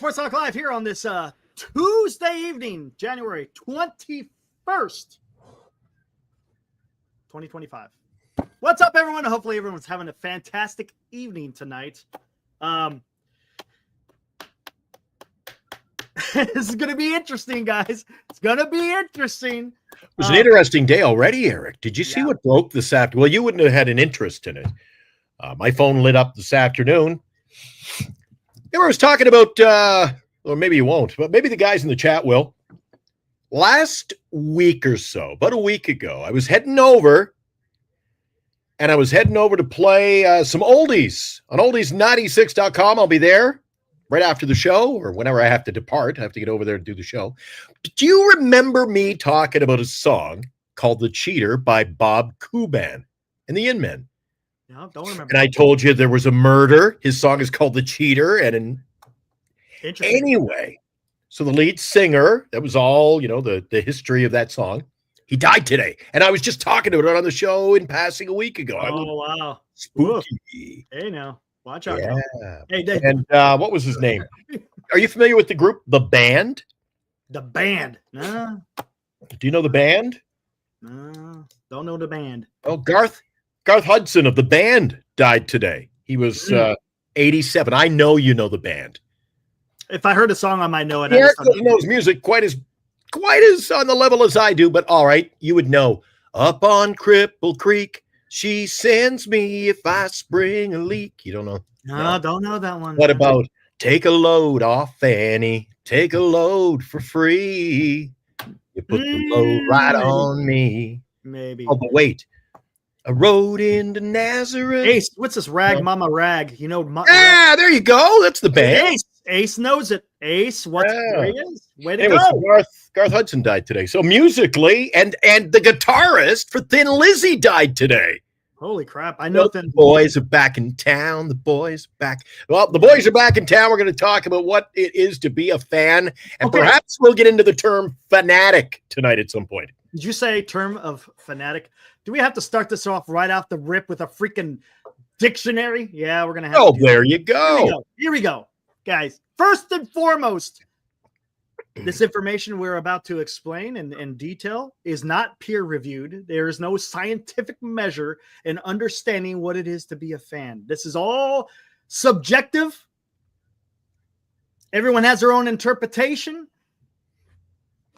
Sports Talk Live here on this Tuesday evening, January 21st, 2025. What's up, everyone? Hopefully everyone's having a fantastic evening tonight. This is going to be interesting, guys. It's going to be interesting. It was an interesting day already, Eric. Did you see what broke this afternoon? Well, you wouldn't have had an interest in it. My phone lit up this afternoon. Everyone was talking about, or maybe you won't, but maybe the guys in the chat will. Last week or so, about a week ago, I was heading over to play some oldies on oldies96.com. I'll be there right after the show or whenever I have to depart. I have to get over there and do the show. Do you remember me talking about a song called The Cheater by Bob Kuban and the In-Men? No, don't remember. And I told you there was a murder. His song is called The Cheater. Anyway, so the lead singer, that was all, the history of that song. He died today. And I was just talking about it on the show in passing a week ago. Oh, wow. Spooky. Hey, now. Watch out. Yeah. Hey, Dave. And what was his name? Are you familiar with the group The Band? The Band. No. Do you know The Band? No. Don't know The Band. Oh, Garth Hudson of The Band died today. He was 87. I know you know The Band. If I heard a song, I might know it. Eric knows music quite as on the level as I do, but all right, you would know. Up on Cripple Creek, she sends me if I spring a leak. You don't know? No, don't know that one. What about take a load off Fanny? Take a load for free. You put the load right on me. Maybe. Oh, but wait. I rode into Nazareth. Ace, what's this? Rag Mama Rag. You know. There you go. That's the band. Ace knows it. Ace, there he is. Way to go. Garth Hudson died today. So musically, and the guitarist for Thin Lizzy died today. Holy crap. I know the boys are back in town. The boys are back. Well, the boys are back in town. We're going to talk about what it is to be a fan. And perhaps we'll get into the term fanatic tonight at some point. Did you say term of fanatic? Do we have to start this off right off the rip with a freaking dictionary? Yeah, we're going to have to. There you go. Here we go. Guys, first and foremost, this information we're about to explain in detail is not peer-reviewed. There is no scientific measure in understanding what it is to be a fan. This is all subjective. Everyone has their own interpretation.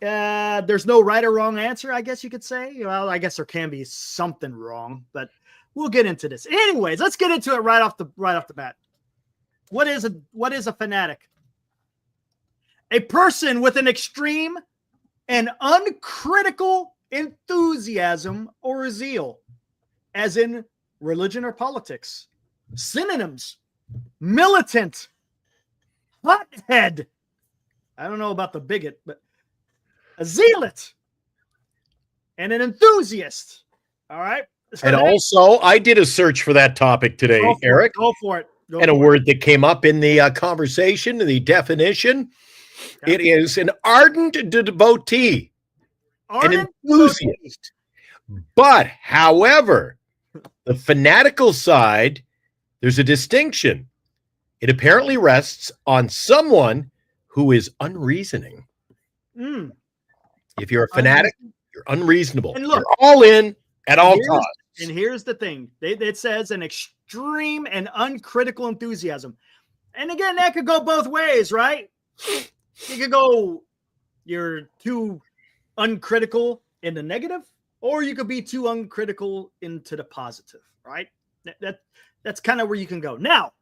There's no right or wrong answer, I guess you could say. Well, I guess there can be something wrong, but we'll get into this. Anyways, let's get into it right off the bat. What is a fanatic? A person with an extreme and uncritical enthusiasm or zeal, as in religion or politics. Synonyms: militant, hothead. I don't know about the bigot, but a zealot and an enthusiast. All right. So and also, I did a search for that topic today, Eric. Go for it. And a word that came up in the conversation, the definition, it is an ardent devotee, an enthusiast. But, however, the fanatical side, there's a distinction. It apparently rests on someone who is unreasoning. If you're a fanatic, you're unreasonable. And look, you're all in at all times. And here's the thing. It says an extreme and uncritical enthusiasm. And again, that could go both ways, right? You could go, you're too uncritical in the negative, or you could be too uncritical into the positive, right? That's kind of where you can go. Now,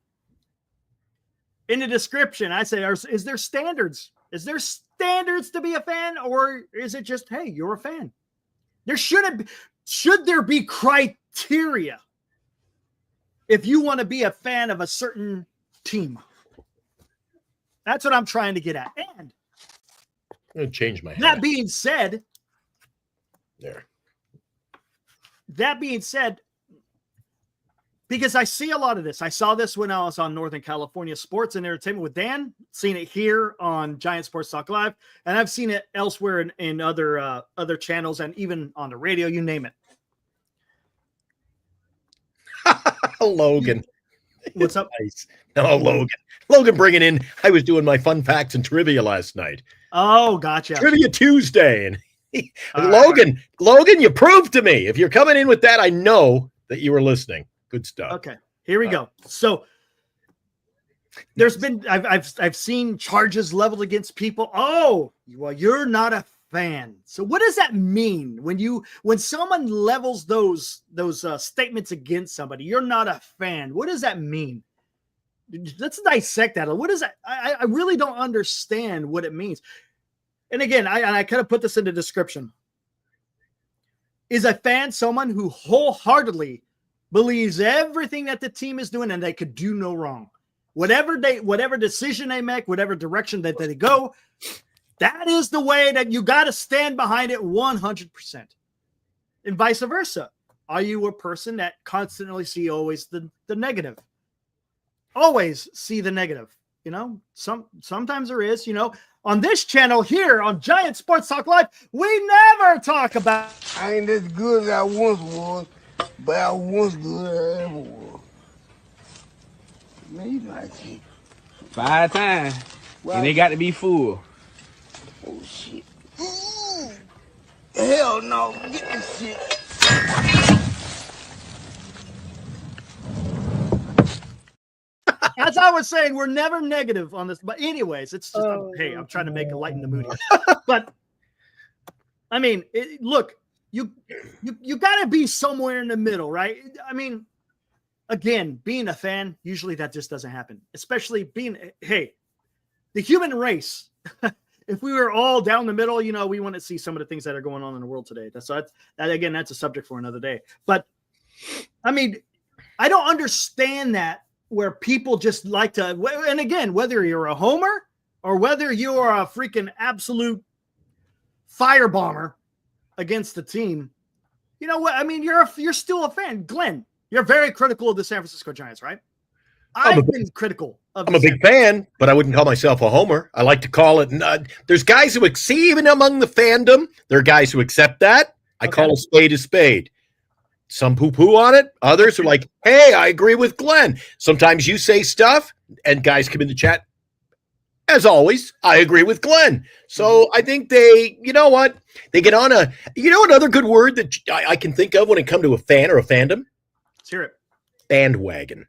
in the description, I say, is there standards? Is there standards to be a fan, or is it just, hey, you're a fan? There should there be criteria if you want to be a fan of a certain team? That's what I'm trying to get at. And I'm going to change my hat. That being said, because I see a lot of this. I saw this when I was on Northern California Sports and Entertainment with Dan, seen it here on Giant Sports Talk Live, and I've seen it elsewhere in other channels and even on the radio, you name it. Logan. What's up? Nice. Oh, Logan bringing in, I was doing my fun facts and trivia last night. Oh, gotcha. Trivia Tuesday. And Logan, you proved to me. If you're coming in with that, I know that you were listening. Good stuff. Okay, here we go. So there's been, I've seen charges leveled against people. Oh, well, you're not a fan. So what does that mean when someone levels those statements against somebody? You're not a fan. What does that mean? Let's dissect that. What is that? I really don't understand what it means. And again, I kind of put this in the description. Is a fan someone who wholeheartedly believes everything that the team is doing and they could do no wrong? Whatever decision they make, whatever direction that they go, that is the way that you got to stand behind it 100%. And vice versa. Are you a person that constantly see always the negative? Always see the negative. You know, sometimes there is, you know, on this channel here on Giant Sports Talk Live, we never talk about. I ain't as good as I once was, but I was good as I ever was. Man, you know I can't. 5 times. Wow. And they got to be full. Oh, shit. Ooh. Hell no. Get this shit. As I was saying, we're never negative on this. But anyways, it's just, hey, I'm trying to make a light in the mood here. But, I mean, look, you got to be somewhere in the middle, right? I mean, again, being a fan, usually that just doesn't happen. Especially being, hey, the human race, if we were all down the middle, you know, we want to see some of the things that are going on in the world today. That's a subject for another day. But, I mean, I don't understand that, where people just like to, and again, whether you're a homer or whether you are a freaking absolute firebomber against the team, you know what? I mean, you're still a fan. Glenn, you're very critical of the San Francisco Giants, right? I've been critical of I'm a big fan, but I wouldn't call myself a homer. I like to call it, there's guys who see, even among the fandom, there are guys who accept that. I call a spade a spade. Some poo-poo on it. Others are like, hey, I agree with Glenn. Sometimes you say stuff and guys come in the chat. As always, I agree with Glenn. So I think they, you know what? They get on another good word that I can think of when it comes to a fan or a fandom? Let's hear it. Bandwagon.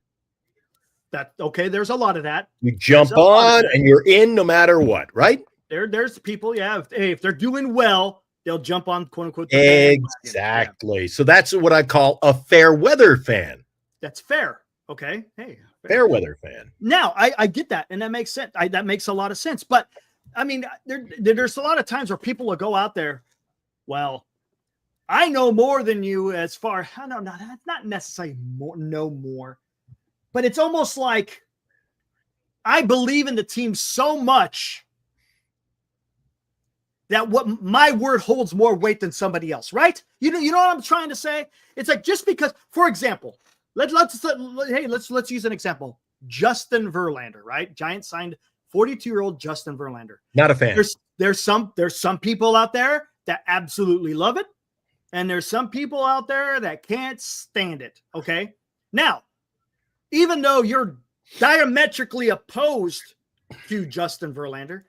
There's a lot of that. You jump on and you're in no matter what, right? There's people, yeah. If they're doing well, they'll jump on, quote unquote. Exactly. Yeah. So that's what I call a fair weather fan. That's fair. Okay. Hey, fair weather fan. Now I get that, and that makes sense. That makes a lot of sense. But I mean, there's a lot of times where people will go out there. Well, I know more than you as far. I don't know. Not necessarily know more, but it's almost like I believe in the team so much that what my word holds more weight than somebody else, right? You know what I'm trying to say? It's like, just because, for example, let's use an example. Justin Verlander, right? Giants signed 42-year-old Justin Verlander. Not a fan. There's some people out there that absolutely love it, and there's some people out there that can't stand it. Okay. Now, even though you're diametrically opposed to Justin Verlander,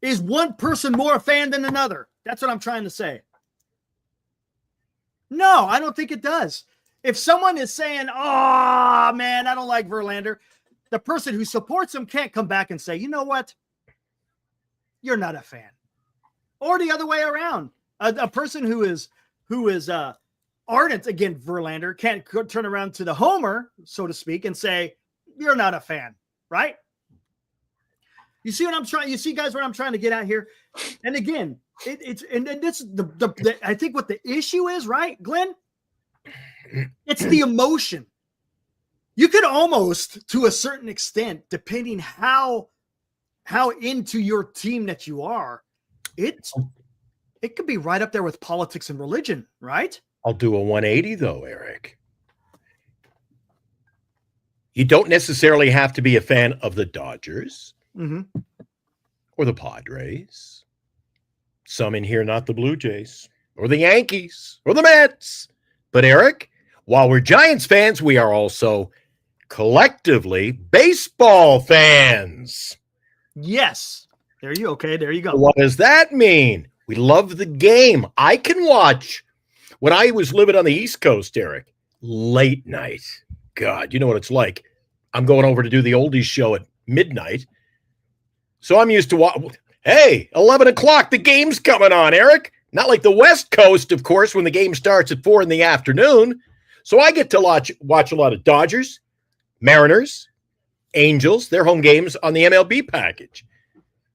is one person more a fan than another? That's what I'm trying to say. No, I don't think it does. If someone is saying, oh, man, I don't like Verlander, the person who supports him can't come back and say, you know what? You're not a fan. Or the other way around. A person who is ardent against Verlander can't turn around to the homer, so to speak, and say, you're not a fan, right? You see what I'm trying? You see, guys, what I'm trying to get at here? And again, it's I think what the issue is, right, Glenn? It's the emotion. You could almost, to a certain extent, depending how into your team that you are, it could be right up there with politics and religion, right? I'll do a 180 though, Eric. You don't necessarily have to be a fan of the Dodgers. Mm-hmm. Or the Padres. Some in here, not the Blue Jays, or the Yankees, or the Mets. But Eric, while we're Giants fans, we are also collectively baseball fans. Yes. There you go. What does that mean? We love the game. I can watch. When I was living on the East Coast, Eric, late night. God, you know what it's like. I'm going over to do the oldies show at midnight. So I'm used to hey, 11 o'clock, the game's coming on, Eric. Not like the West Coast, of course, when the game starts at 4 in the afternoon. So I get to watch a lot of Dodgers, Mariners, Angels, their home games on the MLB package.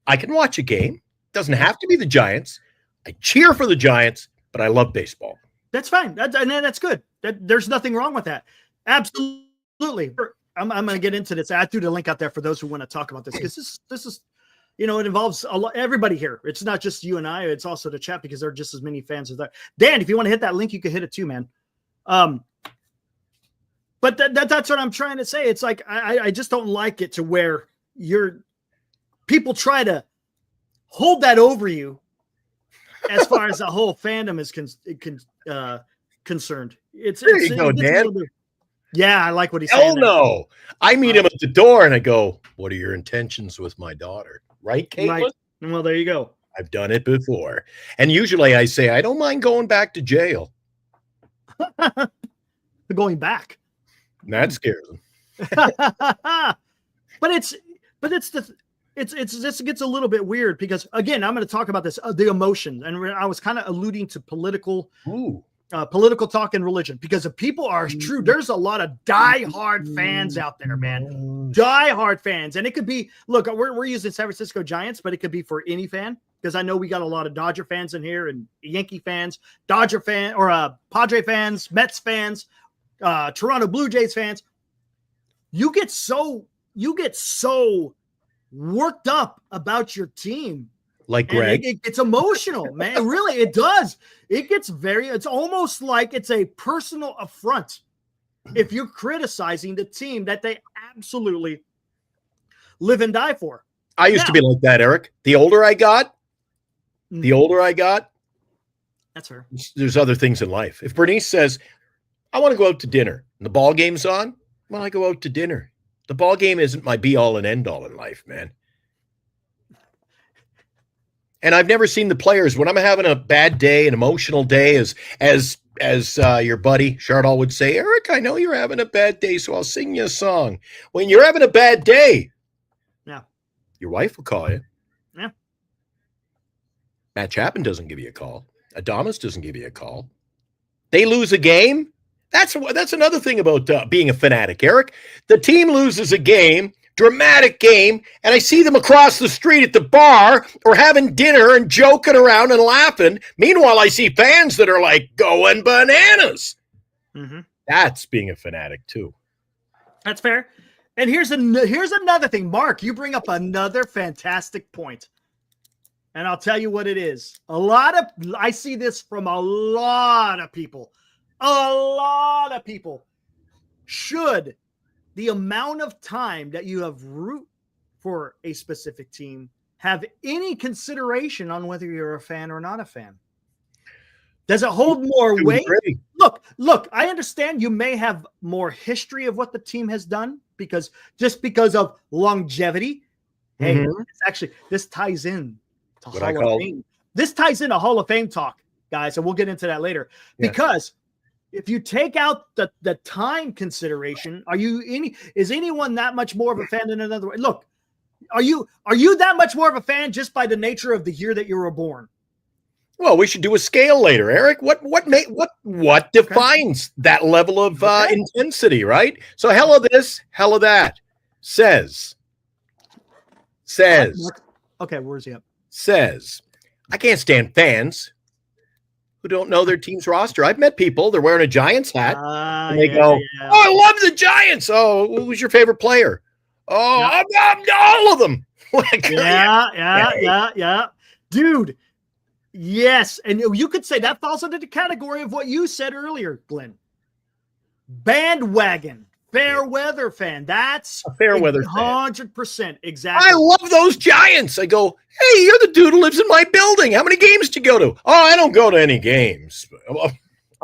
I can watch a game. Doesn't have to be the Giants. I cheer for the Giants, but I love baseball. That's fine. That's good. There's nothing wrong with that. Absolutely. I'm going to get into this. I threw the link out there for those who want to talk about this because this is, it involves everybody here. It's not just you and I. It's also the chat because there are just as many fans as there. Dan, if you want to hit that link, you can hit it too, man. But that's what I'm trying to say. It's like I just don't like it to where people try to hold that over you as far as the whole fandom is concerned. There you go, Dan. Yeah, I like what he's saying. Hell no. I meet him at the door and I go, what are your intentions with my daughter? Right, Caitlin? Right. Well, there you go. I've done it before. And usually I say, I don't mind going back to jail. Going back. That scares them. But this gets a little bit weird because again, I'm going to talk about this, the emotion. And I was kind of alluding to political talk and religion because if people are true, there's a lot of diehard fans out there, man. Diehard fans. And it could be, look, we're using San Francisco Giants, but it could be for any fan because I know we got a lot of Dodger fans in here and Yankee fans, Dodger fan or Padre fans, Mets fans, Toronto Blue Jays fans. You get so worked up about your team. Like Greg. It's emotional, man. Really, it does. It's almost like it's a personal affront if you're criticizing the team that they absolutely live and die for. I used to be like that, Eric. The older I got, that's fair. There's other things in life. If Bernice says, I want to go out to dinner and the ball game's on, well, I go out to dinner. The ball game isn't my be all and end all in life, man. And I've never seen the players when I'm having a bad day, an emotional day, as your buddy Chardal would say, Eric, I know you're having a bad day, so I'll sing you a song. When you're having a bad day, yeah, your wife will call you. Yeah. Matt Chapman doesn't give you a call. Adamas doesn't give you a call. They lose a game. That's another thing about being a fanatic, Eric. The team loses a game, dramatic game, and I see them across the street at the bar or having dinner and joking around and laughing. Meanwhile, I see fans that are like going bananas. Mm-hmm. That's being a fanatic too. That's fair. And here's another thing. Mark, you bring up another fantastic point. And I'll tell you what it is. I see this from a lot of people. Should the amount of time that you have root for a specific team have any consideration on whether you're a fan or not a fan? Does it hold more weight? Look, I understand you may have more history of what the team has done because of longevity. Hey, this ties in to Hall of Fame. This ties into Hall of Fame talk, guys, and we'll get into that later. Yeah. Because if you take out the time consideration, is anyone that much more of a fan than another? Look, are you that much more of a fan just by the nature of the year that you were born? Well, we should do a scale later, Eric. What defines that level of intensity, right? So hell of this, hell of that. Says. Okay, where's he up? Says, I can't stand fans who don't know their team's roster. I've met people, they're wearing a Giants hat, and they go, oh, I love the Giants. Oh, who's your favorite player? Oh, I'm all of them. Yeah. Dude, yes. And you could say that falls under the category of what you said earlier, Glenn. Bandwagon. Fair weather fan. That's a fair weather 100%. Exactly. I love those Giants. I go, hey, you're the dude who lives in my building. How many games do you go to? Oh, I don't go to any games.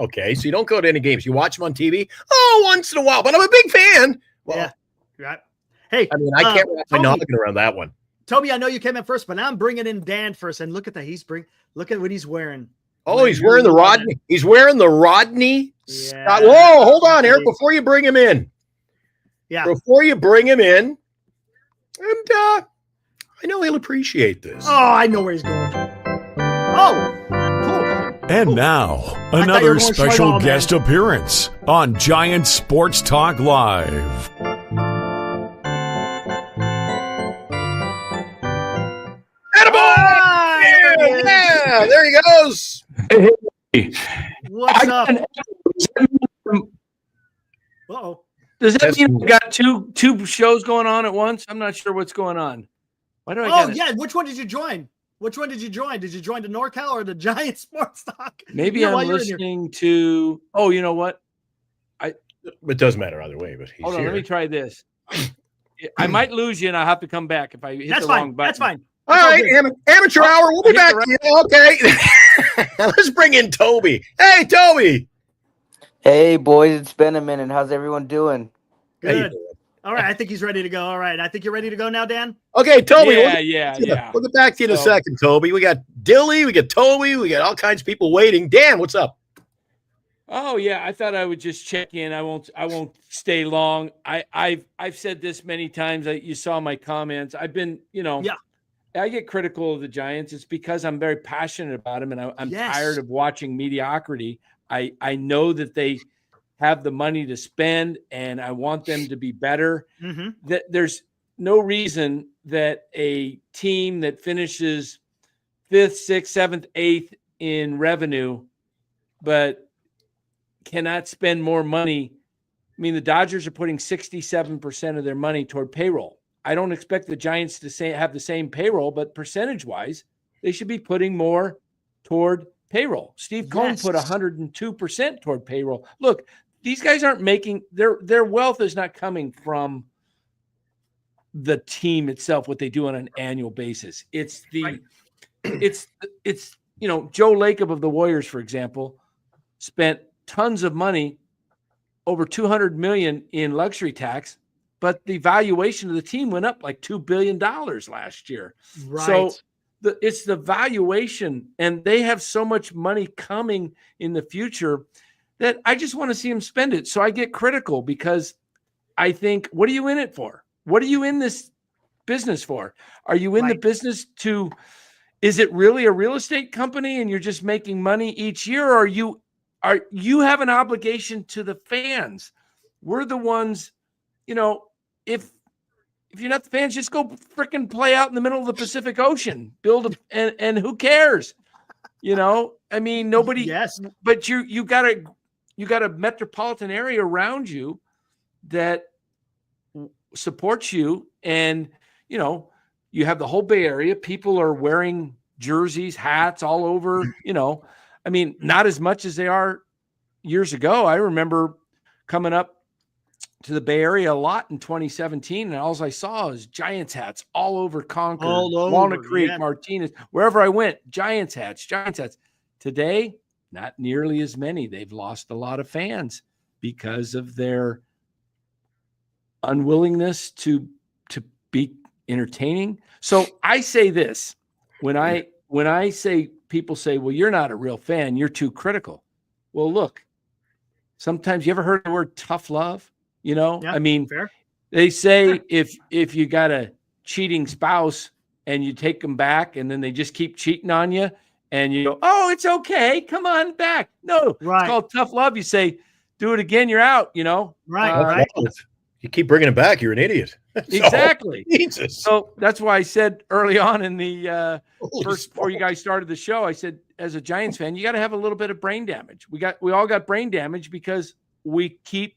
Okay, so you don't go to any games. You watch them on TV? Oh, once in a while. But I'm a big fan. Well, yeah. Right. Hey, I mean, I can't wrap my Toby, noggin around that one. Toby, I know you came in first, but now I'm bringing in Dan first. And look at that. Look at what he's wearing. Oh, he's wearing the Rodney. He's wearing the Rodney. Yeah. Whoa, hold on, Eric, before you bring him in. Yeah. Before you bring him in, and I know he'll appreciate this. Oh, I know where he's going. Oh, cool. And Cool. now, you were another going special Schweighal, guest appearance on Giant Sports Talk Live. Ah, Yeah, there he goes. what's up? Uh-oh. Does that That's mean cool. we got two shows going on at once? I'm not sure what's going on. Why do I Oh, got it? yeah. Which one did you join? Did you join the NorCal or the Giant Sports Talk? Maybe You know, while I'm you're in here. listening to. Oh, you know what? It doesn't matter either way, but he's Hold on, here. let me try this. I might lose you, and I'll have to come back if I hit That's the wrong fine. button. That's fine. All right, amateur hour. We'll be hit back. the Okay. Let's bring in Toby. Hey, Toby. Hey boys, it's been a minute. How's everyone doing? How you Good. doing? All right. I think he's ready to go. All right. I think you're ready to go now, Dan. Okay, Toby. Yeah. We'll get back to you in a So- second, Toby. We got Dilly, we got Toby, we got all kinds of people waiting. Dan, what's up? Oh yeah, I thought I would just check in. I won't stay long. I've said this many times. You saw my comments. I've been, Yeah. I get critical of the Giants. It's because I'm very passionate about them, and I'm Yes. tired of watching mediocrity. I know that they have the money to spend, and I want them to be better. Mm-hmm. That there's no reason that a team that finishes 5th, 6th, 7th, 8th in revenue, but cannot spend more money. I mean, the Dodgers are putting 67% of their money toward payroll. I don't expect the Giants to have the same payroll, but percentage-wise, they should be putting more toward payroll. Steve Cohen Yes. put 102% toward payroll. Look, these guys aren't making their wealth is not coming from the team itself, what they do on an annual basis. It's the Right. it's Joe Lacob of the Warriors, for example, spent tons of money, over $200 million in luxury tax, but the valuation of the team went up like $2 billion last year. Right. So it's the valuation, and they have so much money coming in the future that I just want to see them spend it. So I get critical because I think, what are you in it for? What are you in this business for? Are you in the business to, is it really a real estate company and you're just making money each year? Or you have an obligation to the fans? We're the ones, if you're not the fans, just go freaking play out in the middle of the Pacific Ocean, and who cares? I mean, nobody, Yes. but you got a metropolitan area around you that supports you. And, you have the whole Bay Area. People are wearing jerseys, hats all over, I mean, not as much as they are years ago. I remember coming up to the Bay Area a lot in 2017, and all I saw was Giants hats all over Concord, All over, Walnut Creek, yeah. Martinez, wherever I went, Giants hats. Today, not nearly as many. They've lost a lot of fans because of their unwillingness to be entertaining. So I say this, when I say, people say, well, you're not a real fan, you're too critical. Well, look, sometimes, you ever heard the word tough love? Yeah, I mean, fair. they say if you got a cheating spouse and you take them back and then they just keep cheating on you and you go, oh, it's okay, come on back. No, Right. It's called tough love. You say, do it again, you're out, Right. You keep bringing it back, you're an idiot. Exactly. Jesus. So that's why I said early on in the Holy first, before you guys started the show, I said, as a Giants fan, you got to have a little bit of brain damage. We all got brain damage because we keep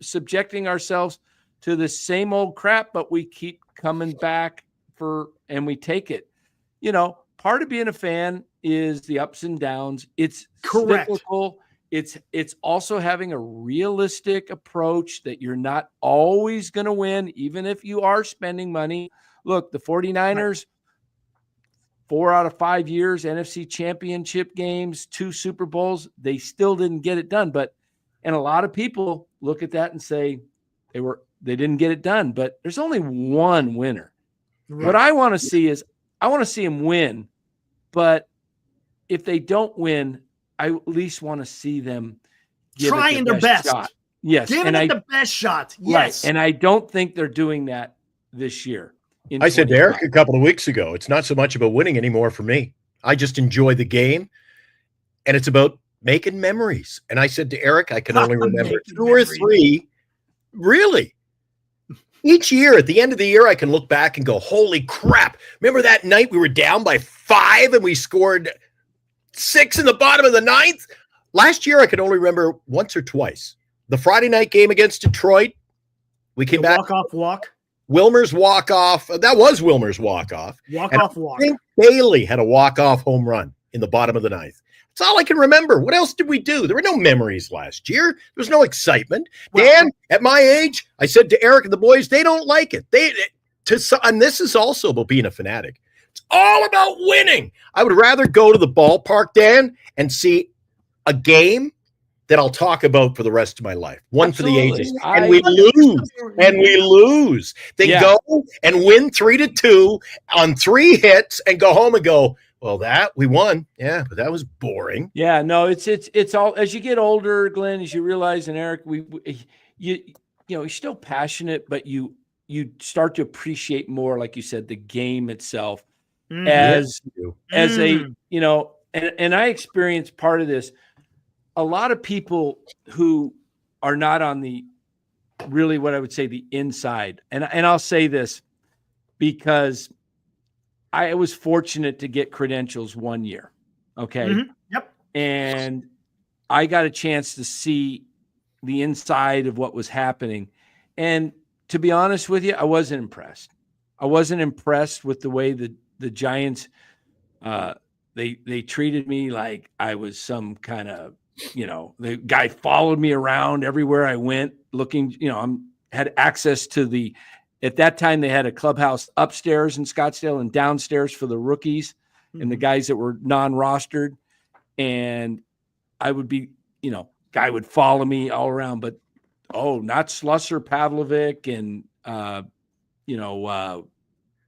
subjecting ourselves to the same old crap, but we keep coming back and we take it. Part of being a fan is the ups and downs. It's Correct. cyclical. It's also having a realistic approach that you're not always going to win, even if you are spending money. Look, the 49ers, 4 out of 5 years, NFC championship games, 2 Super Bowls, they still didn't get it done. And a lot of people look at that and say they were they didn't get it done, but there's only one winner. Right. What I want to see is I want to see them win, but if they don't win, I at least want to see them trying their best shot. Yes. Giving it the best shot. Yes. Right. And I don't think they're doing that this year. I said to Eric a couple of weeks ago, it's not so much about winning anymore for me. I just enjoy the game, and it's about making memories. And I said to Eric, I can only remember 2 or 3. Really? Each year, at the end of the year, I can look back and go, holy crap. Remember that night we were down by 5 and we scored 6 in the bottom of the 9th? Last year, I could only remember once or twice. The Friday night game against Detroit, we came back. Walk. Wilmer's walk-off. That was Wilmer's walk-off. Walk. I think Bailey had a walk-off home run in the bottom of the 9th. That's all I can remember. What else did we do? There were no memories last year. There was no excitement. Well, Dan, at my age, I said to Eric and the boys, they don't like it. And this is also about being a fanatic. It's all about winning. I would rather go to the ballpark, Dan, and see a game that I'll talk about for the rest of my life. One Absolutely. For the ages. And we lose. They go and win 3-2 on 3 hits and go home and go, well, we won. Yeah, but that was boring. Yeah, no, it's all as you get older, Glenn, as you realize, and Eric, you're still passionate, but you start to appreciate more, like you said, the game itself as a, and I experienced part of this. A lot of people who are not on the really what I would say the inside. And I'll say this because I was fortunate to get credentials 1 year. Okay. Mm-hmm. Yep. And I got a chance to see the inside of what was happening. And to be honest with you, I wasn't impressed. I wasn't impressed with the way the Giants, they treated me like I was some kind of, the guy followed me around everywhere I went looking, had access to at that time they had a clubhouse upstairs in Scottsdale and downstairs for the rookies and the guys that were non-rostered. And I would be, guy would follow me all around, but not Slusser, Pavlovic, and,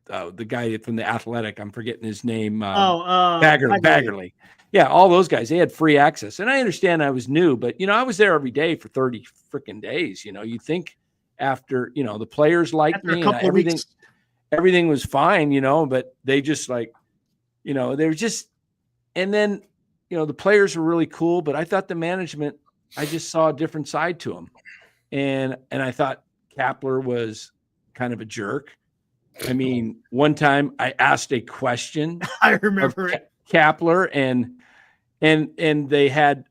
the guy from the Athletic, I'm forgetting his name. Baggerly. Yeah, all those guys, they had free access. And I understand I was new, but, I was there every day for 30 freaking days. You think after, the players liked me and everything was fine, but they just they were just, and then, the players were really cool, but I thought the management, I just saw a different side to them. And I thought Kapler was kind of a jerk. I mean, one time I asked a question. I remember it. Kapler and they had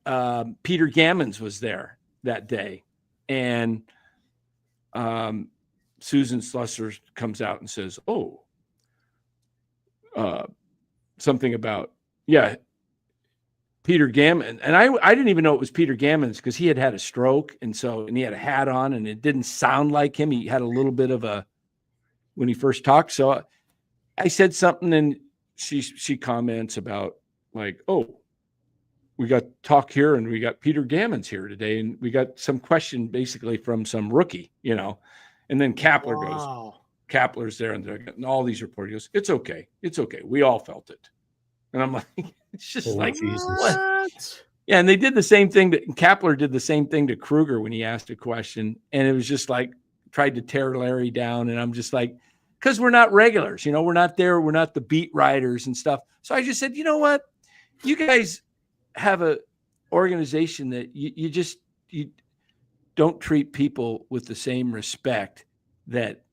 Peter Gammons was there that day, and Susan Slusser comes out and says, something about Peter Gammon, and I didn't even know it was Peter Gammons because he had a stroke, and he had a hat on, and it didn't sound like him. He had a little bit of when he first talked. So I said something, and she comments about we got talk here and we got Peter Gammons here today. And we got some question basically from some rookie, and then Kapler goes, Kapler's there and all these reporters goes, it's okay. We all felt it. And I'm like, it's just Jesus. What? Yeah. And they did the same thing Kapler did the same thing to Kruger when he asked a question. And it was just tried to tear Larry down. And I'm just like, because we're not regulars, we're not there. We're not the beat writers and stuff. So I just said, you know what? You guys have a organization that you don't treat people with the same respect that,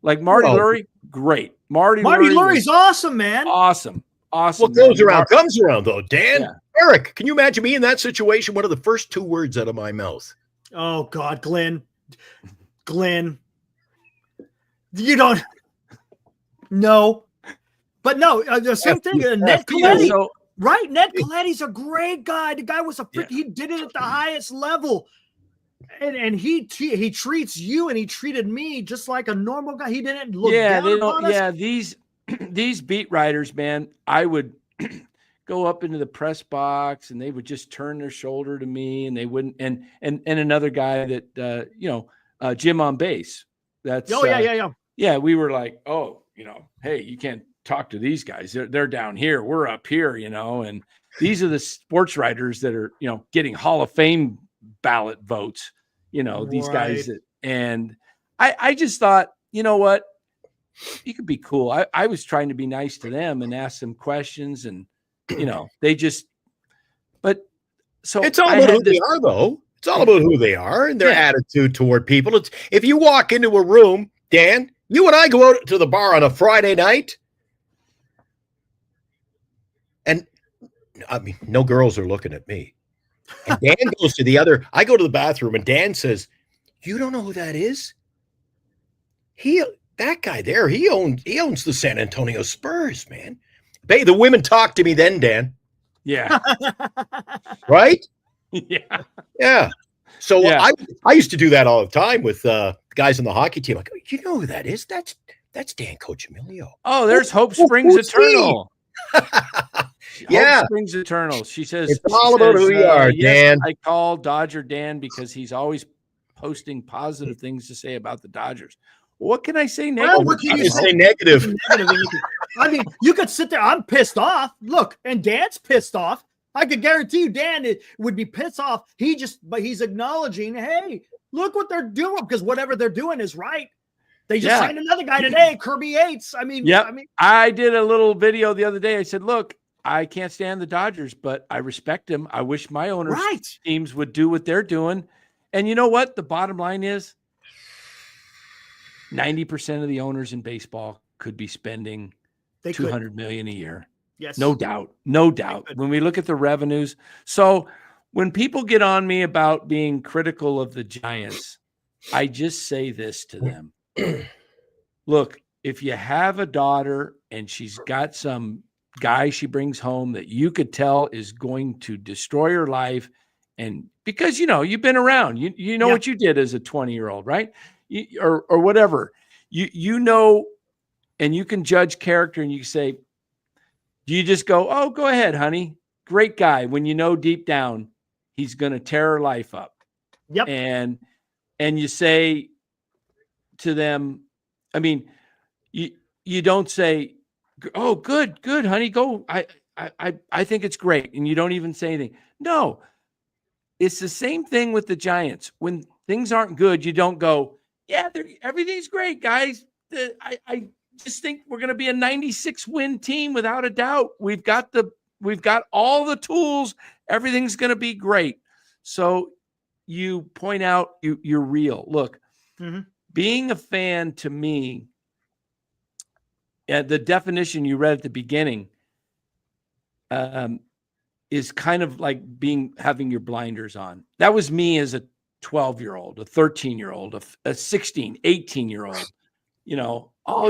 like Marty Lurie, great. Marty Lurie's awesome, man. Awesome. What goes around comes around, though, Dan. Yeah. Eric, can you imagine me in that situation? What are the first 2 words out of my mouth? Oh, God, Glenn. You don't. No. But no, the same thing. Ned Coletti. Right. Ned Coletti's a great guy. The guy was he did it at the highest level. And he treats you and he treated me just like a normal guy. He didn't look down on us. Yeah, these beat writers, man, I would go up into the press box and they would just turn their shoulder to me and they wouldn't. And another guy that, Jim on base. That's yeah. We were like, oh, hey, you can't talk to these guys. They're down here. We're up here, and these are the sports writers that are, getting Hall of Fame ballot votes, these guys. And I just thought, you know what? You could be cool. I was trying to be nice to them and ask them questions, and, they just, but so it's all about who they are, though. It's all about who they are and their attitude toward people. It's if you walk into a room, Dan, you and I go out to the bar on a Friday night, and I mean, no girls are looking at me. And Dan goes to the other. I go to the bathroom, and Dan says, "You don't know who that is? That guy there. He owns the San Antonio Spurs, man." Hey, the women talk to me then, Dan. Yeah. Right? Yeah. Yeah. So I used to do that all the time with guys on the hockey team. I go, you know who that is? That's Dan Cochimilio. Oh, there's Hope Springs Eternal. Yeah. Hope Springs Eternal. She says it's all about who you are, Dan. I call Dodger Dan because he's always posting positive things to say about the Dodgers. What can I say negative? Well, what can you say negative? I mean, you could sit there. I'm pissed off. Look, and Dan's pissed off. I could guarantee you Dan would be pissed off. But he's acknowledging, hey, look what they're doing, because whatever they're doing is right. They just signed another guy today, Kirby Yates. I mean, I did a little video the other day. I said, look, I can't stand the Dodgers, but I respect them. I wish my owners' teams would do what they're doing. And you know what? The bottom line is 90% of the owners in baseball could be spending $200 million a year. Yes. No doubt. No doubt. When we look at the revenues. So when people get on me about being critical of the Giants, I just say this to them. Look, if you have a daughter and she's got some guy she brings home that you could tell is going to destroy her life, and because, you've been around, you know what you did as a 20-year-old, right? Or whatever, and you can judge character, and you say, do you just go, oh, go ahead, honey, great guy, when deep down he's going to tear her life up? Yep. And you say to them, I mean, you don't say, oh, good, honey, go. I think it's great. And you don't even say anything. No, it's the same thing with the Giants. When things aren't good, you don't go, yeah, everything's great, guys. I just think we're going to be a 96 win team without a doubt. We've got all the tools. Everything's going to be great. So you point out you're real. Look, being a fan, to me, the definition you read at the beginning, is kind of like having your blinders on. That was me as a 12-year-old, a 13-year-old, a 16, 18-year-old.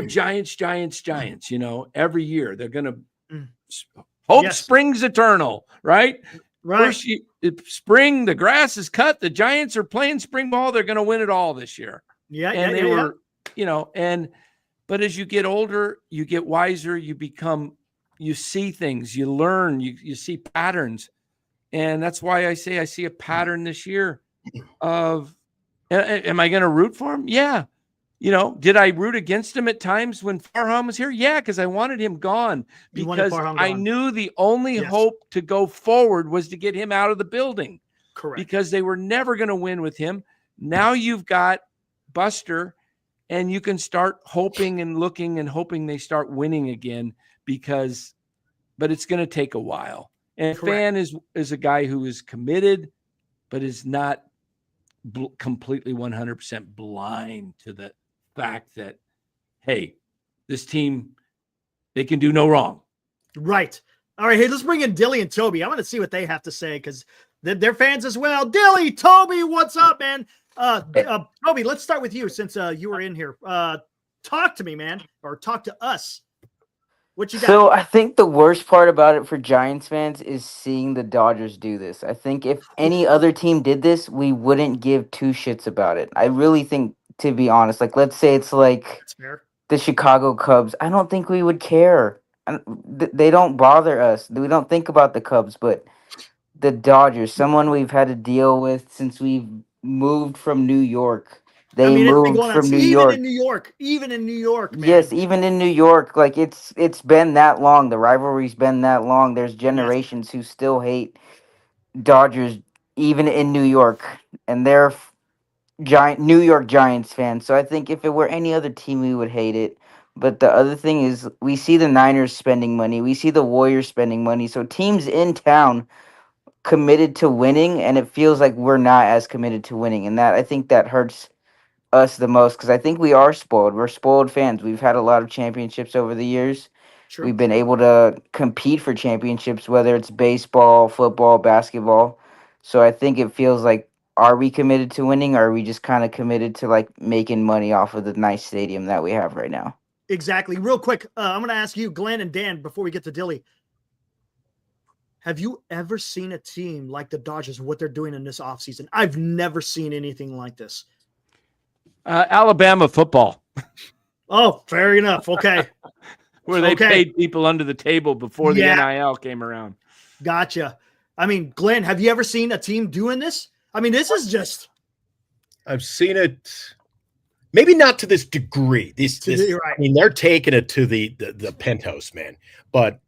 Giants, every year they're going to hope springs eternal, right? Right. First, spring, the grass is cut. The Giants are playing spring ball. They're going to win it all this year. But as you get older, you get wiser, you see things, you learn, you see patterns. And that's why I say I see a pattern this year of, am I going to root for him? Yeah. Did I root against him at times when Farhan was here? Yeah, because I wanted him gone, because I knew the only hope to go forward was to get him out of the building. Correct. Because they were never going to win with him. Now you've got Buster, and you can start hoping and looking and hoping they start winning again, but it's going to take a while. And Fan is a guy who is committed, but is not completely 100% blind to the fact that, hey, this team, they can do no wrong. Right. All right. Hey, let's bring in Dilly and Toby. I want to see what they have to say, because they're fans as well. Dilly, Toby, what's up, man? Toby, let's start with you, since you were in here. Talk to me, man, or talk to us. What you got? So I think the worst part about it for Giants fans is seeing the Dodgers do this. I think if any other team did this, we wouldn't give two shits about it. I really think, to be honest, like, let's say it's like the Chicago Cubs. I don't think we would care. They don't bother us. We don't think about the Cubs, but the Dodgers, someone we've had to deal with since we've moved from New York. They it's been moved going on from New even York. in New York. Even in New York, man. Yes, even in New York, like it's been that long. The rivalry's been that long. There's Yes. generations who still hate Dodgers, even in New York, and they're giant New York Giants fans. So I think if it were any other team, we would hate it. But the other thing is, we see the Niners spending money. We see the Warriors spending money. So teams in town committed to winning, and it feels like we're not as committed to winning, and that I think that hurts us the most because I think we are spoiled. We're spoiled fans. We've had a lot of championships over the years. True. We've been able to compete for championships, whether it's baseball, football, basketball. So I think it feels like, are we committed to winning, or are we just kind of committed to like making money off of the nice stadium that we have right now? Exactly. Real quick, I'm going to ask you, Glenn and Dan, before we get to Dilly. Have you ever seen a team like the Dodgers, what they're doing in this offseason? I've never seen anything like this. Alabama football. Oh, fair enough. Okay. Where they paid people under the table before the NIL came around. Gotcha. I mean, Glenn, have you ever seen a team doing this? I mean, this is just. I've seen it, maybe not to this degree. Right. I mean, they're taking it to the penthouse, man. But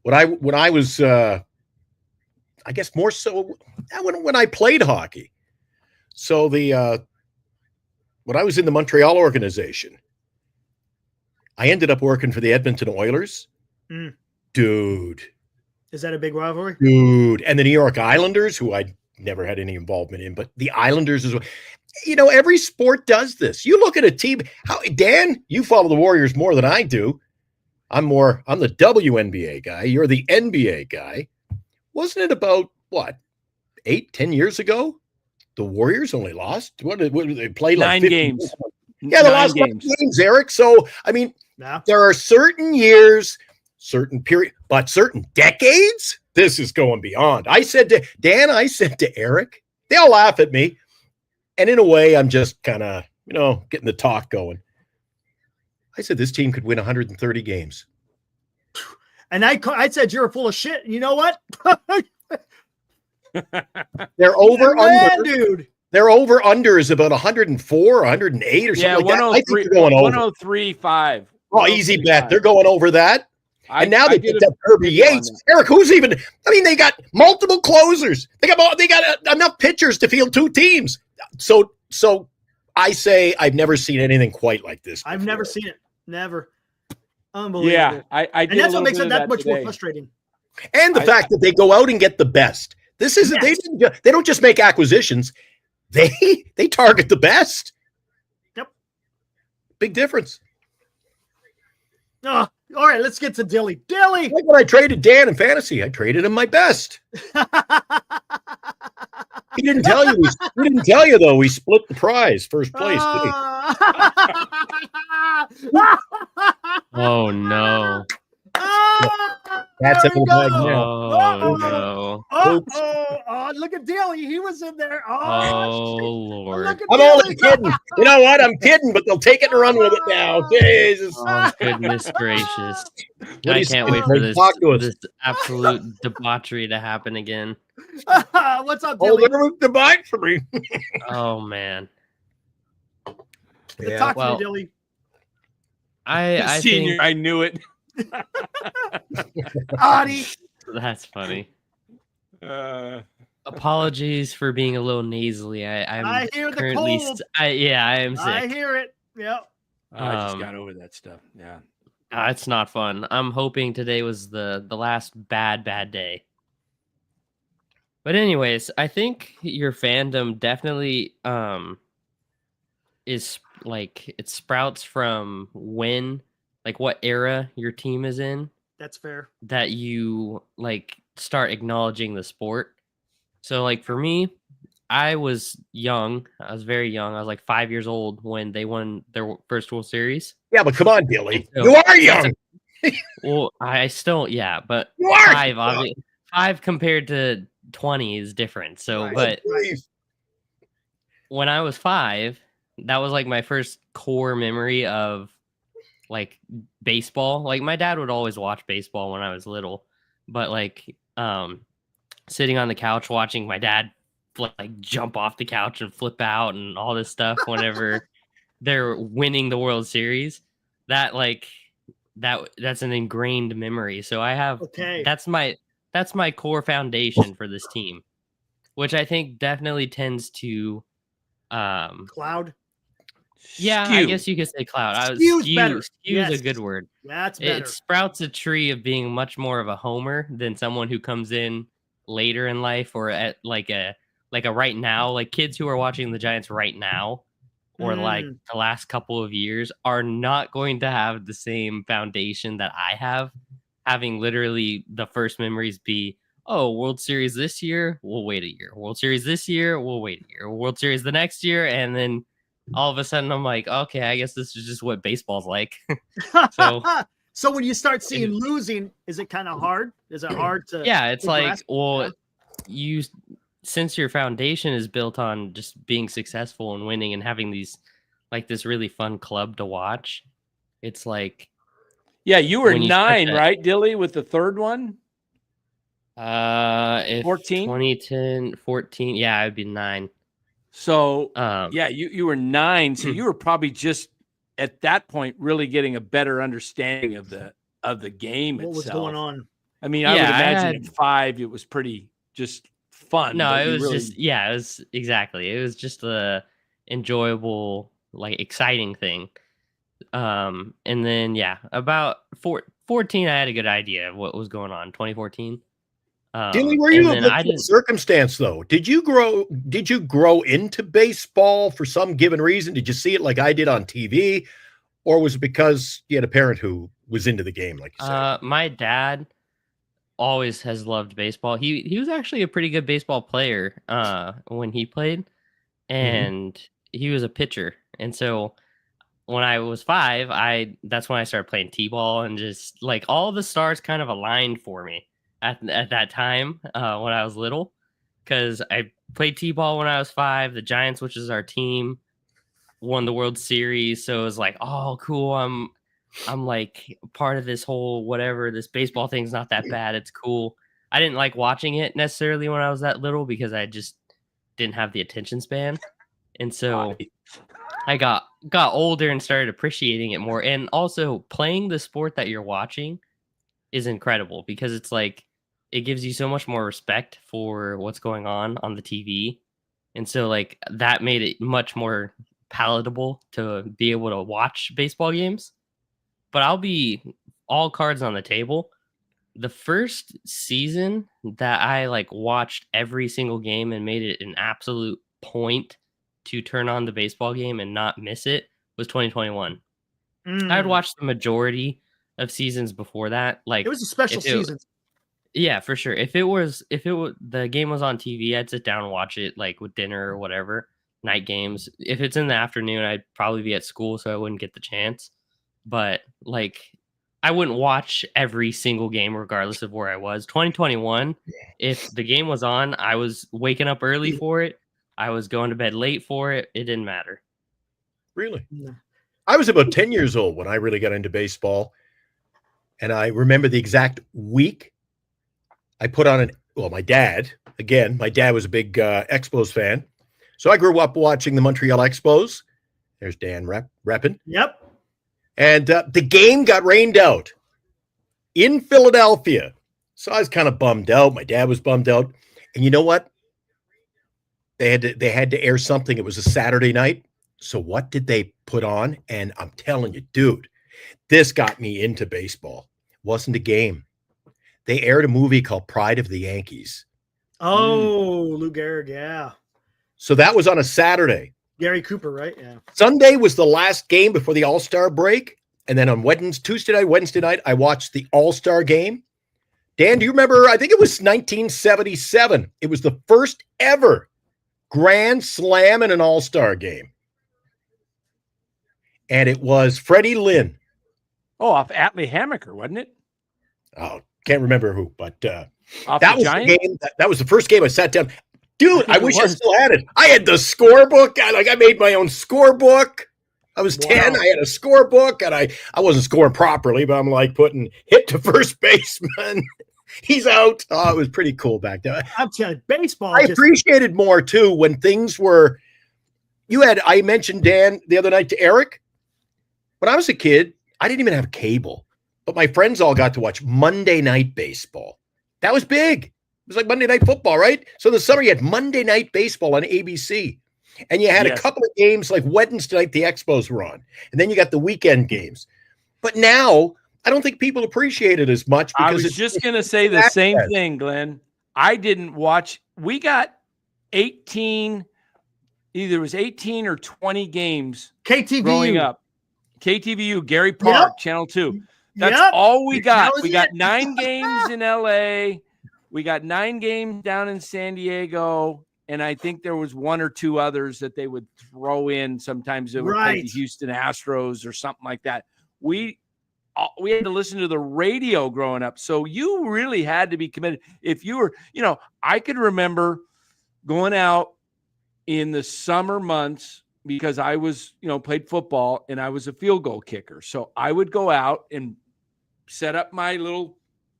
when I was, I guess more so when I played hockey. So when I was in the Montreal organization, I ended up working for the Edmonton Oilers. Dude. Is that a big rivalry? Dude. And the New York Islanders, who I never had any involvement in, but the Islanders as well. You know, every sport does this. You look at a team. Dan, you follow the Warriors more than I do. I'm the WNBA guy. You're the NBA guy. Wasn't it about, 8-10 years ago? The Warriors only lost. What did they play? Like 9 games. Yeah, they lost 9 games, Eric. So, I mean, there are certain years, certain period, but certain decades, this is going beyond. I said to Dan, I said to Eric, they'll laugh at me. And in a way, I'm just kind of, getting the talk going. I said this team could win 130 games. And I said you're full of shit. You know what? They're over under, dude. Their over under is about 104, 108 or something like that. I think they're going over 103.5. Oh, easy bet. They're going over that. And now they picked up Kirby Yates. Eric, they got multiple closers. They got enough pitchers to field 2 teams. So I say I've never seen anything quite like this before. I've never seen it. Never. Unbelievable. Yeah, I did. And that's what makes it that much more frustrating. And the fact that they go out and get the best. This isn't they don't just make acquisitions. They target the best. Yep. Big difference. Oh, all right, let's get to Dilly. Dilly. Like when I traded Dan in fantasy, I traded him my best. He didn't tell you. He didn't tell you though. We split the prize, first place. Oh no! That's it. Oh no! Oh, look at Dilly. He was in there. Oh Lord! I'm only kidding. You know what? I'm kidding, but they'll take it and run with it now. Jesus! Oh goodness gracious! I can't wait for this absolute debauchery to happen again. What's up, Dilly? Debauchery. Oh man! Talk to me, Dilly. I Senior, I knew it. Audie. That's funny. Apologies for being a little nasally. I hear currently the cold. I am sick. I hear it. Yep. I just got over that stuff. Yeah. It's not fun. I'm hoping today was the last bad day. But anyways, I think your fandom definitely is like it sprouts from what era your team is in. That's fair. That you start acknowledging the sport. So for me, I was young. I was very young. I was 5 years old when they won their first World Series. Yeah, but come on, Billy. You are young. Well, I still, but you are 5, obviously. 5 compared to 20 is different. So, but when I was 5, that was my first core memory of baseball. My dad would always watch baseball when I was little, but sitting on the couch watching my dad jump off the couch and flip out and all this stuff whenever they're winning the World Series, that like that's an ingrained memory. So I have that's my core foundation for this team, which I think definitely tends to cloud. Yeah, Skew. I guess you could say cloud. Skew's Skew is a good word. That's better. It sprouts a tree of being much more of a homer than someone who comes in later in life or at like a right now. Like kids who are watching the Giants right now or like the last couple of years are not going to have the same foundation that I have, having literally the first memories be, oh, World Series this year, we'll wait a year. World Series this year, we'll wait a year. World Series the next year, and then all of a sudden I'm like, okay, I guess this is just what baseball's like. So when you start seeing losing, is it kind of hard? Is it hard to? Yeah, it's like, grasp? well, since your foundation is built on just being successful and winning and having these like this really fun club to watch, it's like, yeah, you were 9, right, Dilly, with the third one? If 14? 2010, 14, yeah, I'd be 9. So yeah, you were 9, so you were probably just at that point really getting a better understanding of the game what itself. was going on? I mean, I would imagine at 5 it was pretty just fun. No, it was just it was exactly. It was just a enjoyable, like exciting thing. And then about 14 I had a good idea of what was going on. 2014. Dilly, were you a circumstance though? Did you grow into baseball for some given reason? Did you see it like I did on TV, or was it because you had a parent who was into the game, like you said? My dad always has loved baseball. He was actually a pretty good baseball player when he played, and he was a pitcher. And so when I was 5, that's when I started playing t-ball, and just like all the stars kind of aligned for me at that time when I was little, because I played t-ball when I was 5. The Giants, which is our team, won the World Series, so it was like, oh, cool. I'm like part of this whole whatever. This baseball thing's not that bad. It's cool. I didn't like watching it necessarily when I was that little because I just didn't have the attention span, and so I got older and started appreciating it more. And also playing the sport that you're watching is incredible because it's like it gives you so much more respect for what's going on the TV. And so like that made it much more palatable to be able to watch baseball games. But I'll be all cards on the table. The first season that I like watched every single game and made it an absolute point to turn on the baseball game and not miss it was 2021. I'd watched the majority of seasons before that. Like it was a special season. Yeah, for sure. If it was the game was on TV, I'd sit down and watch it like with dinner or whatever, night games. If it's in the afternoon, I'd probably be at school, so I wouldn't get the chance. But like I wouldn't watch every single game regardless of where I was. 2021, if the game was on, I was waking up early for it. I was going to bed late for it. It didn't matter. Really? No. I was about 10 years old when I really got into baseball. And I remember the exact week I put on my dad was a big Expos fan. So I grew up watching the Montreal Expos. There's Dan repping. Yep. And the game got rained out in Philadelphia. So I was kind of bummed out. My dad was bummed out. And you know what? They had to air something. It was a Saturday night. So what did they put on? And I'm telling you, dude, this got me into baseball. It wasn't a game. They aired a movie called Pride of the Yankees. Oh, Lou Gehrig, yeah. So that was on a Saturday. Gary Cooper, right? Yeah. Sunday was the last game before the All-Star break. And then on Wednesday night, I watched the All-Star game. Dan, do you remember? I think it was 1977. It was the first ever Grand Slam in an All-Star game. And it was Freddie Lynn. Oh, off Atlee Hammaker, wasn't it? Oh, can't remember who, but that was Giants? the game. That was the first game I sat down. Dude, I wish I still had it. I had the scorebook. I made my own scorebook. I was 10. I had a scorebook, and I wasn't scoring properly, but I'm like putting hit to first baseman. He's out. Oh, it was pretty cool back then. I'm telling you, baseball. I appreciated more too when things were I mentioned Dan the other night to Eric. When I was a kid, I didn't even have cable, but my friends all got to watch Monday Night Baseball. That was big. It was like Monday Night Football, right? So in the summer, you had Monday Night Baseball on ABC. And you had a couple of games like Wednesday night, the Expos were on. And then you got the weekend games. But now, I don't think people appreciate it as much. Because I was just going to say the same thing, Glenn. I didn't watch. We got 18, either it was 18 or 20 games KTVU. growing up. KTVU, Gary Park, Channel 2. That's all we got. We got 9 games in LA. We got 9 games down in San Diego. And I think there was 1 or 2 others that they would throw in. Sometimes it would play the Houston Astros or something like that. We had to listen to the radio growing up. So you really had to be committed. If you were, I could remember going out in the summer months because I was, played football and I was a field goal kicker. So I would go out and set up my little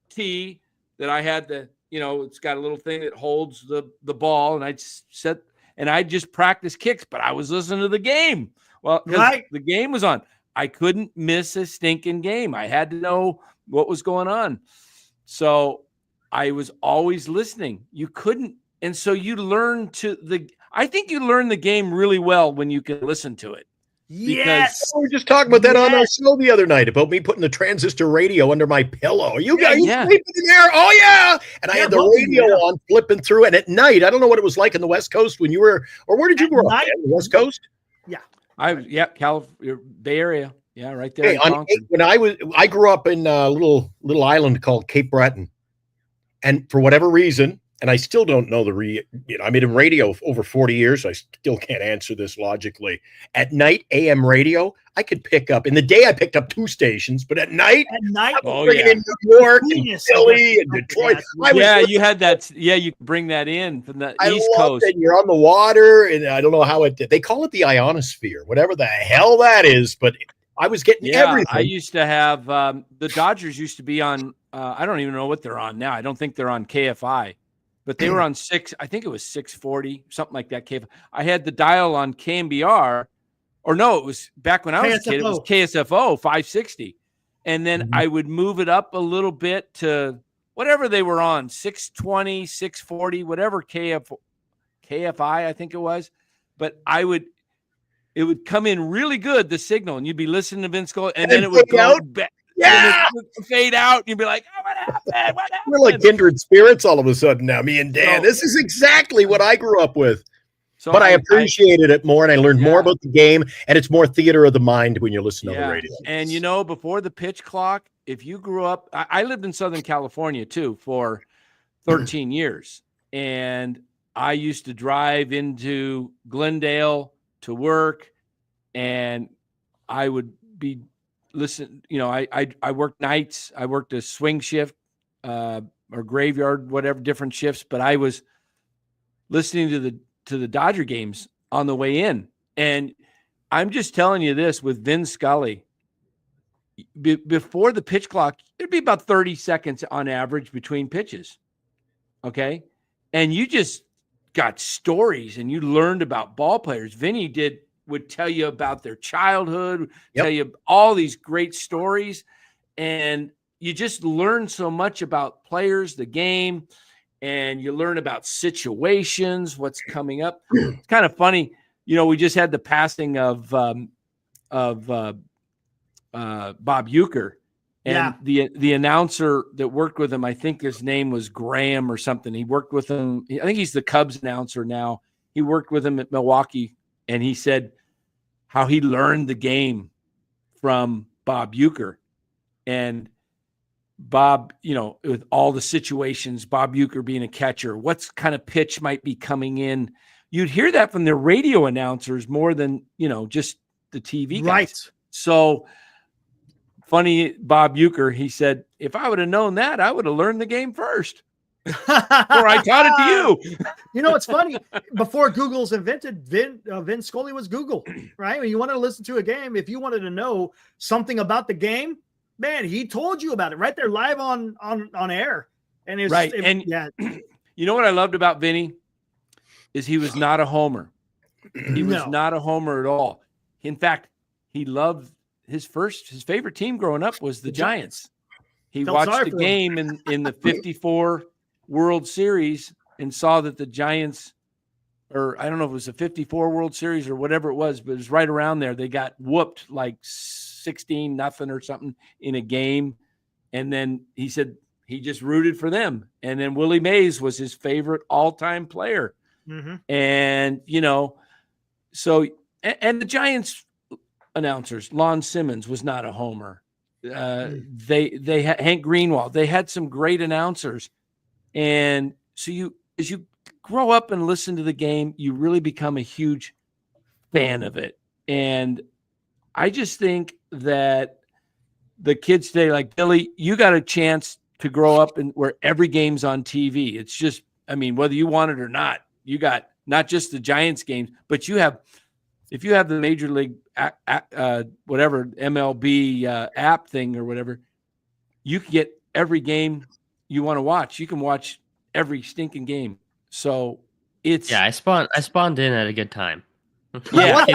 tee that I had it's got a little thing that holds the ball, and I'd just practice kicks, but I was listening to the game. Well, the game was on. I couldn't miss a stinking game. I had to know what was going on. So I was always listening. You couldn't. And so you learn I think you learn the game really well when you can listen to it. Yes. We were just talking about that on our show the other night about me putting the transistor radio under my pillow. You guys sleeping in there? Oh, yeah. And I had the radio on flipping through. And at night, I don't know what it was like in the West Coast when you were, or where did you grow up? The West Coast? Yeah. California, Bay Area. Yeah, right there. When I grew up in a little island called Cape Breton. And for whatever reason, and I still don't know I'm in radio over 40 years. So I still can't answer this logically. At night, AM radio, I could pick up. In the day, I picked up 2 stations, but at night, in New York and Philly and Detroit. You had that. Yeah, you could bring that in from the East Coast. It. You're on the water, and I don't know how they call it the ionosphere, whatever the hell that is. But I was getting everything. I used to have the Dodgers used to be on. I don't even know what they're on now. I don't think they're on KFI. But they were on 6, I think it was 640, something like that. I had the dial on KMBR, or no, it was back when I was a kid, it was KSFO 560. And then I would move it up a little bit to whatever they were on, 620, 640, whatever KFI, I think it was. But it would come in really good, the signal, and you'd be listening to Vin Scully, and then it would go back. Yeah, it would fade out, and you'd be like, "Oh, what happened? What happened?" We're like kindred spirits all of a sudden now, me and Dan. This is exactly what I grew up with. So but I appreciated it more, and I learned more about the game, and it's more theater of the mind when you listen to the radio. And before the pitch clock, if you grew up, I lived in Southern California too for 13 years, and I used to drive into Glendale to work, and I would be I worked nights. I worked a swing shift or graveyard, whatever, different shifts. But I was listening to the Dodger games on the way in. And I'm just telling you this with Vin Scully. Before the pitch clock, it'd be about 30 seconds on average between pitches. Okay? And you just got stories and you learned about ball players. Vinny would tell you about their childhood, tell you all these great stories. And you just learn so much about players, the game, and you learn about situations, what's coming up. It's kind of funny. We just had the passing of Bob Uecker, and the announcer that worked with him, I think his name was Graham or something. He worked with him. I think he's the Cubs announcer now. He worked with him at Milwaukee. And he said how he learned the game from Bob Uecker. And Bob, with all the situations, Bob Uecker being a catcher, what kind of pitch might be coming in. You'd hear that from the radio announcers more than, just the TV guys. Right. So funny, Bob Uecker, he said, if I would have known that, I would have learned the game first. Or I taught it to you. It's funny. Before Google's invented, Vin Scully was Google, right? When you wanted to listen to a game, if you wanted to know something about the game, man, he told you about it right there live on air. And it's right. You know what I loved about Vinny is he was not a homer. He was not a homer at all. In fact, he loved his favorite team growing up was the Giants. He watched the game in the 54 World Series and saw that the Giants, or I don't know if it was a 54 World Series or whatever it was, but it was right around there. They got whooped like 16-0 or something in a game. And then he said he just rooted for them. And then Willie Mays was his favorite all-time player. Mm-hmm. And, you know, so, and the Giants announcers, Lon Simmons was not a homer. They had Hank Greenwald. They had some great announcers. And so as you grow up and listen to the game, you really become a huge fan of it. And I just think that the kids today, like Billy, you got a chance to grow up and where every game's on TV. It's just, I mean, whether you want it or not, you got not just the Giants games, but if you have the Major League whatever MLB app thing or whatever, you can get every game you want to watch. You can watch every stinking game. So it's I spawned in at a good time. Yeah,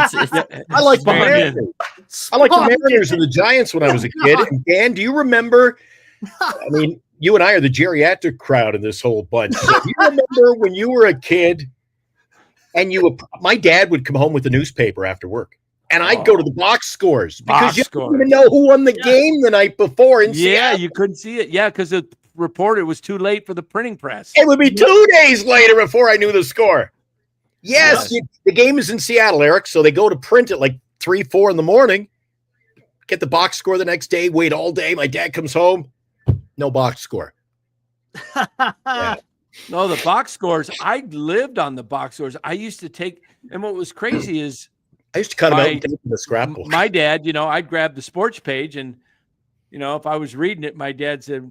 I like the Mariners. I like the Mariners and the Giants when I was a kid. And Dan, do you remember? I mean, you and I are the geriatric crowd in this whole bunch. So do you remember when you were a kid and my dad would come home with the newspaper after work, and I'd go to the box scores because you didn't even know who won the game the night before. You couldn't see it. Yeah, because the reporter was too late for the printing press. It would be 2 days later before I knew the score. Yes, the game is in Seattle, Eric. So they go to print at like 3, 4 in the morning. Get the box score the next day. Wait all day. My dad comes home. No box score. No, the box scores. I lived on the box scores. I used to take, and what was crazy is I used to cut them out and take them to the scrapbook. My dad, I'd grab the sports page, and if I was reading it, my dad said,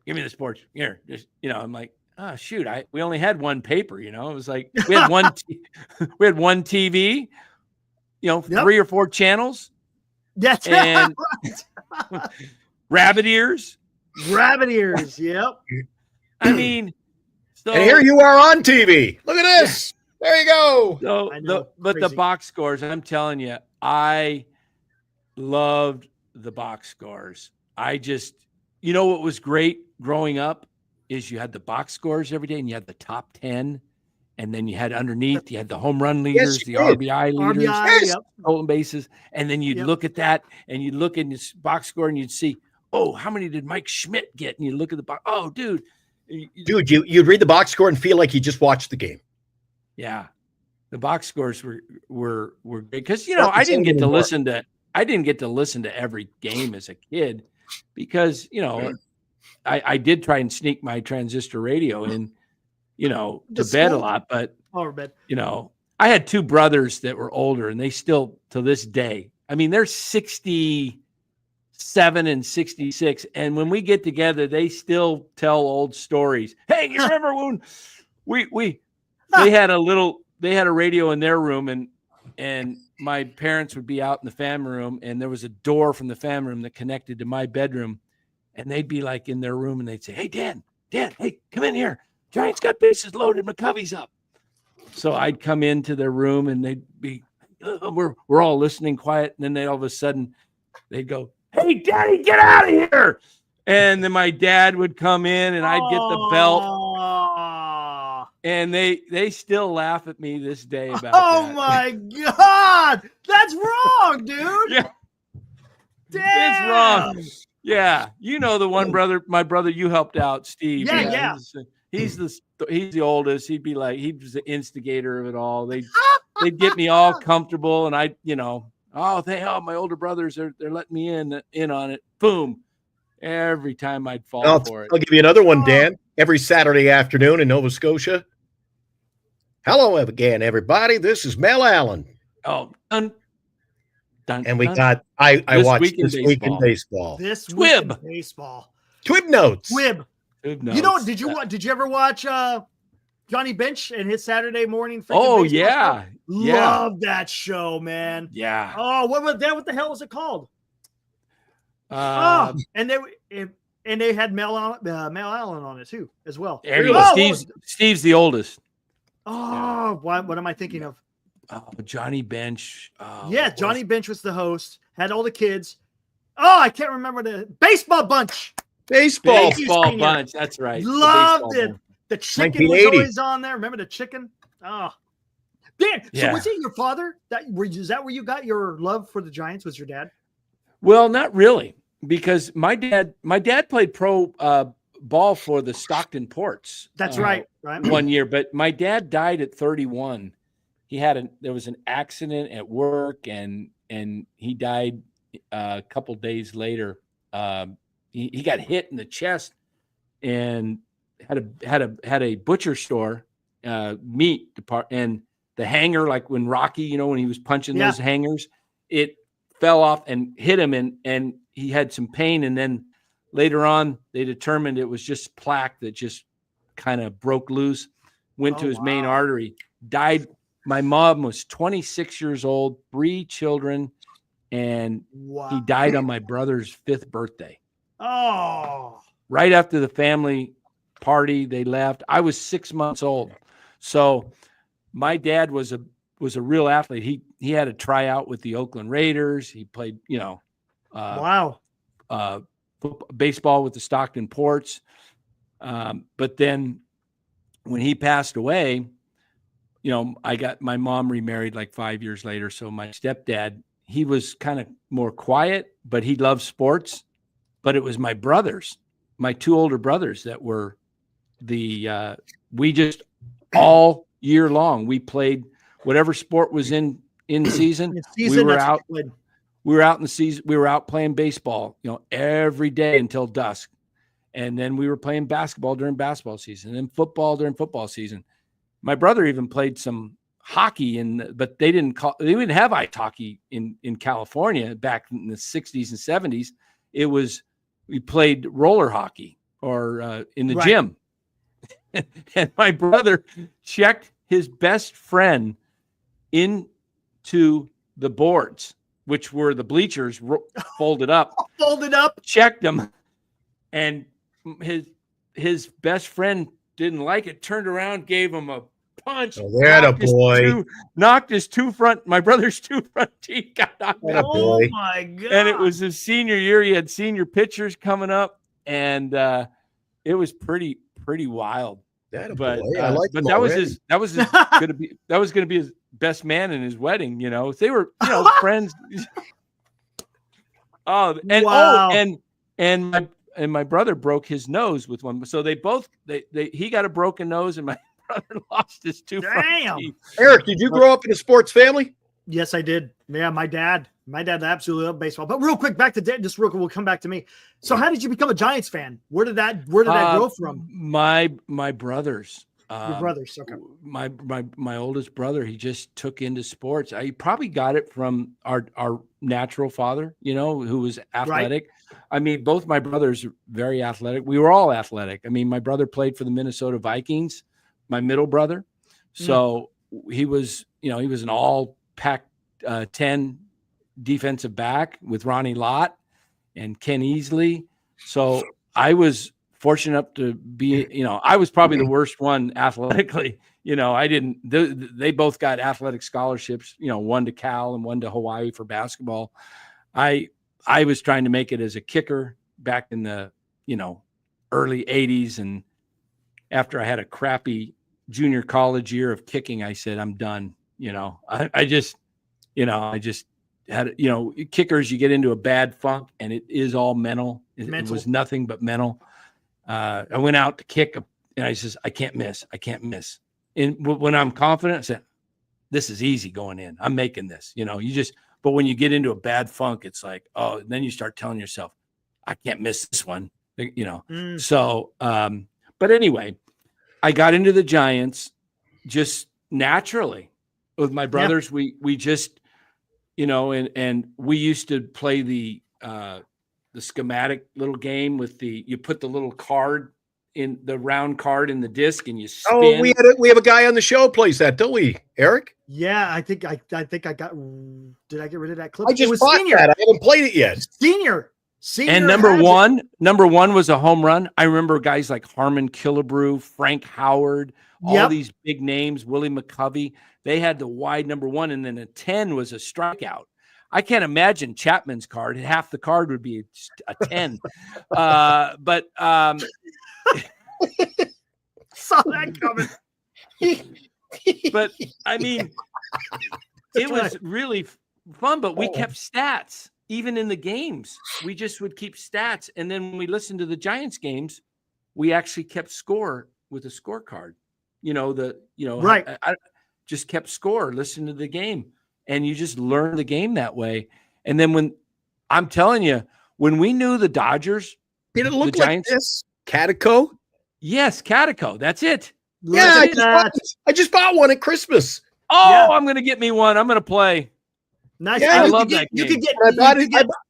"Give me the sports here." Just I'm like, "Oh shoot, we only had one paper." It was like we had one we had one TV, 3 or 4 channels. That's and right. Rabbit ears. Yep. I mean, and here you are on TV. Look at this. Yeah. There you go. But the box scores, I'm telling you, I loved the box scores. I just, what was great growing up is you had the box scores every day, and you had the top 10, and then you had underneath, you had the home run leaders, the RBI leaders, stolen bases, and then you'd look at that, and you'd look in this box score, and you'd see, oh, how many did Mike Schmidt get? And you look at the box, oh, dude. You'd read the box score and feel like you just watched the game. Yeah, the box scores were great because I didn't get to listen to every game as a kid because I did try and sneak my transistor radio in to bed a lot, but I had 2 brothers that were older, and they still to this day. I mean, they're 67 and 66, and when we get together, they still tell old stories. Hey, you remember when they had a radio in their room, and my parents would be out in the family room, and there was a door from the family room that connected to my bedroom, and they'd be like in their room, and they'd say, "Hey, Dan, hey, come in here. Giants got bases loaded. McCovey's up." So I'd come into their room, and they'd be, we're all listening quiet, and then all of a sudden they'd go, "Hey, Daddy, get out of here!" And then my dad would come in, and I'd get the belt. And they still laugh at me this day about that. Oh my God, that's wrong, dude. Yeah, damn, it's wrong. Yeah, the one brother, my brother, you helped out, Steve. Yeah. He's the oldest. He'd be like, he was the instigator of it all. They'd get me all comfortable, and I, my older brothers they're letting me in on it. Boom. Every time I'd fall for it. I'll give you another one, Dan. Every Saturday afternoon in Nova Scotia. Hello again, everybody. This is Mel Allen. Oh, and we got I watched This Week in Baseball. This Week in Baseball. Twib Notes. Twib Notes. Did you ever watch Johnny Bench and his Saturday morning? Oh yeah, love that show, man. Yeah. Oh, what the hell was it called? And they had Mel Allen on it too, as well. Steve's the oldest. Oh, what am I thinking of? Johnny Bench. Johnny Bench was the host. Had all the kids. Oh, I can't remember the baseball bunch. Baseball bunch. That's right. Loved it. The chicken was always on there. Remember the chicken? Oh, Dan. So was it your father is that where you got your love for the Giants? Was your dad? Well, not really, because my dad played pro ball for the Stockton Ports. That's right. 1 year, but my dad died at 31. There was an accident at work, and he died a couple days later. He got hit in the chest and had a butcher store, meat depart, and the hanger, like when Rocky, when he was punching those hangers, it fell off and hit him, and he had some pain. And then later on, they determined it was just plaque that just kind of broke loose, went to his main artery, died. My mom was 26 years old, 3 children, and he died on my brother's 5th birthday. Oh, right after the family party, they left. I was 6 months old. So my dad was a real athlete. He had a tryout with the Oakland Raiders. He played, baseball with the Stockton Ports. But then when he passed away, my mom remarried like 5 years later. So my stepdad, he was kind of more quiet, but he loved sports. But it was my brothers, my 2 older brothers, that were we just all year long, we played whatever sport was in season. We were out in the season. We were out playing baseball, every day until dusk. And then we were playing basketball during basketball season, and then football during football season. My brother even played some hockey, but they didn't have ice hockey in California back in the 60s and 70s. We played roller hockey or in the gym. And my brother checked his best friend into the boards, which were the bleachers folded up, checked them, and his best friend didn't like it, turned around, gave him a punch. Knocked his my brother's 2 front teeth got knocked out. Oh my God. And it was his senior year. He had senior pictures coming up, and it was pretty wild. But that was gonna be his best man in his wedding. They were friends. And my brother broke his nose with one. So he got a broken nose, and my brother lost his 2 front teeth. Eric, did you grow up in a sports family? Yes, I did. Yeah, my dad absolutely loved baseball. But real quick, back to Dad. Just real quick, we'll come back to me. So, how did you become a Giants fan? Where did that grow from? My brothers. Your brothers, okay. My oldest brother, he just took into sports. I probably got it from our natural father, who was athletic. Right. I mean, both my brothers are very athletic. We were all athletic. I mean, my brother played for the Minnesota Vikings, my middle brother. So he was an all Pac-10 defensive back with Ronnie Lott and Ken Easley. So I was fortunate enough to be, I was probably the worst one athletically. They both got athletic scholarships, one to Cal and one to Hawaii for basketball. I was trying to make it as a kicker back in the, early 80s. And after I had a crappy junior college year of kicking, I said, I'm done. I just had, kickers, you get into a bad funk, and it is all mental. It was nothing but mental. I went out to kick, and I says, I can't miss. And when I'm confident, I said, this is easy going in. I'm making this, but when you get into a bad funk, it's like, oh, and then you start telling yourself, I can't miss this one, So, but anyway, I got into the Giants just naturally with my brothers. Yeah. We just, and we used to play the schematic little game with you put the little card in the round card in the disc and you spin. Oh, we have a guy on the show plays that, don't we, Eric? Yeah, I think I got. Did I get rid of that clip? I just bought that. I haven't played it yet. Senior. And number one was a home run. I remember guys like Harmon Killebrew, Frank Howard, all these big names, Willie McCovey. they had the wide number 1, and then a 10 was a strikeout. I can't imagine Chapman's card. Half the card would be a 10. But saw that coming. But I mean, it was really fun, but we kept stats even in the games. We just would keep stats. And then when we listened to the Giants games, we actually kept score with a scorecard. Right. I just kept score, listen to the game. And you just learn the game that way. And then when I'm telling you, when we knew the Dodgers, did it look like this? Catico? Yes, Catico. That's it. Yeah, I just bought one at Christmas. Oh, yeah. I'm going to get me one. I'm going to play. Nice. Yeah, I love that game. You could get.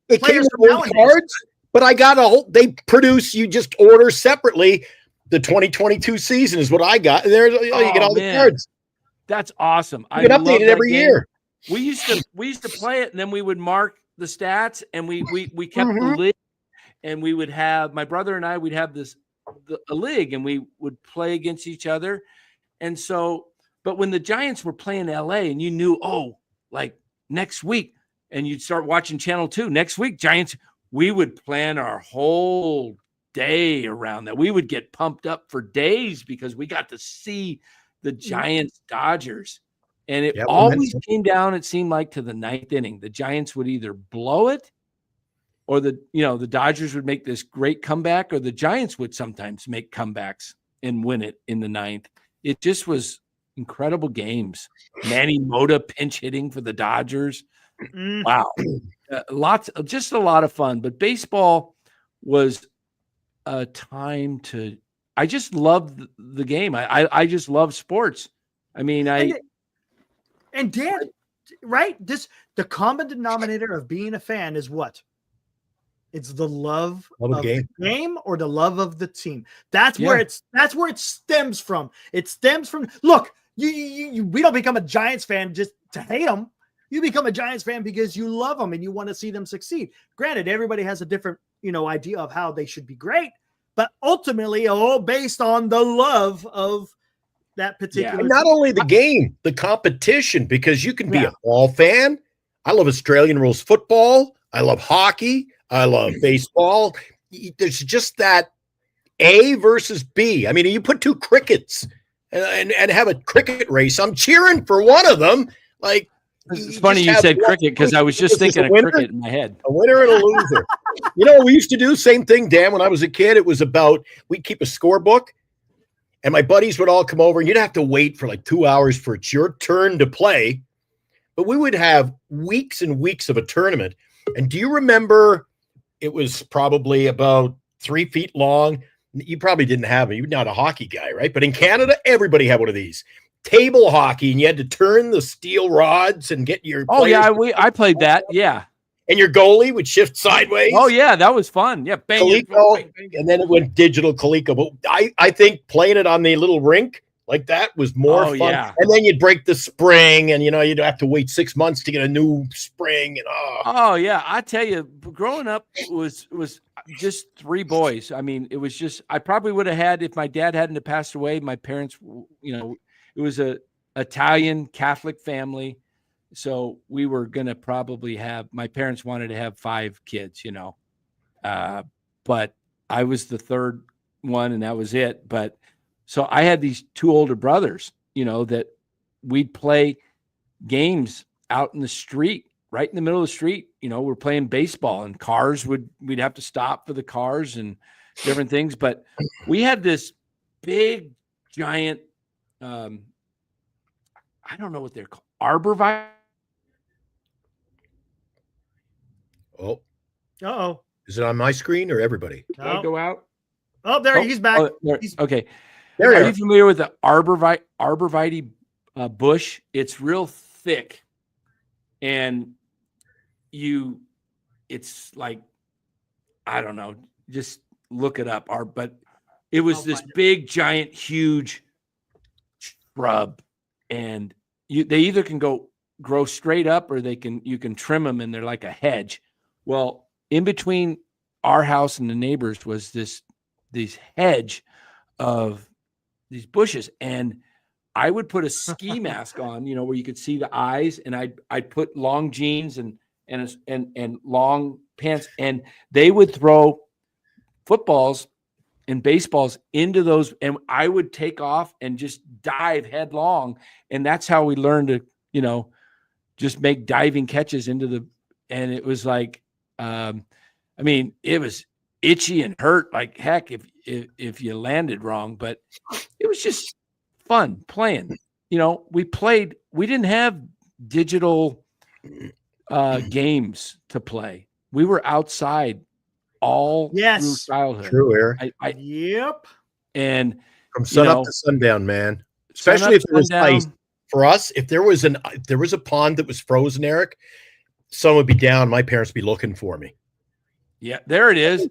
It came with cards, but I got they produce. You just order separately. The 2022 season is what I got. There, you get all the cards. That's awesome. You get updated every year. We used to play it, and then we would mark the stats, and we kept the league, and we would have my brother and I would have a league, and we would play against each other. And so, but when the Giants were playing LA, and you knew, like next week, and you'd start watching Channel 2 next week, Giants, we would plan our whole day around that. We would get pumped up for days because we got to see the Giants Dodgers. And it always came down, it seemed like, to the 9th inning. The Giants would either blow it, or the Dodgers would make this great comeback, or the Giants would sometimes make comebacks and win it in the 9th. It just was incredible games. Manny Mota pinch hitting for the Dodgers. Wow. Just a lot of fun. But baseball was a time to – I just loved the game. I just love sports. I mean, And Dan, right? The common denominator of being a fan is what? It's the love of the game or the love of the team. That's where it stems from. It stems from, look, we don't become a Giants fan just to hate them. You become a Giants fan because you love them and you want to see them succeed. Granted, everybody has a different, idea of how they should be great, but ultimately all based on the love of that particular. And not only the game, the competition, because you can be a ball fan. I love Australian rules football. I love hockey. I love baseball. There's just that A versus B. I mean, you put two crickets and have a cricket race. I'm cheering for one of them. Like, it's funny you said cricket because I was just thinking of cricket in my head. A winner and a loser. You know what we used to do? Same thing, Dan, when I was a kid. It was about, we'd keep a scorebook. And my buddies would all come over, and you'd have to wait for like 2 hours for it's your turn to play. But we would have weeks and weeks of a tournament. And do you remember it was probably about 3 feet long? You probably didn't have it. You're not a hockey guy, right? But in Canada, everybody had one of these. Table hockey, and you had to turn the steel rods and get your. Oh, yeah, I played that. Yeah. And your goalie would shift sideways. Oh, yeah, that was fun. Yeah, bang, Coleco, bang. And then it went digital Coleco. But I think playing it on the little rink like that was more fun. Yeah. And then you'd break the spring, and you'd have to wait 6 months to get a new spring. And oh yeah, I tell you, growing up was just 3 boys. I mean, it was just, I probably would have had, if my dad hadn't have passed away. My parents, it was a Italian Catholic family. So we were going to probably have, my parents wanted to have 5 kids, but I was the third one and that was it. But so I had these 2 older brothers, that we'd play games out in the street, right in the middle of the street. We're playing baseball, and we'd have to stop for the cars and different things. But we had this big, giant, I don't know what they're called, arborvitae. Oh. Uh-oh. Is it on my screen or everybody? No. Go out. Oh, there he's back. Okay. There Are you familiar with the arborvitae bush? It's real thick, and it's like, I don't know. Just look it up. But it was this big, giant, huge shrub, and they either can grow straight up, or you can trim them, and they're like a hedge. Well, in between our house and the neighbors was this hedge of these bushes, and I would put a ski mask on, where you could see the eyes, and I'd put long jeans and long pants, and they would throw footballs and baseballs into those, and I would take off and just dive headlong, and that's how we learned to, just make diving catches and it was like, it was itchy and hurt like heck if you landed wrong, but it was just fun playing. We didn't have digital games to play. We were outside all through childhood. True, Eric. Yep. And from sun up to sundown, man. Especially if there was ice. For us, if there was a pond that was frozen, Eric, sun would be down. My parents would be looking for me. Yeah, there it is.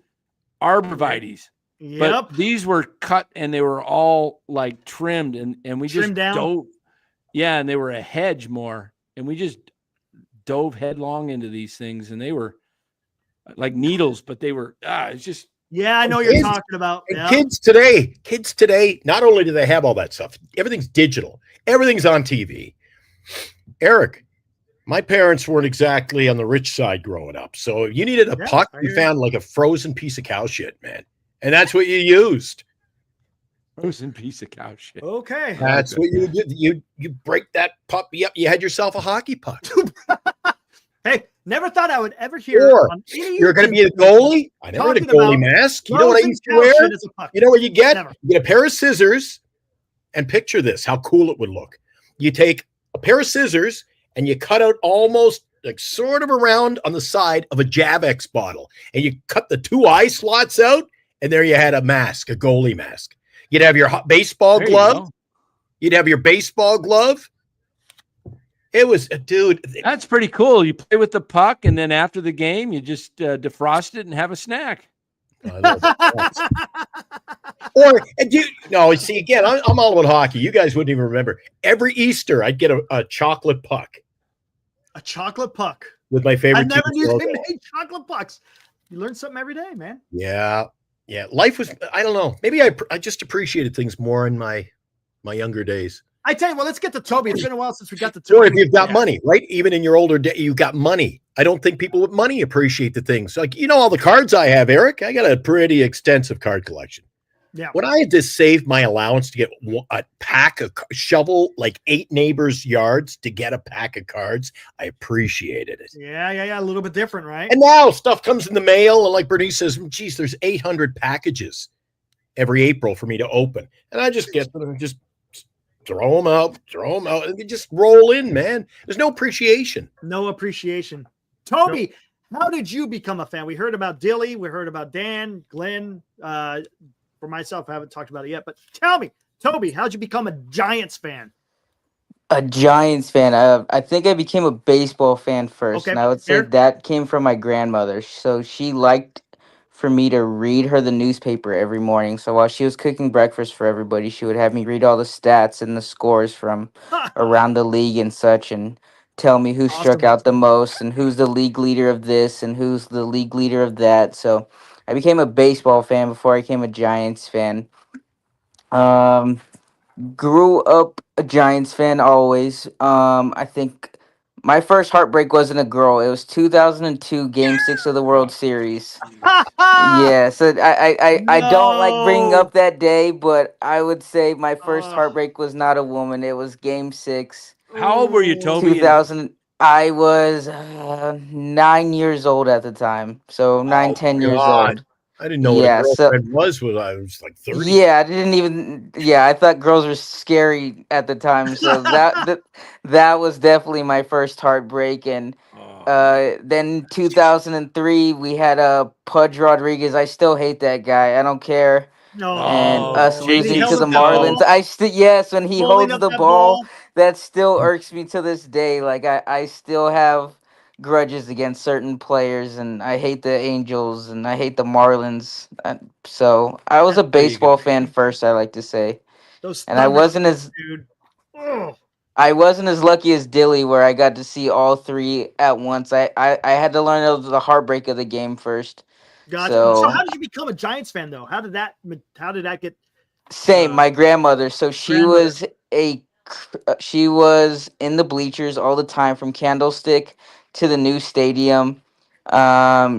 Arborvitaes. Yep. But these were cut and they were all like trimmed and we just dove. Yeah, and they were a hedge more. And we just dove headlong into these things, and they were like needles, but they were it's just I know you're talking about. Yeah. Kids today, not only do they have all that stuff, everything's digital. Everything's on TV. Eric, my parents weren't exactly on the rich side growing up. So if you needed a puck, you found like a frozen piece of cow shit, man. And that's what you used. Frozen piece of cow shit. Okay. That's what you did. You break that puppy up. You had yourself a hockey puck. Hey, never thought I would ever hear. You're going to be a goalie? I never had a goalie mask. You know what I used to wear? You know what you get? Never. You get a pair of scissors, and picture this, how cool it would look. You take a pair of scissors and you cut out almost like sort of around on the side of a Javex bottle, and you cut the 2 eye slots out, and there you had a mask, a goalie mask. You'd have your baseball glove. You'd have your baseball glove. It was, dude. That's pretty cool. You play with the puck, and then after the game, you just defrost it and have a snack. I love that. See, again, I'm all about hockey. You guys wouldn't even remember. Every Easter, I'd get a chocolate puck. A chocolate puck. With my favorite. I never knew they made chocolate pucks. You learn something every day, man. Yeah. Yeah. Life was, I don't know. Maybe I just appreciated things more in my younger days. I tell you what, let's get to Toby. It's been a while since we got to Toby. Or if you've got money, right? Even in your older day, you got money. I don't think people with money appreciate the things. Like, all the cards I have, Eric. I got a pretty extensive card collection. Yeah. When I had to save my allowance to get a pack of shovel like 8 neighbors' yards to get a pack of cards, I appreciated it. Yeah. A little bit different, right? And now stuff comes in the mail, and like Bernice says, geez, there's 800 packages every April for me to open, and I just get them and just throw them out, and they just roll in, man. There's no appreciation. No appreciation. Toby, how did you become a fan? We heard about Dilly. We heard about Dan, Glenn. For myself, I haven't talked about it yet. But tell me, Toby, how'd you become a Giants fan? A Giants fan. I think I became a baseball fan first. And I would say that came from my grandmother. So she liked for me to read her the newspaper every morning. So while she was cooking breakfast for everybody, she would have me read all the stats and the scores from around the league and such, and tell me who struck out the most and who's the league leader of this and who's the league leader of that. So I became a baseball fan before I became a Giants fan. Grew up a Giants fan always. I think my first heartbreak wasn't a girl. It was 2002 Game 6 of the World Series. Yeah, so I don't like bringing up that day, but I would say my first heartbreak was not a woman. It was Game 6. How old were you, Toby? 2000. I was 9 years old at the time. So 10 years old. I didn't know what a girlfriend was when I was like 30. Yeah, I didn't even. Yeah, I thought girls were scary at the time. So that was definitely my first heartbreak. And then 2003, we had Pudge Rodriguez. I still hate that guy. I don't care. No. And us losing to the Marlins. When he holds the ball, that still irks me to this day. Like I still have grudges against certain players, and I hate the Angels and I hate the Marlins. So I was a baseball fan first, I like to say. And I wasn't as lucky as Dilly, where I got to see all 3 at once. I had to learn of the heartbreak of the game first. Gotcha. So how did you become a Giants fan though? How did that get? Same, my grandmother. So she was a she was in the bleachers all the time from Candlestick to the new stadium.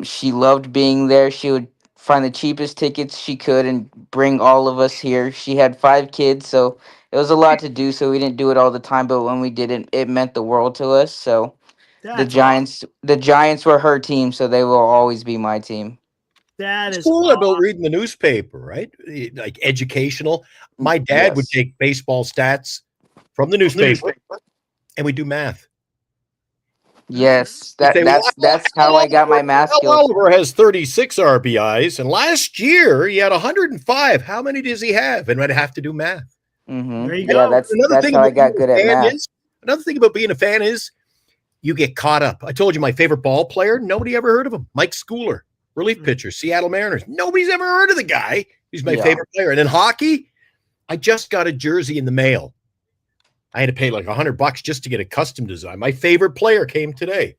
She loved being there. She would find the cheapest tickets she could and bring all of us here. She had 5 kids, so it was a lot to do, so we didn't do it all the time, but when we did it, it meant the world to us. So That's awesome. The Giants were her team, so they will always be my team. That It's is cool about awesome. reading the newspaper, right? Like educational. My dad would Yes. take baseball stats from the newspaper, and we do math. Yes, He'd say, that's how I got my math Mel skills. Oliver has 36 RBIs, and last year he had 105. How many does he have? And I'd have to do math. There you Yeah, go. that's how I got good at math. Another thing about being a fan is you get caught up. I told you my favorite ball player, nobody ever heard of him. Mike Schooler, relief pitcher, Seattle Mariners. Nobody's ever heard of the guy. He's my favorite player. And in hockey, I just got a jersey in the mail. I had to pay like $100 just to get a custom design. My favorite player came today.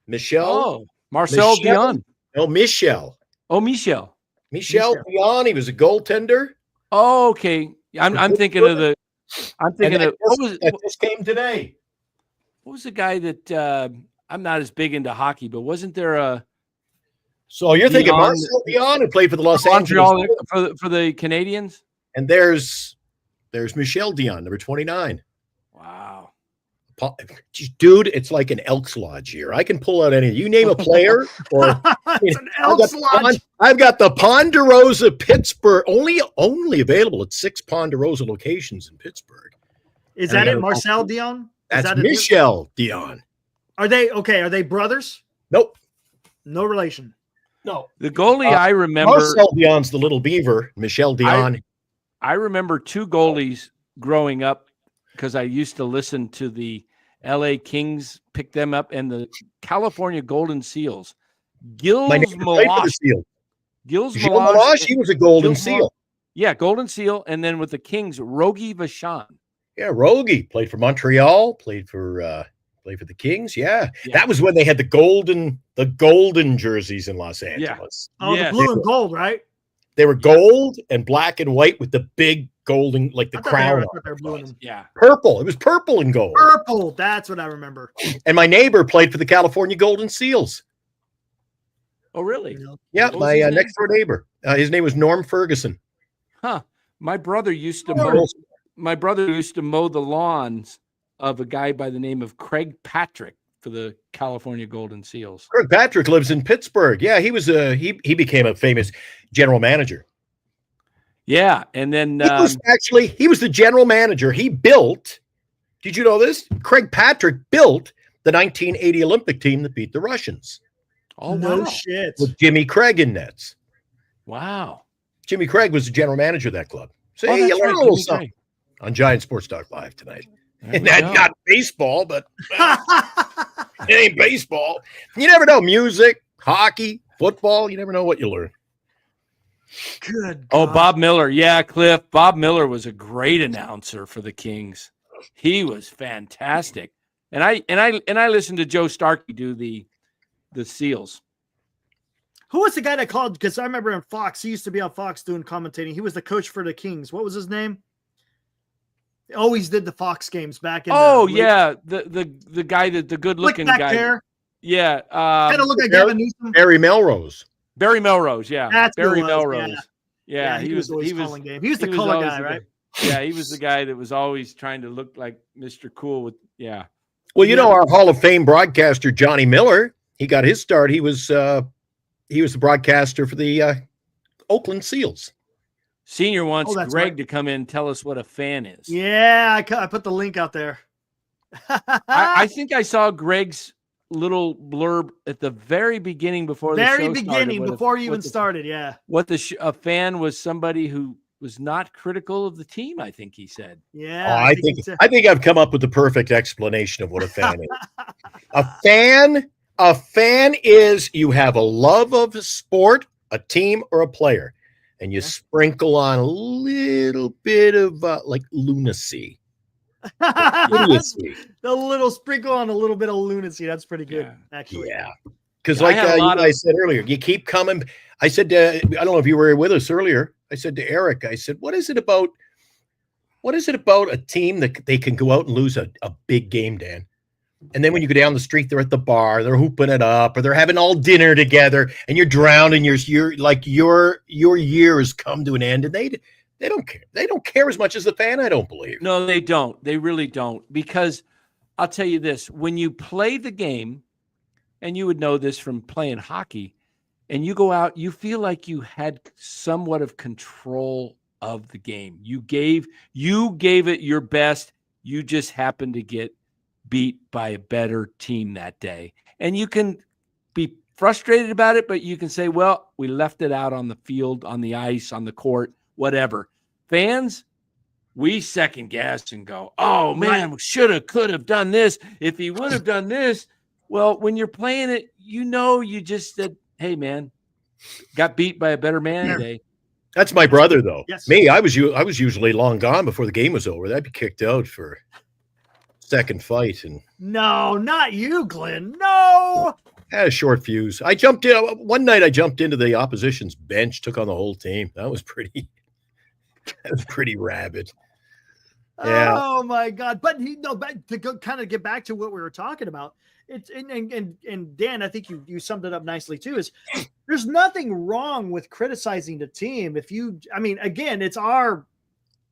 Marcel Dion. No, Michel. Oh, Michel Dion. He was a goaltender. Oh, okay. I'm thinking of the. I'm thinking of that just came today. What was the guy that I'm not as big into hockey, but wasn't there a? So you're thinking Marcel Dion, who played for the Los Montreal Angeles for the Canadians, and there's Michel Dion, number 29. Wow, dude, it's like an Elks Lodge here. I can pull out any. You name a player, or It's an Elks Lodge. I've got the Ponderosa Pittsburgh, only available at 6 Ponderosa locations in Pittsburgh. Is that it, Marcel Dion? That's Michel Dion. Are they okay? Are they brothers? Nope. No relation. No. The goalie I remember. Marcel Dion's the little beaver. Michel Dion. I remember 2 goalies growing up because I used to listen to the LA Kings pick them up and the California Golden Seals. Gilles Meloche. He was a Golden Seal. Yeah, Golden Seal. And then with the Kings, Rogie Vachon. Yeah, Rogie played for Montreal, played for the Kings. Yeah. That was when they had the golden jerseys in Los Angeles. Yeah. Oh, the blue and gold, right? They were gold and black and white with the big golden, like the crown. Yeah. Purple. It was purple and gold. Purple. That's what I remember. And my neighbor played for the California Golden Seals. Oh, really? Yeah, my next door neighbor. His name was Norm Ferguson. Huh. My brother used to mow the lawns of a guy by the name of Craig Patrick for the California Golden Seals. Craig Patrick lives in Pittsburgh. Yeah, he was he became a famous general manager. Yeah, and then he was the general manager. He built. Did you know this? Craig Patrick built the 1980 Olympic team that beat the Russians. Oh, no wow. shit. With Jimmy Craig in nets. Wow. Jimmy Craig was the general manager of that club. So Oh, you that's learn right, a little Jimmy something on Giant Sports Talk Live tonight. There And we that's go. not baseball, but it ain't baseball. You never know. Music, hockey, football. You never know what you learn. Good. Oh, God. Bob Miller. Yeah, Cliff. Bob Miller was a great announcer for the Kings. He was fantastic. And I listened to Joe Starkey do the Seals. Who was the guy that called? Because I remember on Fox, he used to be on Fox doing commentating. He was the coach for the Kings. What was his name? He always did the Fox games back in. The guy that the good looking guy. There. Yeah, Kind of look like Gavin Newsom. Barry Melrose. Barry Melrose. Yeah, That's who it Barry was, Melrose. Yeah, he was always calling game. He was the he was color always guy, the right? Yeah, he was the guy that was always trying to look like Mr. Cool. With Well, you know, our Hall of Fame broadcaster Johnny Miller. He got his start. He was the broadcaster for the Oakland Seals. Senior wants that's Greg right. to come in and tell us what a fan is. Yeah, I put the link out there. I think I saw Greg's little blurb at the very beginning before the very show beginning started, before you even started. Yeah. What a fan was somebody who was not critical of the team. I think he said. Yeah. I think I've come up with the perfect explanation of what a fan is. A fan is you have a love of a sport, a team, or a player, and you sprinkle on a little bit of like lunacy. Idiocy. The little sprinkle on a little bit of lunacy. That's pretty good, actually. Yeah. Because Yeah, like I of- said earlier, you keep coming. I said, I don't know if you were with us earlier. I said to Eric, I said, what is it about What is it about a team that they can go out and lose a big game, Dan? And then when you go down the street, they're at the bar, they're hooping it up, or they're having all dinner together, and you're drowning. You're like your year has come to an end, and they don't care. They don't care as much as the fan, I don't believe. No, they don't. They really don't. Because I'll tell you this: when you play the game, and you would know this from playing hockey, and you go out, you feel like you had somewhat of control of the game. You gave it your best. You just happened to get beat by a better team that day. And you can be frustrated about it, but you can say, well, we left it out on the field, on the ice, on the court, whatever. Fans, we second guess and go, oh man, should have, could have done this. If he would have done this. Well, when you're playing it, you just said, hey man, got beat by a better man today. That's my brother, though. Yes. Me, I was usually long gone before the game was over. I'd be kicked out for second fight. And no, not you, Glenn. No. I had a short fuse. I jumped in one night. I jumped into the opposition's bench, took on the whole team. That was pretty rabid. Yeah. Oh my God! But kind of get back to what we were talking about. It's and Dan, I think you summed it up nicely too. Is there's nothing wrong with criticizing the team again, it's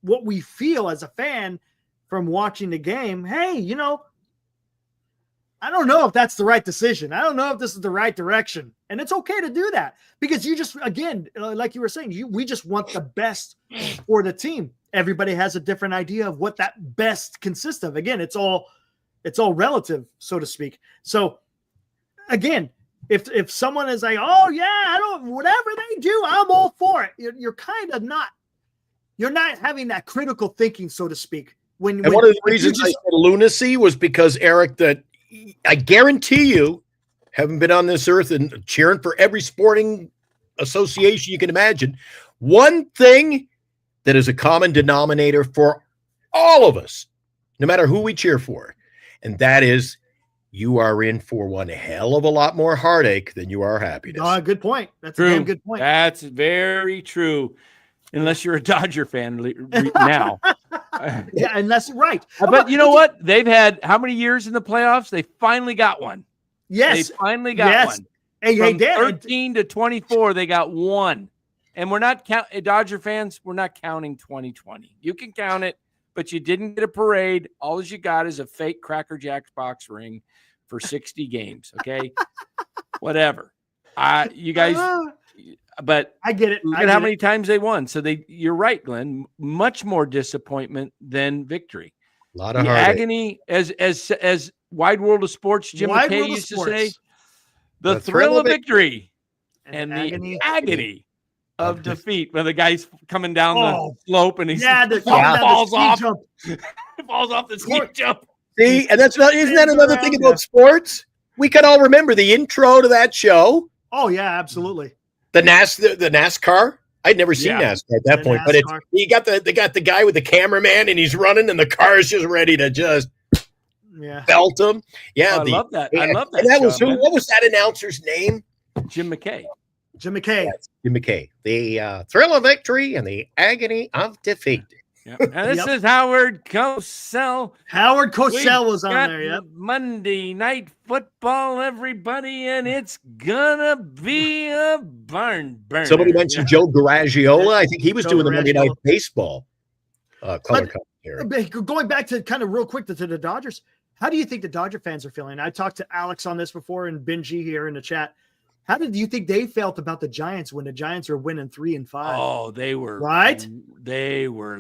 what we feel as a fan from watching the game. Hey, I don't know if that's the right decision. I don't know if this is the right direction, and it's okay to do that because you just, again, like you were saying, we just want the best for the team. Everybody has a different idea of what that best consists of. Again, it's all relative, so to speak. So again, if someone is like, oh yeah, whatever they do, I'm all for it. You're kind of not, you're not having that critical thinking, so to speak. When one of the reasons I said lunacy was because, Eric, that I guarantee you, having been on this earth and cheering for every sporting association you can imagine, one thing that is a common denominator for all of us, no matter who we cheer for, and that is you are in for one hell of a lot more heartache than you are happiness. Good point. That's true. A damn good point. That's very true. Unless you're a Dodger fan now. Yeah, unless right. But you know what? They've had how many years in the playoffs? They finally got one. Yes. They finally got one. Hey, Dan, 13 to 24, they got one. And we're not Dodger fans, we're not counting 2020. You can count it, but you didn't get a parade. All you got is a fake Cracker Jack box ring for 60 games. Okay. Whatever. You guys, but I get it. Look at how many times they won. So you're right, Glenn. Much more disappointment than victory. A lot of the heartache. agony, as Wide World of Sports, Jim McKay used to say, the thrill of victory and the agony of defeat. When the guy's coming down the slope and he falls off. Falls off the ski jump. See, and isn't that another thing about sports? We can all remember the intro to that show. Oh yeah, absolutely. The NASCAR. I'd never seen NASCAR at that point, but you got the guy with the cameraman and he's running and the car is just ready to just belt him. Yeah, I love that. I love that. And that was what was that announcer's name? Jim McKay. Jim McKay. Yes, Jim McKay. The thrill of victory and the agony of defeat. Yep. And this is Howard Cosell. Howard Cosell was on there. Yep. Monday Night Football, everybody, and it's gonna be a barn burner. Somebody mentioned Joe Garagiola. I think he was doing the Monday Night Baseball color commentary. Going back to kind of real quick to the Dodgers, how do you think the Dodger fans are feeling? I talked to Alex on this before and Benji here in the chat. How did you think they felt about the Giants when the Giants were winning 3-5? Oh, they were right. They were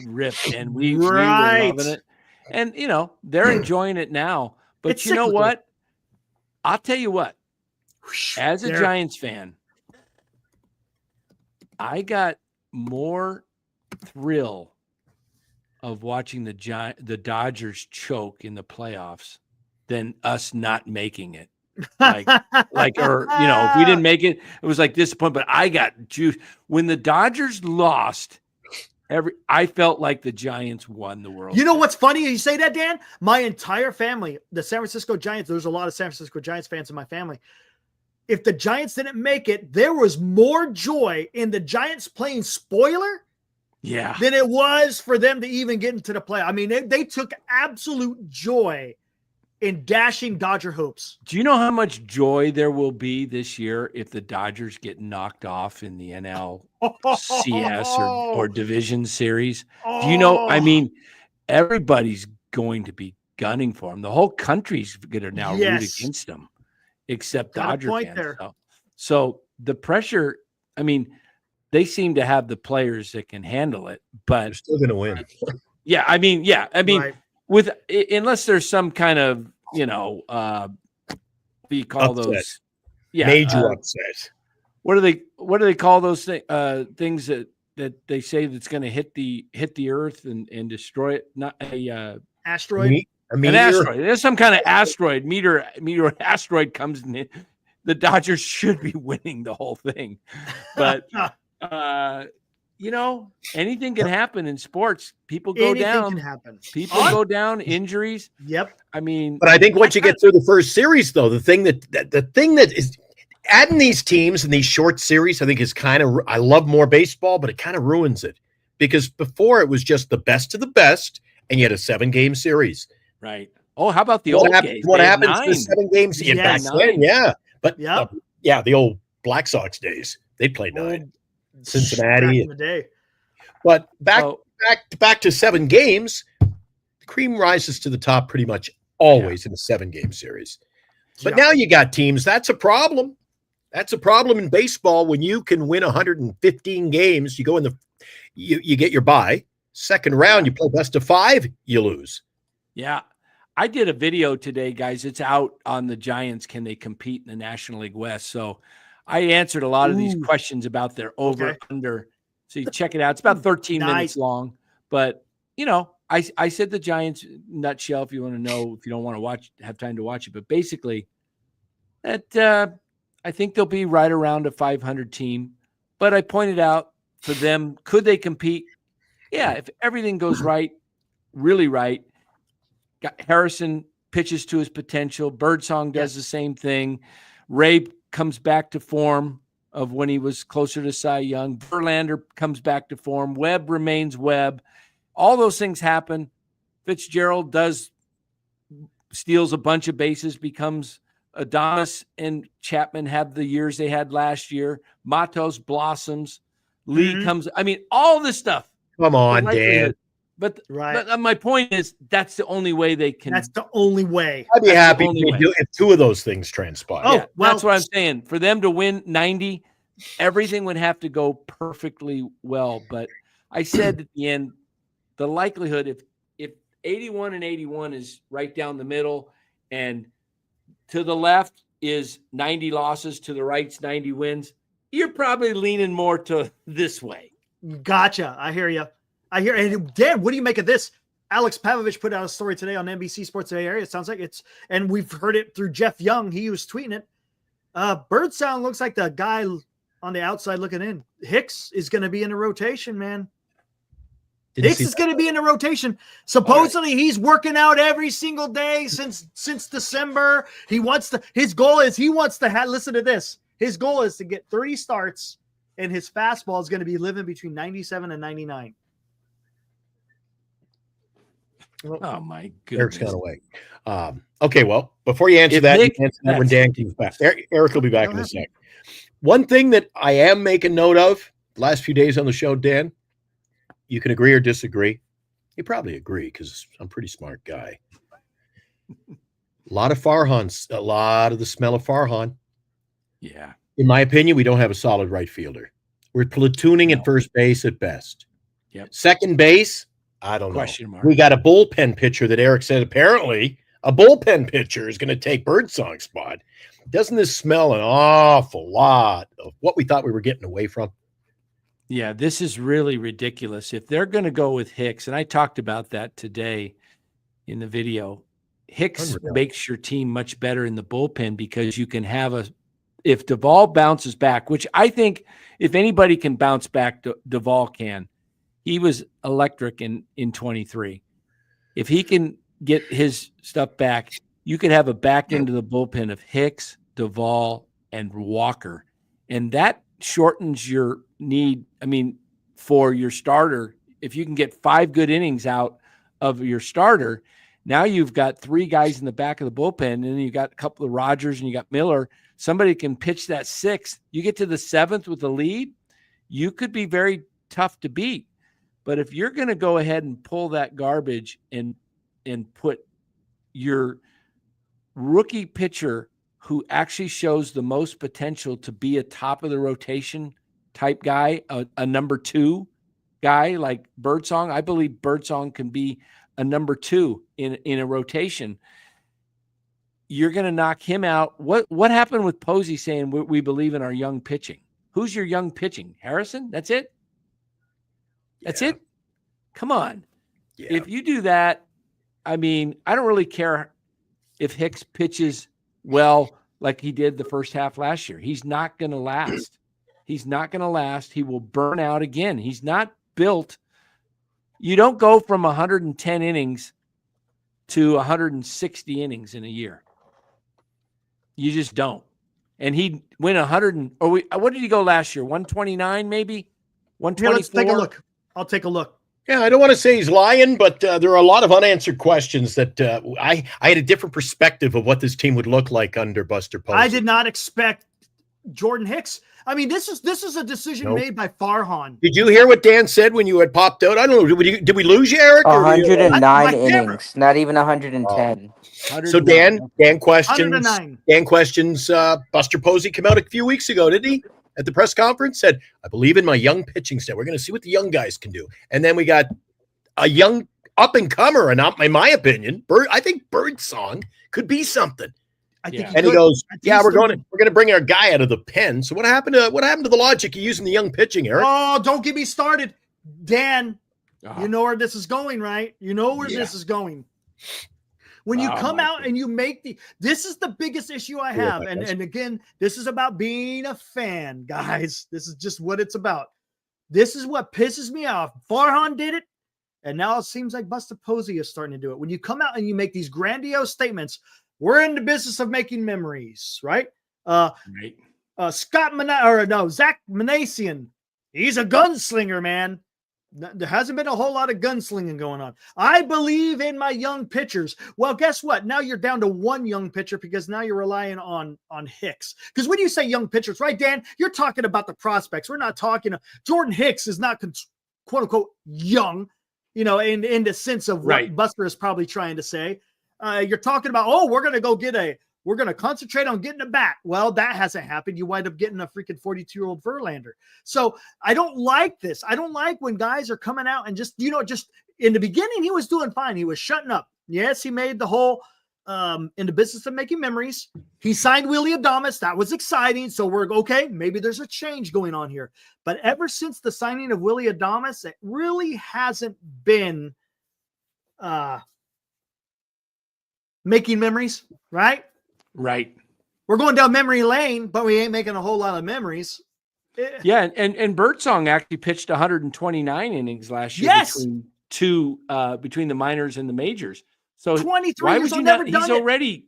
ripped, and we were loving it. And they're enjoying it now. But it's you know what? I'll tell you what. As a Giants fan, I got more thrill of watching the Dodgers choke in the playoffs than us not making it. If we didn't make it, it was like disappointment. But I got juice when the Dodgers lost. I felt like the Giants won the World. You know what's funny? You say that, Dan? My entire family, the San Francisco Giants. There's a lot of San Francisco Giants fans in my family. If the Giants didn't make it, there was more joy in the Giants playing spoiler than it was for them to even get into the play. I mean, they took absolute joy in dashing Dodger hopes. Do you know how much joy there will be this year if the Dodgers get knocked off in the NLCS or division series? Do you know? I mean, everybody's going to be gunning for them. The whole country's going to now root against them, except Dodger fans. So the pressure, I mean, they seem to have the players that can handle it, but they're still going to win. I mean, Right. with unless there's some kind of, what do you call upset. those? Yeah, Major upset. What do they call those things that they say that's going to hit the Earth and destroy it? Not a asteroid. An asteroid. There's some kind of asteroid. Meteor asteroid comes in. The Dodgers should be winning the whole thing, but anything can happen in sports. People go down. Can happen. People go down. Injuries. Yep. I mean, but I think once you get through the first series, though, the thing that is adding these teams in these short series, I think is kind of. I love more baseball, but it kind of ruins it because before it was just the best of the best, and you had a 7-game series. Right. Oh, how about the old days? What happens to 7 games? Yeah, But the old Black Sox days, they played 9. Cincinnati back in the day. But back to 7 games, the cream rises to the top pretty much always in a 7-game series. But now you got teams. That's a problem. That's a problem in baseball when you can win 115 games. You go in you get your bye. Second round, you play best of 5, you lose. Yeah. I did a video today, guys. It's out on the Giants. Can they compete in the National League West? So I answered a lot of these questions about their over under. So you check it out. It's about 13 minutes long. But, I said the Giants nutshell if you want to know, if you don't want to have time to watch it. But basically, that I think they'll be right around a 500 team. But I pointed out for them, could they compete? Yeah, if everything goes right, really right. Harrison pitches to his potential. Birdsong does the same thing. Ray comes back to form of when he was closer to Cy Young. Verlander comes back to form. Webb remains Webb. All those things happen. Fitzgerald steals a bunch of bases, becomes Adonis and Chapman have the years they had last year. Matos blossoms. Lee comes. I mean, all this stuff. Come on, Dan. But my point is that's the only way they can. That's the only way. I'd be happy if 2 of those things transpire. Oh, that's what I'm saying. For them to win 90, everything would have to go perfectly well. But I said at the end, the likelihood if 81 and 81 is right down the middle, and to the left is 90 losses, to the right's 90 wins, you're probably leaning more to this way. Gotcha. I hear you. And Dan, what do you make of this? Alex Pavlovich put out a story today on NBC Sports Bay Area. It sounds like and we've heard it through Jeff Young. He was tweeting it. Birdsong looks like the guy on the outside looking in. Hicks is going to be in the rotation, man. Hicks is going to be in the rotation. Supposedly he's working out every single day since December. His goal is listen to this. His goal is to get 30 starts, and his fastball is going to be living between 97 and 99. Oh my goodness. Eric's gone away. Okay, well, before you answer that, when Dan comes back. Eric will be back in a sec. One thing that I am making note of the last few days on the show, Dan, you can agree or disagree. You probably agree because I'm a pretty smart guy. A lot of Farhan, a lot of the smell of Farhan. Yeah. In my opinion, we don't have a solid right fielder. We're platooning at first base at best. Yep. Second base, I don't know. Question mark. We got a bullpen pitcher that Eric said apparently a bullpen pitcher is going to take Birdsong's spot. Doesn't this smell an awful lot of what we thought we were getting away from? Yeah, this is really ridiculous. If they're going to go with Hicks, and I talked about that today in the video, Hicks makes your team much better in the bullpen because you can have if Duvall bounces back, which I think if anybody can bounce back, Duvall can. He was electric in 23. If he can get his stuff back, you could have a back end of the bullpen of Hicks, Duvall, and Walker. And that shortens your need. I mean, for your starter. If you can get 5 good innings out of your starter, now you've got 3 guys in the back of the bullpen, and then you got a couple of Rogers and you got Miller. Somebody can pitch that 6th. You get to the 7th with the lead, you could be very tough to beat. But if you're going to go ahead and pull that garbage and put your rookie pitcher who actually shows the most potential to be a top of the rotation type guy, a number 2 guy like Birdsong, I believe Birdsong can be a number 2 in a rotation. You're going to knock him out. What happened with Posey saying we believe in our young pitching? Who's your young pitching? Harrison? That's it? That's it? Come on. Yeah. If you do that, I mean, I don't really care if Hicks pitches well like he did the first half last year. He's not going to last. He's not going to last. He will burn out again. He's not built. You don't go from 110 innings to 160 innings in a year. You just don't. And he went 100 what did he go last year? 129 maybe? 124? Here, let's take a look. I'll take a look. Yeah, I don't want to say he's lying, but there are a lot of unanswered questions that I had a different perspective of what this team would look like under Buster Posey. I did not expect Jordan Hicks. I mean, this is a decision made by Farhan. Did you hear what Dan said when you had popped out? I don't know. Did we lose you, Eric? 109 innings, not even 110. So Dan questions Buster Posey came out a few weeks ago, didn't he? At the press conference, said, I believe in my young pitching staff. We're going to see what the young guys can do. And then we got a young up-and-comer, and in my opinion, I think Birdsong could be something. And he goes, we're going to bring our guy out of the pen. So what happened to the logic of using the young pitching, Eric? Oh, don't get me started. Dan, you know where this is going, right? You know where this is going. When you come out and you make this is the biggest issue I have. And again, this is about being a fan, guys. This is just what it's about. This is what pisses me off. Farhan did it. And now it seems like Buster Posey is starting to do it. When you come out and you make these grandiose statements, we're in the business of making memories, right? Zach Manasian, he's a gunslinger, man. There hasn't been a whole lot of gunslinging going on. I believe in my young pitchers. Well, guess what? Now you're down to 1 young pitcher because now you're relying on Hicks. Because when you say young pitchers, right, Dan, you're talking about the prospects. We're not talking Jordan Hicks is not quote unquote young, in the sense of what Buster is probably trying to say. You're talking about, we're going to concentrate on getting a bat. Well, that hasn't happened. You wind up getting a freaking 42-year-old Verlander. So I don't like this. I don't like when guys are coming out and just in the beginning, he was doing fine. He was shutting up. Yes, he made the whole in the business of making memories. He signed Willie Adames. That was exciting. So we're okay. Maybe there's a change going on here. But ever since the signing of Willie Adames, it really hasn't been making memories, right? Right. We're going down memory lane, but we ain't making a whole lot of memories. Yeah, and Birdsong actually pitched 129 innings last year between the minors and the majors. So 23 years old, never done he's already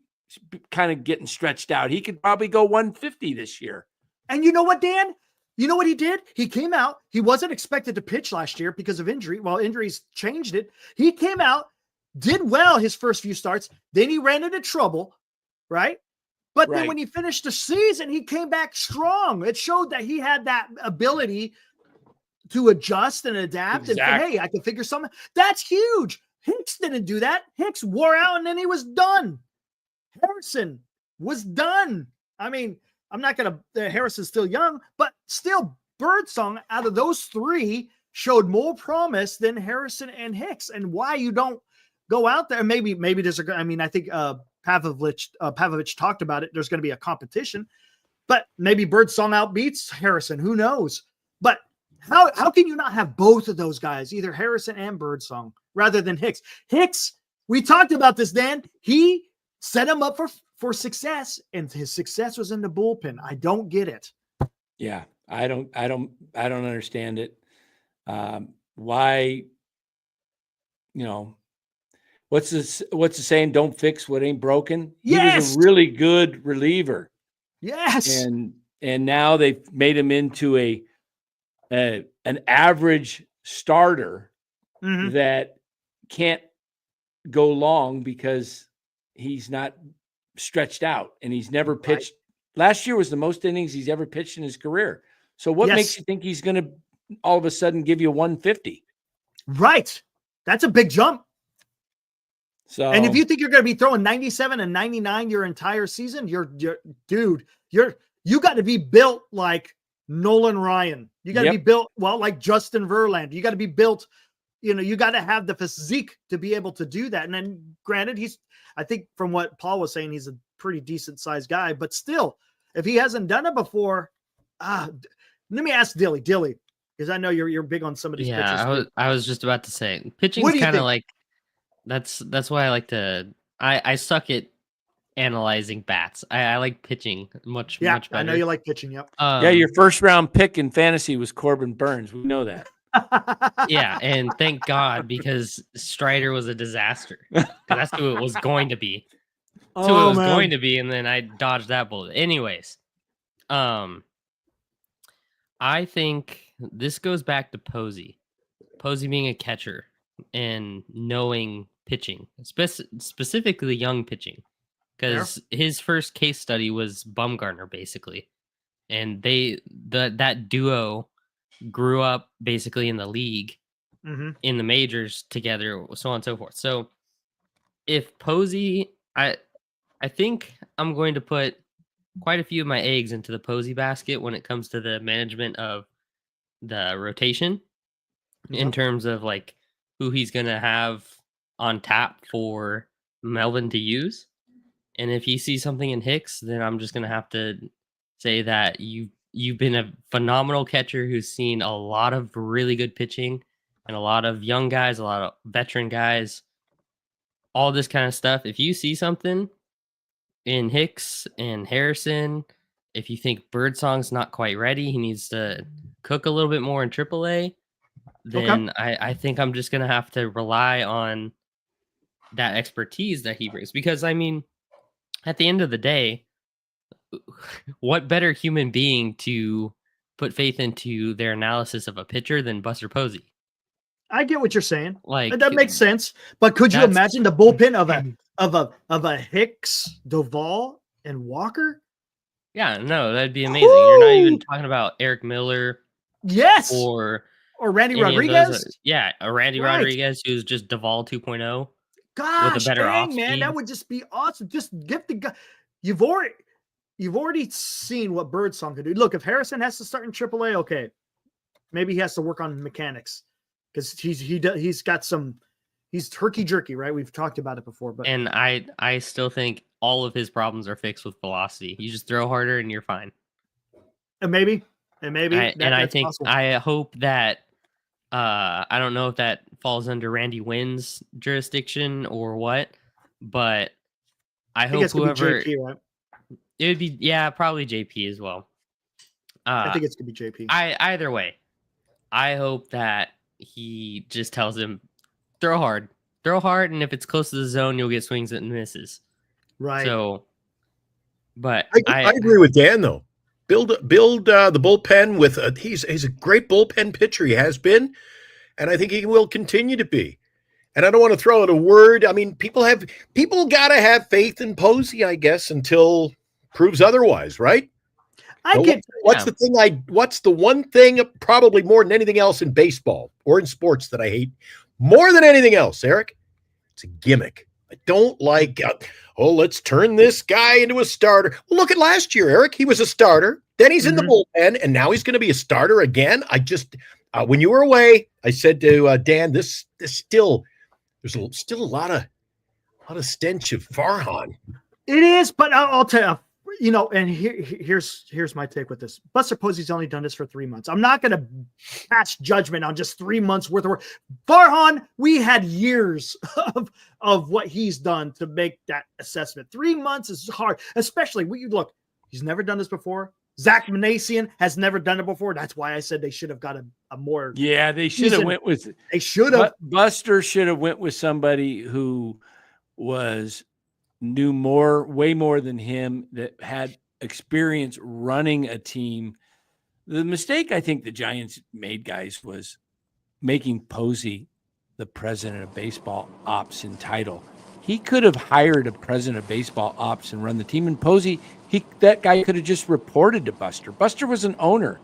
kind of getting stretched out. He could probably go 150 this year. And you know what, Dan? You know what he did? He came out. He wasn't expected to pitch last year because of injury. Well, injuries changed it. He came out, did well his first few starts. Then he ran into trouble, right? But then when he finished the season, he came back strong. It showed that he had that ability to adjust and adapt. And hey, I can figure something. That's huge. Hicks didn't do that. Hicks wore out and then he was done. Harrison was done. I mean, I'm not going to, Harrison's still young, but still Birdsong out of those 3 showed more promise than Harrison and Hicks. And why you don't go out there. Maybe there's I think Pavlovich talked about it. There's going to be a competition, but maybe Birdsong outbeats Harrison. Who knows? But how can you not have both of those guys, either Harrison and Birdsong, rather than Hicks? Hicks, we talked about this, Dan. He set him up for success, and his success was in the bullpen. I don't get it. Yeah, I don't understand it. Why? What's the saying? Don't fix what ain't broken. Yes. He was a really good reliever. Yes. And now they've made him into a an average starter Mhm. that can't go long because he's not stretched out and he's never pitched. Last year was the most innings he's ever pitched in his career. So what makes you think he's going to all of a sudden give you 150? Right. That's a big jump. So, and if you think you're going to be throwing 97 and 99 your entire season, you got to be built like Nolan Ryan. You got to be built like Justin Verlander. You got to be built. You got to have the physique to be able to do that. And then, granted, I think from what Paul was saying, he's a pretty decent sized guy. But still, if he hasn't done it before, let me ask Dilly, because I know you're big on some of these pitchers. Yeah, I was just about to say, pitching's kind of like that's why I like to. I suck at analyzing bats. I like pitching much better. I know you like pitching. Yep. Your first round pick in fantasy was Corbin Burns. We know that. Yeah, and thank God, because Strider was a disaster. That's who it was going to be. Going to be, and then I dodged that bullet. Anyways, I think this goes back to Posey being a catcher and knowing pitching, specifically young pitching, because his first case study was Bumgarner, basically, and that duo grew up basically in the league, in the majors together, so on and so forth. So if Posey, I think I'm going to put quite a few of my eggs into the Posey basket when it comes to the management of the rotation, in terms of like who he's going to have on tap for Melvin to use. And if you see something in Hicks, then I'm just going to have to say that you've been a phenomenal catcher who's seen a lot of really good pitching and a lot of young guys, a lot of veteran guys, all this kind of stuff. If you see something in Hicks and Harrison, if you think Birdsong's not quite ready, he needs to cook a little bit more in AAA, then I think I'm just going to have to rely on that expertise that he brings. Because, I mean, at the end of the day, what better human being to put faith into their analysis of a pitcher than Buster Posey? I get what you're saying. Like, that makes sense. But could you imagine the bullpen of a Hicks, Duvall, and Walker? Yeah, no, that'd be amazing. You're not even talking about Eric Miller. Yes. Or Randy Rodriguez. A Randy Rodriguez who's just Duvall 2.0. Gosh, with a better off man, speed. that would just be awesome. Just get the guy. You've already seen what Birdsong could do. Look, if Harrison has to start in AAA, okay, maybe he has to work on mechanics because he's got some. He's herky jerky, right? We've talked about it before, but I still think all of his problems are fixed with velocity. You just throw harder and you're fine. And maybe, I hope that. I don't know if that falls under Randy Wynn's jurisdiction or what, but I hope whoever JP, right? It would be, probably JP as well. I think it's gonna be JP. Either way, I hope that he just tells him throw hard, and if it's close to the zone, you'll get swings and misses. Right. So, but I agree with Dan though. Build the bullpen with he's a great bullpen pitcher. He has been, and I think he will continue to be. And I don't want to throw out a word. I mean, people got to have faith in Posey, I guess, until proves otherwise, right? What's the one thing probably more than anything else in baseball or in sports that I hate more than anything else, Eric? It's a gimmick. I don't like, let's turn this guy into a starter. Well, look at last year, Eric. He was a starter. Then he's in the bullpen, and now he's going to be a starter again. I just, when you were away, I said to Dan, there's still a lot of stench of Farhan. It is, but I'll tell you, and here's my take with this. Buster Posey's only done this for 3 months. I'm not going to pass judgment on just 3 months worth of work. Farhan, we had years of what he's done to make that assessment. 3 months is hard, especially look. He's never done this before. Zach Manasian has never done it before. That's why I said they should have got a more. Yeah, they should have went with. They should have. Buster should have went with somebody who knew way more than him, that had experience running a team The mistake I think the Giants made, guys, was making Posey the president of baseball ops in title. He could have hired a president of baseball ops and run the team. And Posey, that guy could have just reported to Buster. Buster was an owner.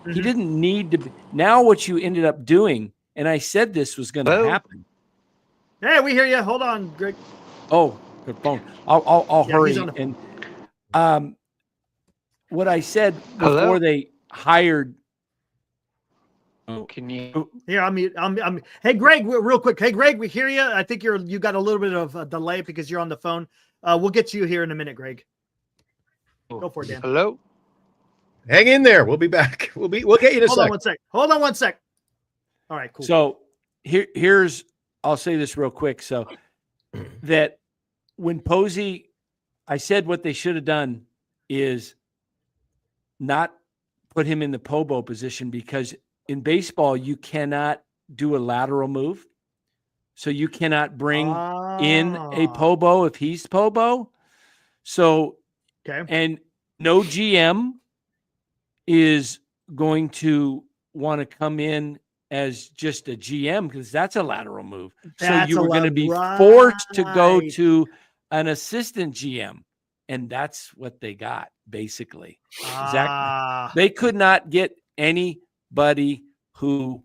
Mm-hmm. He didn't need to be. Now what you ended up doing, and I said this was going to happen. Hey, we hear you. Hold on, Greg. Oh, good phone. I'll hurry. And what I said before they hired. Oh, can you? Here, I'm. Hey, Greg, real quick. Hey, Greg, we hear you. I think you got a little bit of a delay because you're on the phone. We'll get to you here in a minute, Greg. Go for it, Dan. Hello. Hang in there. We'll be back. We'll get you in a sec. Hold on one sec. All right, cool. So here's. I'll say this real quick. So that when Posey, I said what they should have done is not put him in the Pobo position, because in baseball, you cannot do a lateral move. So you cannot bring in a Pobo if he's Pobo. So, and no GM is going to want to come in as just a GM, because that's a lateral move. So you were going to be forced to go to an assistant GM. And that's what they got, basically. Exactly. They could not get anybody who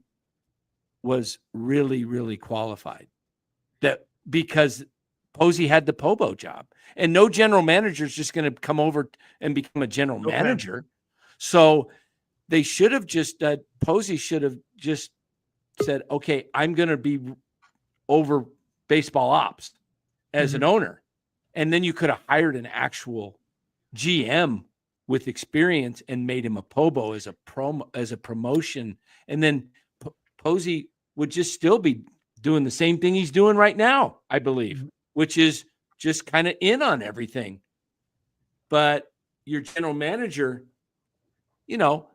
was really, really qualified, because Posey had the Pobo job, and no general manager is just going to come over and become a general manager. So they should have just, Posey should have just said, okay, I'm going to be over baseball ops as an owner. And then you could have hired an actual GM with experience and made him a Pobo as a promotion. And then Posey would just still be doing the same thing he's doing right now, I believe, which is just kind of in on everything. But your general manager, you don't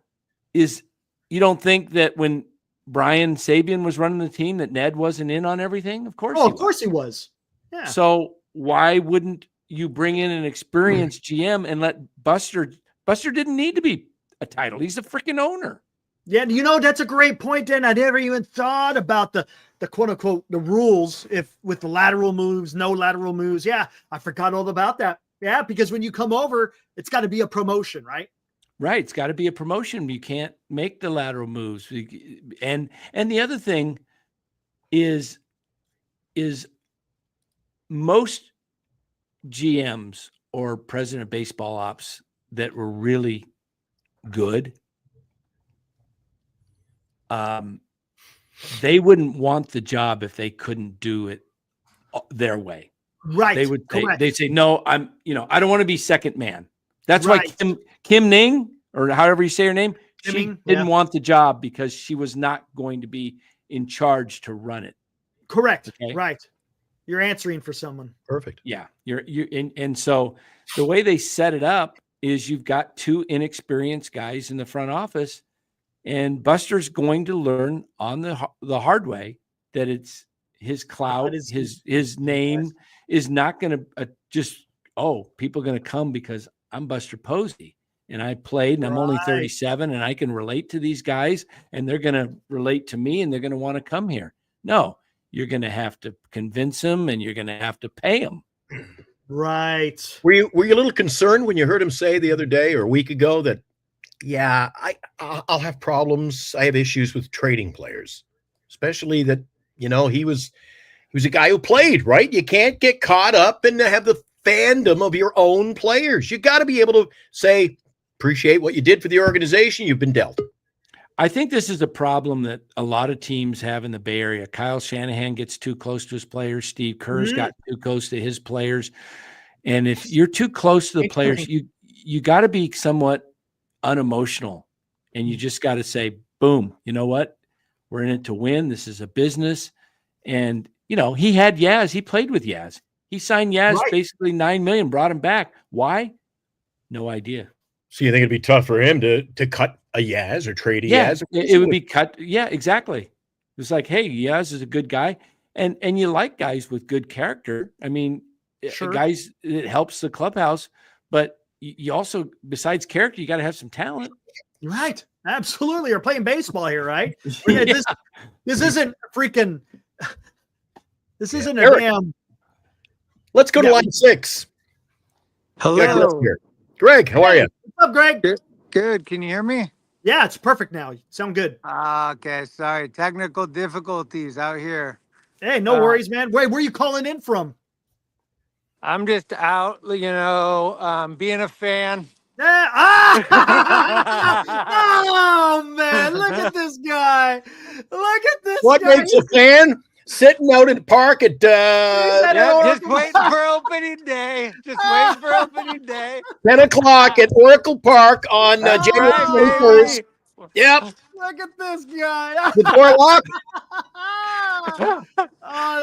think that when Brian Sabian was running the team that Ned wasn't in on everything? Of course. Of course he was. Yeah. So why wouldn't you bring in an experienced GM and let Buster didn't need to be a title. He's a freaking owner. Yeah. That's a great point, Dan. I never even thought about the quote unquote, the rules with the lateral moves, no lateral moves. Yeah. I forgot all about that. Yeah. Because when you come over, it's got to be a promotion, right? Right. It's got to be a promotion. You can't make the lateral moves. And the other thing is most GMs or president of baseball ops that were really good, they wouldn't want the job if they couldn't do it their way. Right. They'd say, no, I don't want to be second man. That's why Kim Ning, or however you say her name, she didn't want the job because she was not going to be in charge to run it. Correct. Okay? Right. You're answering for someone. Perfect. Yeah. And so the way they set it up is you've got two inexperienced guys in the front office, and Buster's going to learn on the hard way that it's his clout, his name is not going to people are going to come because I'm Buster Posey and I played and I'm only 37 and I can relate to these guys and they're going to relate to me and they're going to want to come here. No, you're going to have to convince them and you're going to have to pay them. Right. Were you a little concerned when you heard him say the other day or a week ago that, yeah, I'll have problems. I have issues with trading players, especially that, he was a guy who played, right? You can't get caught up and have the fandom of your own players. You got to be able to say, appreciate what you did for the organization. You've been dealt. I think this is a problem that a lot of teams have in the Bay Area. Kyle Shanahan gets too close to his players. Steve Kerr's got too close to his players. And if you're too close to the players, you got to be somewhat unemotional. And you just got to say, boom, you know what? We're in it to win. This is a business. And, he had Yaz. He played with Yaz. He signed Yaz basically $9 million, brought him back. Why? No idea. So you think it'd be tough for him to cut a Yaz or trade a Yaz? It would be cut. Yeah, exactly. It's like, hey, Yaz is a good guy. And you like guys with good character. I mean, guys, it helps the clubhouse. But you also, besides character, you got to have some talent. Right. Absolutely. You're playing baseball here, right? This isn't freaking. This isn't a Eric, damn. let's go to line 6. Hello. Greg, how are you? What's up, Greg? Good. Can you hear me? Yeah, it's perfect now. You sound good. Okay. Sorry. Technical difficulties out here. Hey, no worries, man. Wait, where are you calling in from? I'm just out, being a fan. Yeah. Oh, man. Look at this guy. Look at this What guy. makes a fan? Sitting out in the park at Just waiting for opening day. 10 o'clock at Oracle Park on January 21st. Yep. Look at this guy. The door locked. Oh,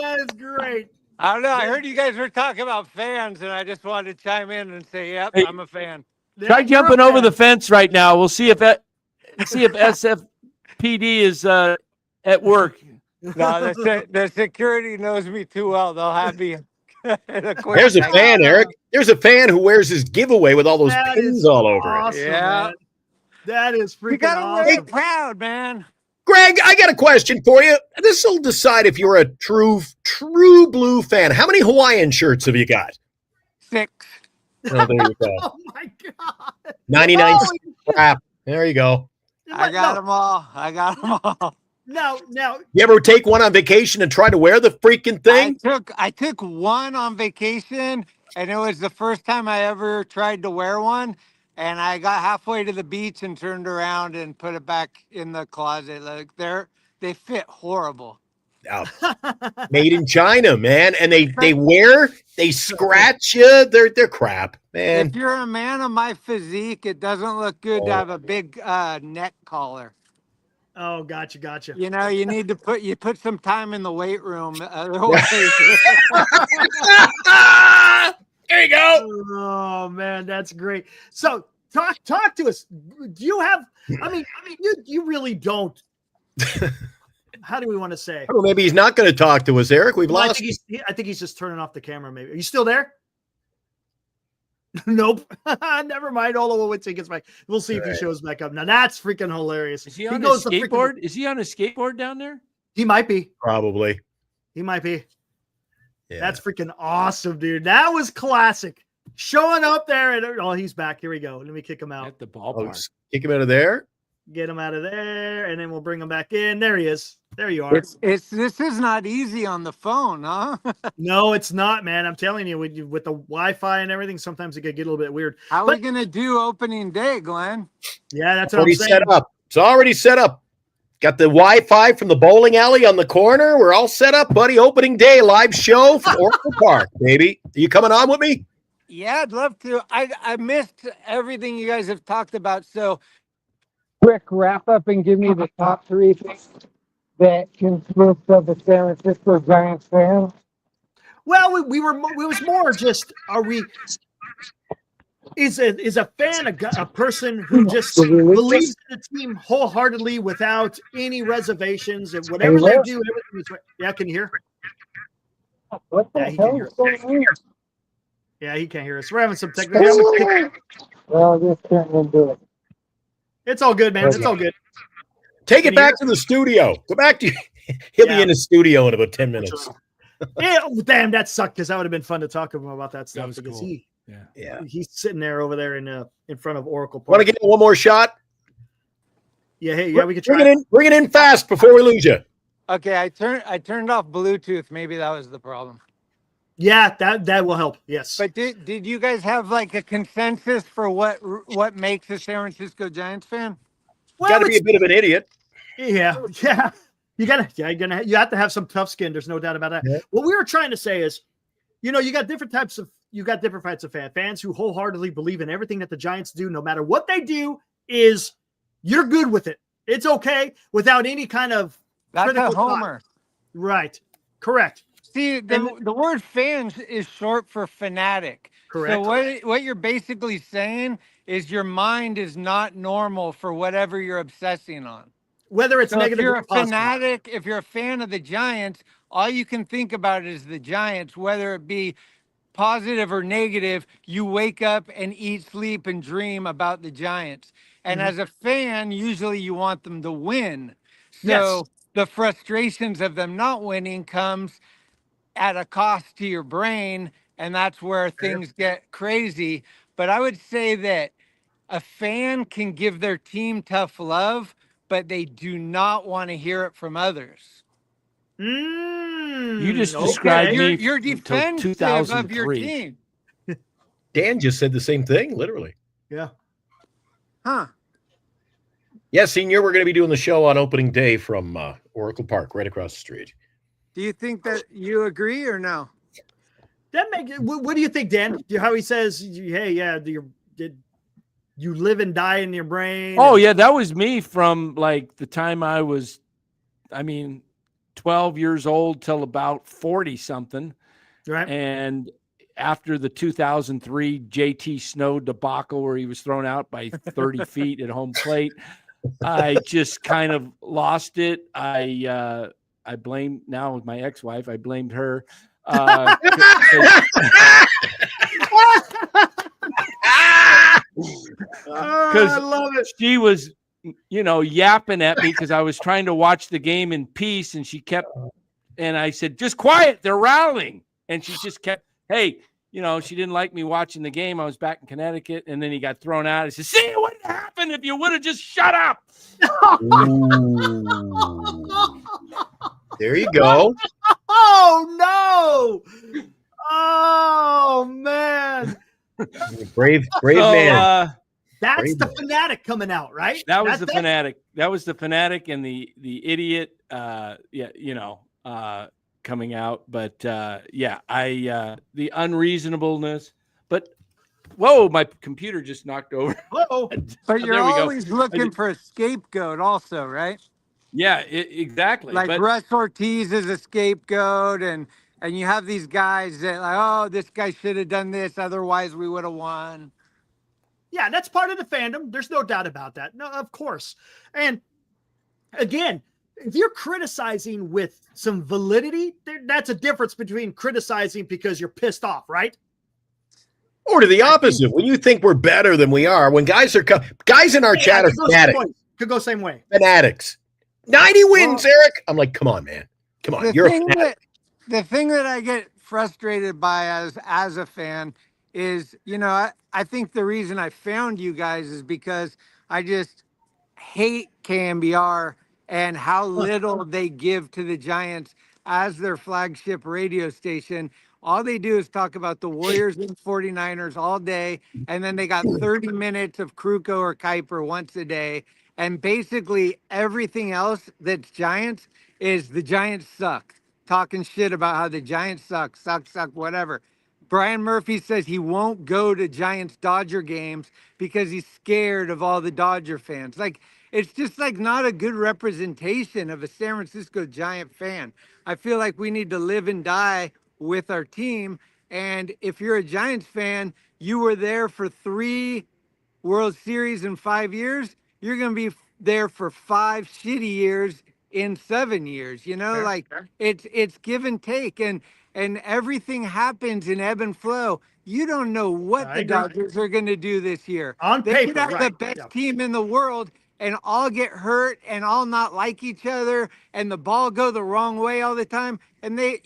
that is great. I don't know. I heard you guys were talking about fans, and I just wanted to chime in and say, yep, Hey, I'm a fan. Try jumping over the fence right now. We'll see if SFPD is at work. No, the security knows me too well. They'll have me. There's a fan, Eric. There's a fan who wears his giveaway with all those pins all over awesome, it. Yeah. Man. That is freaking You gotta awesome. wear it proud, man. Greg, I got a question for you. This will decide if you're a true blue fan. How many Hawaiian shirts have you got? 6. Oh, there you go. Oh my god. 99 crap. There you go. I got them all. Now, You ever take one on vacation and try to wear the freaking thing? I took one on vacation, and it was the first time I ever tried to wear one. And I got halfway to the beach and turned around and put it back in the closet. Like they fit horrible. Oh, made in China, man. And they scratch you. They're crap, man. If you're a man of my physique, it doesn't look good to have a big neck collar. oh, gotcha. You know, you need to put some time in the weight room. Otherwise, There you go. Oh man, that's great. So talk to us. Do you have? I mean, you really don't. How do we want to say? Oh, maybe he's not going to talk to us, Eric. We've Well, lost. I think he's just turning off the camera. Maybe. Are you still there? Nope. Never mind. Hold on. We'll wait till he gets back. We'll see if he shows back up. Now that's freaking hilarious. Is he on a skateboard? Is he on a skateboard down there? He might be. Probably. He might be. Yeah. That's freaking awesome, dude. That was classic. Showing up there and he's back. Here we go. Let me kick him out. At the ballpark. Kick him out of there. Get him out of there, and then we'll bring him back in. There he is. There you are. this is not easy on the phone, huh? No, it's not, man. I'm telling you, with the Wi-Fi and everything, sometimes it can get a little bit weird. How are we gonna do opening day, Glenn? Yeah, that's what Already I'm saying. set up. It's already set up. Got the Wi-Fi from the bowling alley on the corner. We're all set up, buddy. Opening day live show from Oracle Park, baby. Are you coming on with me? Yeah, I'd love to. I missed everything you guys have talked about. So, quick wrap up and give me the top 3 things that consist of the San Francisco Giants fan. Well, we were. It was more just. Are we? Is a fan a person who just believes in the team wholeheartedly without any reservations and whatever they do, everything is right. Yeah, can you hear? What the hell is going on? Yeah, he can't hear us. We're having some technical. Well, this can't do it. It's all good, man. It's all good. Take it back to the studio. Go back to. He'll be in the studio in about 10 minutes. Yeah, damn, that sucked because that would have been fun to talk to him about that stuff because cool. he's sitting there over there in front of Oracle Park. Want to get one more shot? Yeah, hey, yeah, we could try. Bring it in fast before we lose you. Okay, I turned off Bluetooth. Maybe that was the problem. Yeah, that will help. Yes. But did you guys have like a consensus for what makes a San Francisco Giants fan? Well, Got to be a bit of an idiot. Yeah. You have to have some tough skin. There's no doubt about that. Yeah. What we were trying to say is, you got different types of fans who wholeheartedly believe in everything that the Giants do, no matter what they do, is you're good with it. It's okay without any kind of That's critical a homer. thought. Right. Correct. See, the word fan is short for fanatic. Correct. So what you're basically saying is your mind is not normal for whatever you're obsessing on. Whether it's So negative if you're or a positive. fanatic, if you're a fan of the Giants, all you can think about is the Giants, whether it be positive or negative. You wake up and eat, sleep, and dream about the Giants. And as a fan, usually you want them to win. So Yes. the frustrations of them not winning comes at a cost to your brain, and that's where things get crazy. But I would say that a fan can give their team tough love, but they do not want to hear it from others. You just Okay. described me You're until defensive of your 2003. team. Dan just said the same thing, literally. Yeah. Huh. Yeah, Senior, we're going to be doing the show on opening day from Oracle Park, right across the street. Do you think that you agree or no? That make what do you think, Dan? How he says, "Hey, yeah, you live and die in your brain." Oh yeah, that was me from like the time I was, 12 years old till about 40 something. Right. And after the 2003 JT Snow debacle where he was thrown out by 30 feet at home plate, I just kind of lost it. I blame now with my ex-wife. I blamed her. Because I love it. She was, yapping at me because I was trying to watch the game in peace, and she kept, and I said, "Just quiet, they're rallying," and she just kept, "Hey." She didn't like me watching the game. I was back in Connecticut, and then he got thrown out. I said, "See what happened if you would have just shut up." There you go. Oh no! Oh man! Brave man. That's Brave the man. fanatic coming out, right? That was the fanatic. That was the fanatic and the idiot. Coming out, but the unreasonableness. But whoa, my computer just knocked over. Whoa. But you're There we go. always looking for a scapegoat, also, right? Yeah, exactly. Like But Russ Ortiz is a scapegoat, and you have these guys that like, oh, this guy should have done this, otherwise we would have won. Yeah, that's part of the fandom. There's no doubt about that. No, of course. And again, if you're criticizing with some validity, that's a difference between criticizing because you're pissed off, right? Or to the opposite, when you think we're better than we are, when guys in our chat are fanatics. Could go same way. Fanatics. 90 wins, Eric. I'm like, come on, man. Come on. You're a fanatic. The thing that I get frustrated by as a fan is, I think the reason I found you guys is because I just hate KMBR and how little they give to the Giants as their flagship radio station. All they do is talk about the Warriors and 49ers all day, and then they got 30 minutes of Kruko or Kuiper once a day. And basically everything else that's Giants is the Giants suck. Talking shit about how the Giants suck, whatever. Brian Murphy says he won't go to Giants-Dodger games because he's scared of all the Dodger fans. Like, it's just like not a good representation of a San Francisco Giant fan. I feel like we need to live and die with our team. And if you're a Giants fan, you were there for 3 World Series in 5 years. You're going to be there for 5 shitty years in 7 years. It's give and take, and everything happens in ebb and flow. You don't know what the Dodgers are going to do this year. On they paper, could have the best team in the world and all get hurt and all not like each other and the ball go the wrong way all the time. And they,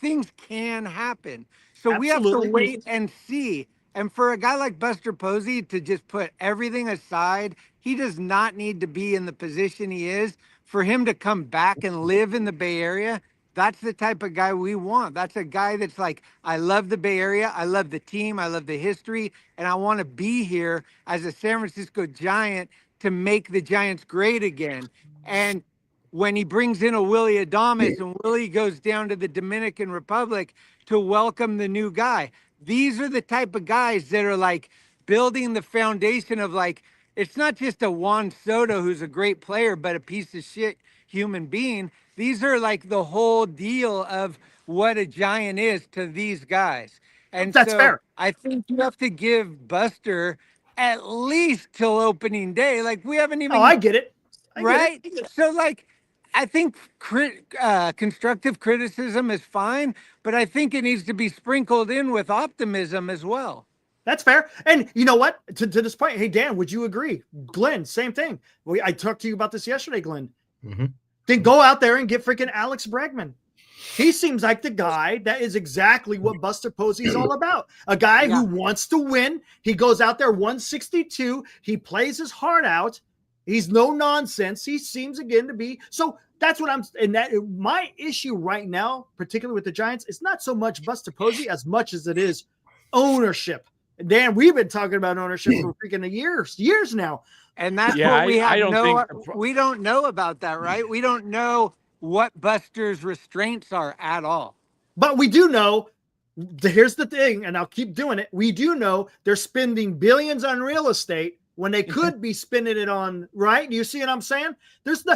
things can happen. So we have to wait and see. And for a guy like Buster Posey to just put everything aside, he does not need to be in the position he is. For him to come back and live in the Bay Area, that's the type of guy we want. That's a guy that's like, I love the Bay Area, I love the team, I love the history, and I want to be here as a San Francisco Giant to make the Giants great again. And when he brings in a Willie Adames and Willie goes down to the Dominican Republic to welcome the new guy, these are the type of guys that are like building the foundation of like, it's not just a Juan Soto who's a great player, but a piece of shit human being. These are like the whole deal of what a Giant is to these guys. And that's fair. I think you have to give Buster at least till opening day. Like we haven't even. Oh, I get it. Right? So like, I think constructive criticism is fine, but I think it needs to be sprinkled in with optimism as well. That's fair. And you know what? To this point, hey, Dan, would you agree? Glenn, same thing. I talked to you about this yesterday, Glenn. Mm-hmm. Then go out there and get freaking Alex Bregman. He seems like the guy that is exactly what Buster Posey is all about. A guy who wants to win. He goes out there 162. He plays his heart out. He's no nonsense. He seems again to be. So that's what my issue right now, particularly with the Giants, is not so much Buster Posey as much as it is ownership. Dan, we've been talking about ownership for freaking years now. And that's what we have we don't know about that, right? We don't know what Buster's restraints are at all. But we do know, here's the thing, and I'll keep doing it. We do know they're spending billions on real estate when they could be spending it on, right? Do you see what I'm saying? There's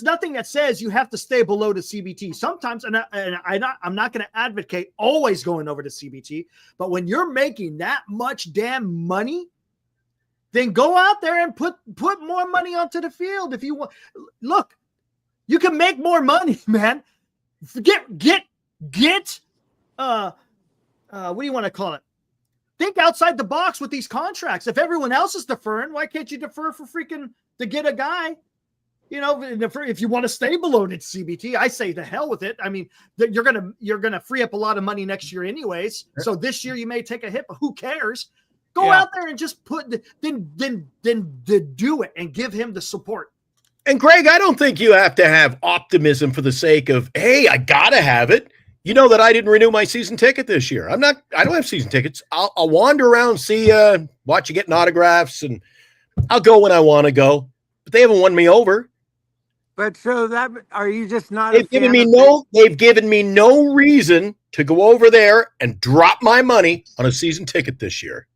nothing that says you have to stay below the CBT. Sometimes, I'm not going to advocate always going over to CBT, but when you're making that much damn money, then go out there and put more money onto the field. If you want, look, you can make more money, man. Get what do you want to call it? Think outside the box with these contracts. If everyone else is deferring, why can't you defer for freaking to get a guy? You know, if you want to stay below the CBT, I say the hell with it. I mean, you're gonna free up a lot of money next year, anyways. So this year you may take a hit, but who cares? Go out there and just then do it and give him the support. And Greg, I don't think you have to have optimism for the sake of, hey, I gotta have it. You know that I didn't renew my season ticket this year. I don't have season tickets. I'll wander around, see watch you getting autographs, and I'll go when I want to go. But they haven't won me over. But so that are you just not? They've given me no reason to go over there and drop my money on a season ticket this year.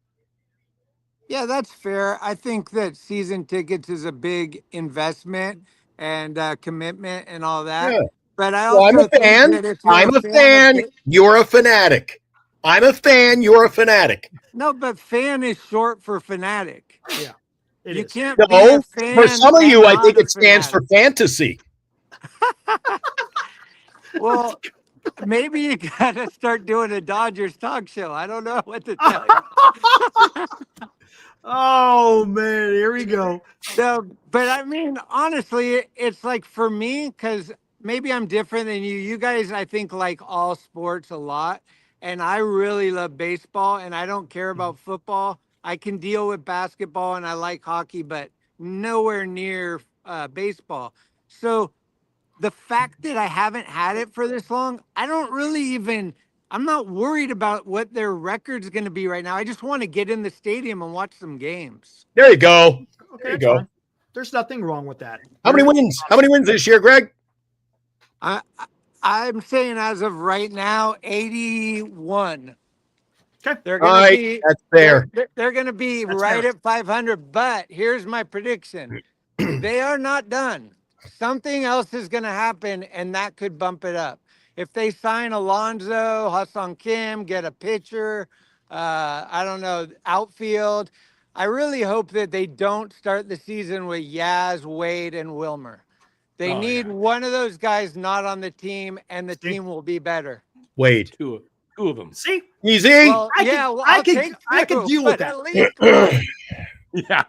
Yeah, that's fair. I think that season tickets is a big investment and commitment and all that. Yeah. But I also I'm a fan. I'm a fan. You're a fanatic. I'm a fan. You're a fanatic. No, but fan is short for fanatic. Yeah. You can't be a fan. For some of you, I think it stands for fantasy. Well, maybe you got to start doing a Dodgers talk show. I don't know what to tell you. Oh, man. Here we go. So, but I mean, honestly, it's like for me, because maybe I'm different than you. You guys, I think, like all sports a lot. And I really love baseball, and I don't care about football. I can deal with basketball, and I like hockey, but nowhere near baseball. So the fact that I haven't had it for this long, I don't really even, I'm not worried about what their record's going to be right now. I just want to get in the stadium and watch some games. There you go. Okay, there you go. Fine. There's nothing wrong with that. How many wins? How many wins this year, Greg? I'm saying as of right now, 81. Okay. They're going to be, that's fair. They're going to be right at 500. But here's my prediction: they are not done. Something else is going to happen, and that could bump it up. If they sign Alonso, Hassan Kim, get a pitcher, I don't know, outfield. I really hope that they don't start the season with Yaz, Wade, and Wilmer. They need one of those guys not on the team, and the team will be better. Wade. Two of them. See? Easy. Well, I could deal with that. Yeah.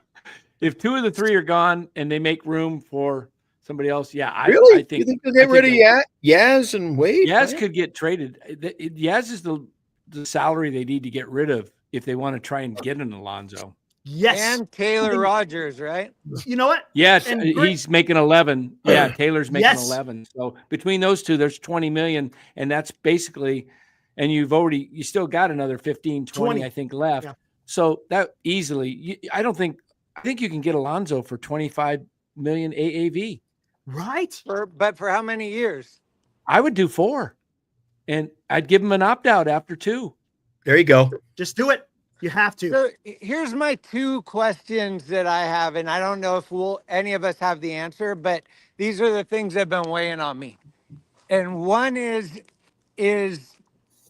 If two of the three are gone and they make room for somebody else, I think. You think they'll get rid of Yaz and Wade? Yaz could get traded. Yaz is the salary they need to get rid of if they want to try and get an Alonso. Yes. And Taylor Rogers, right? You know what? Yes, he's making 11. Yeah, Taylor's making 11. So between those two, there's 20 million. And that's basically, and you still got another 15, 20, I think, left. Yeah. So that easily, I think you can get Alonso for 25 million AAV. Right. But for how many years? I would do 4. And I'd give him an opt-out after 2. There you go. Just do it. You have to. So here's my 2 questions that I have, and I don't know if any of us have the answer, but these are the things that have been weighing on me. And one is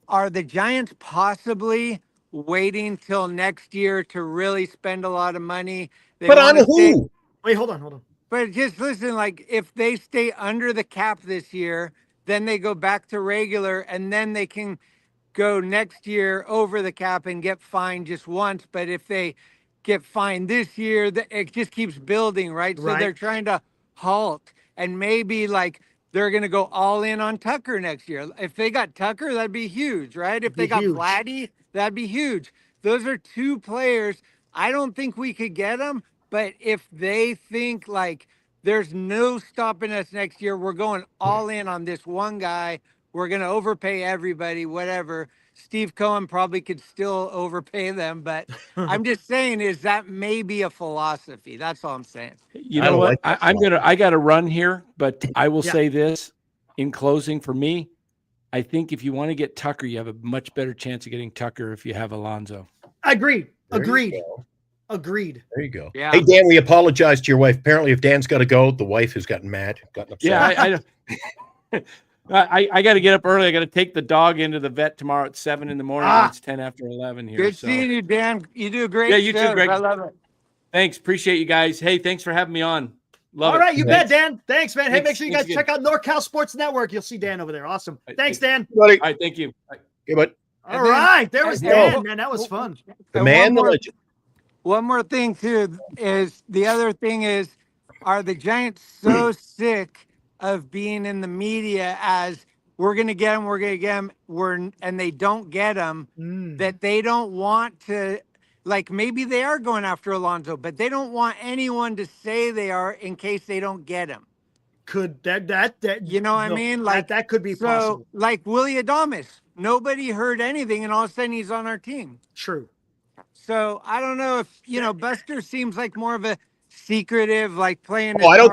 are the Giants possibly waiting till next year to really spend a lot of money? But on who? Wait, hold on. But just listen, like if they stay under the cap this year, then they go back to regular, and then they can go next year over the cap and get fined just once. But if they get fined this year, it just keeps building, right? So they're trying to halt, and maybe like they're going to go all in on Tucker next year. If they got Tucker, that'd be huge, right? If they got Vladdy, that'd be huge. Those are two players. I don't think we could get them, but if they think like there's no stopping us next year, we're going all in on this one guy. We're going to overpay everybody, whatever. Steve Cohen probably could still overpay them, but I'm just saying is that may be a philosophy. That's all I'm saying. You know what? I got to run here, but I will say this in closing for me. I think if you want to get Tucker, you have a much better chance of getting Tucker if you have Alonso. Agreed. There Agreed. you Agreed. There you go. Yeah. Hey, Dan, we apologize to your wife. Apparently, if Dan's got to go, the wife has gotten mad, gotten upset. Yeah, I got to get up early. I got to take the dog into the vet tomorrow at 7 in the morning. And it's 10 after 11 here. Good seeing you, Dan. You do a great Yeah, you show. too, Greg. I love it. Thanks. Appreciate you guys. Hey, thanks for having me on. Love All it. right, you bet, Dan. Thanks, man. Hey, Thanks. make sure you guys check out NorCal Sports Network. You'll see Dan over there. Awesome. Thanks, Dan. All right, thank you. Okay, bud. All right, there was Dan, man. That was fun. The man, the legend. One more thing too is the other thing is, are the Giants so sick of being in the media as we're going to get them, we're going to get them, and they don't get them, that they don't want to, like maybe they are going after Alonso, but they don't want anyone to say they are in case they don't get him. Could that you know what I mean? Like that could be so, possible. like Willie Adames, nobody heard anything, and all of a sudden he's on our team. True. So I don't know if Buster seems like more of a secretive, like playing. Oh, I don't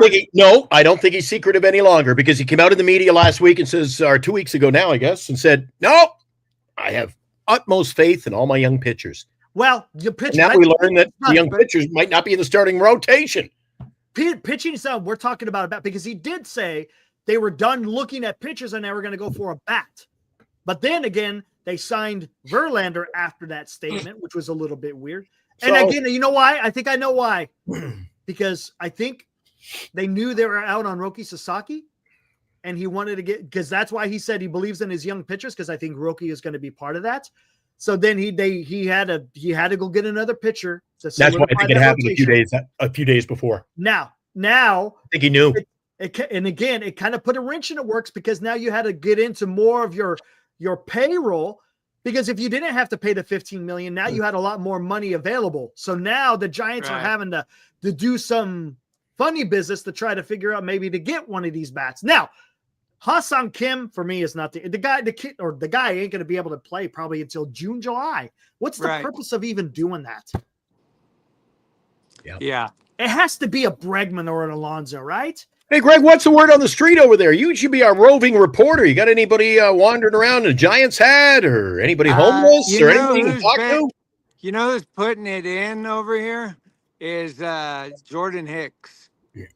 think he's secretive any longer because he came out in the media last week and says, or 2 weeks ago now, I guess, and said, "No, I have utmost faith in all my young pitchers." Well, the pitching. Now we learn that the young pitchers might not be in the starting rotation. Pitching stuff we're talking about because he did say they were done looking at pitchers and they were going to go for a bat. But then again, they signed Verlander after that statement, which was a little bit weird. And again, you know why? I think I know why. Because I think they knew they were out on Roki Sasaki, and he wanted to get, because that's why he said he believes in his young pitchers, because I think Roki is going to be part of that. So then he had to go get another pitcher. That's why I think it happened a few days before. Now I think he knew. And again, it kind of put a wrench in the works because now you had to get into more of your payroll, because if you didn't have to pay the $15 million, now you had a lot more money available. So now the Giants are having to do some funny business to try to figure out maybe to get one of these bats. Now, Ha-Seong Kim for me is not the guy ain't going to be able to play probably until June, July. What's the purpose of even doing that? Yeah. It has to be a Bregman or an Alonso, right? Hey, Greg, what's the word on the street over there? You should be our roving reporter. You got anybody wandering around in a Giants hat or anybody homeless or anything to talk to? You know who's putting it in over here is Jordan Hicks. Yeah.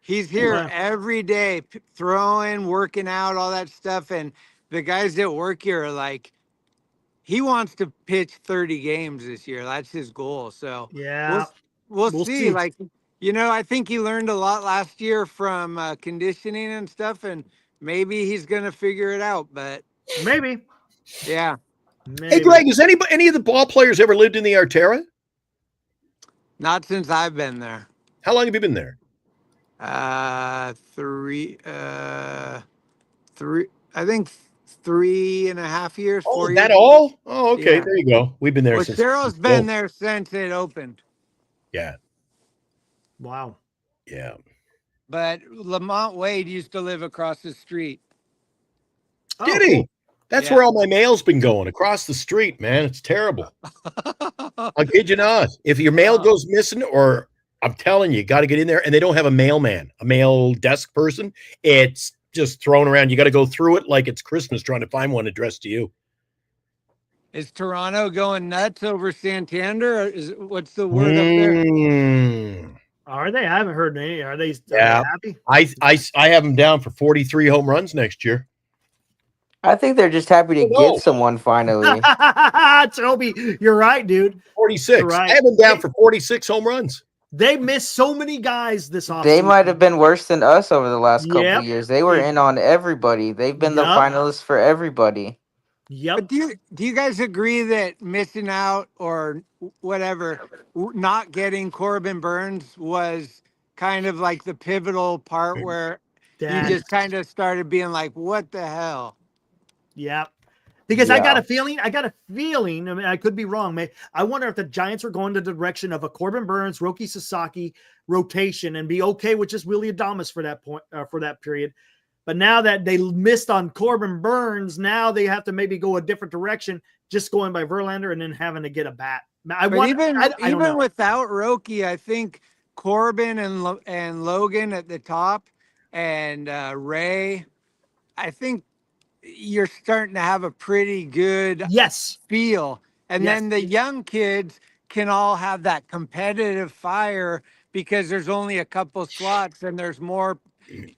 He's here every day, throwing, working out, all that stuff. And the guys that work here are like, he wants to pitch 30 games this year. That's his goal. So yeah, we'll see. Like, I think he learned a lot last year from conditioning and stuff, and maybe he's going to figure it out, but maybe. Yeah. Maybe. Hey, Greg, has any of the ball players ever lived in the Arterra? Not since I've been there. How long have you been there? 3, I think 3.5 years. Oh, 4 is years. that all? Oh, okay. Yeah. There you go. We've been there. Well, since Cheryl's been there since it opened. Yeah. Wow. Yeah. But Lamont Wade used to live across the street. Did he? Cool. That's where all my mail's been going, across the street, man. It's terrible. I'll kid you not. If your mail goes missing, or I'm telling you, got to get in there, and they don't have a mailman, a mail desk person, it's just thrown around. You got to go through it like it's Christmas trying to find one addressed to you. Is Toronto going nuts over Santander? Or what's the word up there? Are they? I haven't heard any. Are they happy? I have them down for 43 home runs next year. I think they're just happy to get someone finally. Toby, you're right, dude. 46. Right. I have them down for 46 home runs. They missed so many guys this offseason. They might have been worse than us over the last couple of years. They were in on everybody. They've been the finalists for everybody. Yep. But do you guys agree that missing out or whatever, not getting Corbin Burns was kind of like the pivotal part where you That. just kind of started being like, what the hell? Yeah. Because I Yeah. got a feeling, I mean, I could be wrong. I wonder if the Giants are going the direction of a Corbin Burns, Roki Sasaki rotation and be okay with just Willie Adames for that point, for that period. But now that they missed on Corbin Burns, now they have to maybe go a different direction, just going by Verlander and then having to get a bat. I don't Even know. without Roki, I think Corbin and Logan at the top and Ray, I think you're starting to have a pretty good Yes. feel. And Yes. then the young kids can all have that competitive fire because there's only a couple slots and there's more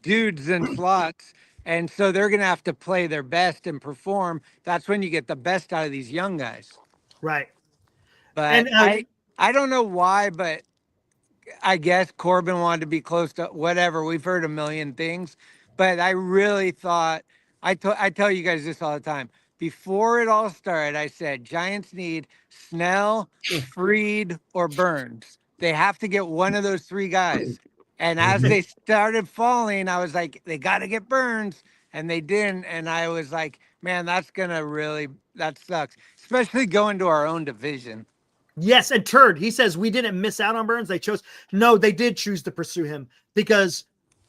dudes than slots. And so they're going to have to play their best and perform. That's when you get the best out of these young guys. Right. But And I don't know why, but I guess Corbin wanted to be close to whatever. We've heard a million things, but I really thought I tell you guys this all the time. Before it all started, I said Giants need Snell, Freed, or Burns. They have to get one of those three guys. And as they started falling, I was like, they got to get Burns, and they didn't. And I was like, man, that sucks, especially going to our own division. yes, and Turd, he says we didn't miss out on Burns. They chose. No, they did choose to pursue him because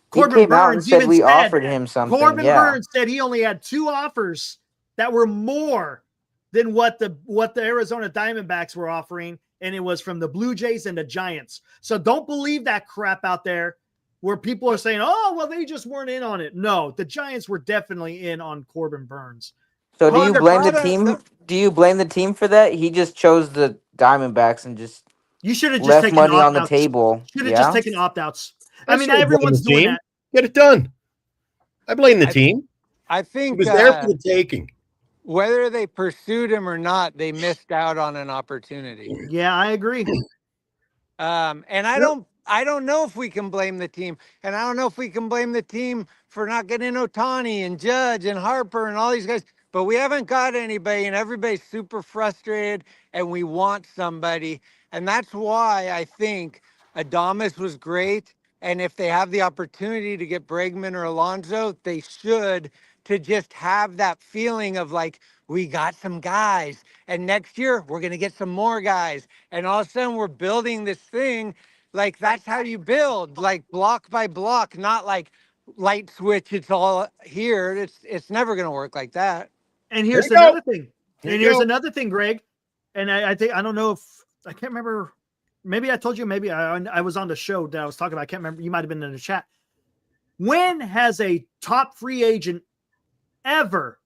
Corbin came out and Burns said even we said offered him something, Corbin yeah. Burns said he only had 2 offers that were more than what the Arizona Diamondbacks were offering, and it was from the Blue Jays and the Giants. So don't believe that crap out there where people are saying, "Oh, well, they just weren't in on it." No, the Giants were definitely in on Corbin Burns. So do you blame the 100%. team? Do you blame the team for that? He just chose the Diamondbacks and just You should have just left taken money on the opt-outs. table. Should have just Yeah. taken opt-outs. I mean, still blame everyone's the doing team. that. Get it done. I blame the team. I It think was there for the taking. whether they pursued him or not, they missed out on an opportunity. Yeah, I agree. And I don't know if we can blame the team. And I don't know if we can blame the team for not getting Ohtani and Judge and Harper and all these guys. But we haven't got anybody, and everybody's super frustrated, and we want somebody. And that's why I think Adames was great. And if they have the opportunity to get Bregman or Alonso, they should, to just have that feeling of like, we got some guys. And next year, we're going to get some more guys. And all of a sudden, we're building this thing. Like, that's how you build, like block by block, not like light switch. It's all here. It's never going to work like that. And here's There you another go. thing. There And you here's go. another thing, Greg. And I think I don't know if I can't remember. Maybe I told you. Maybe I was on the show that I was talking about. I can't remember. You might have been in the chat. When has a top free agent ever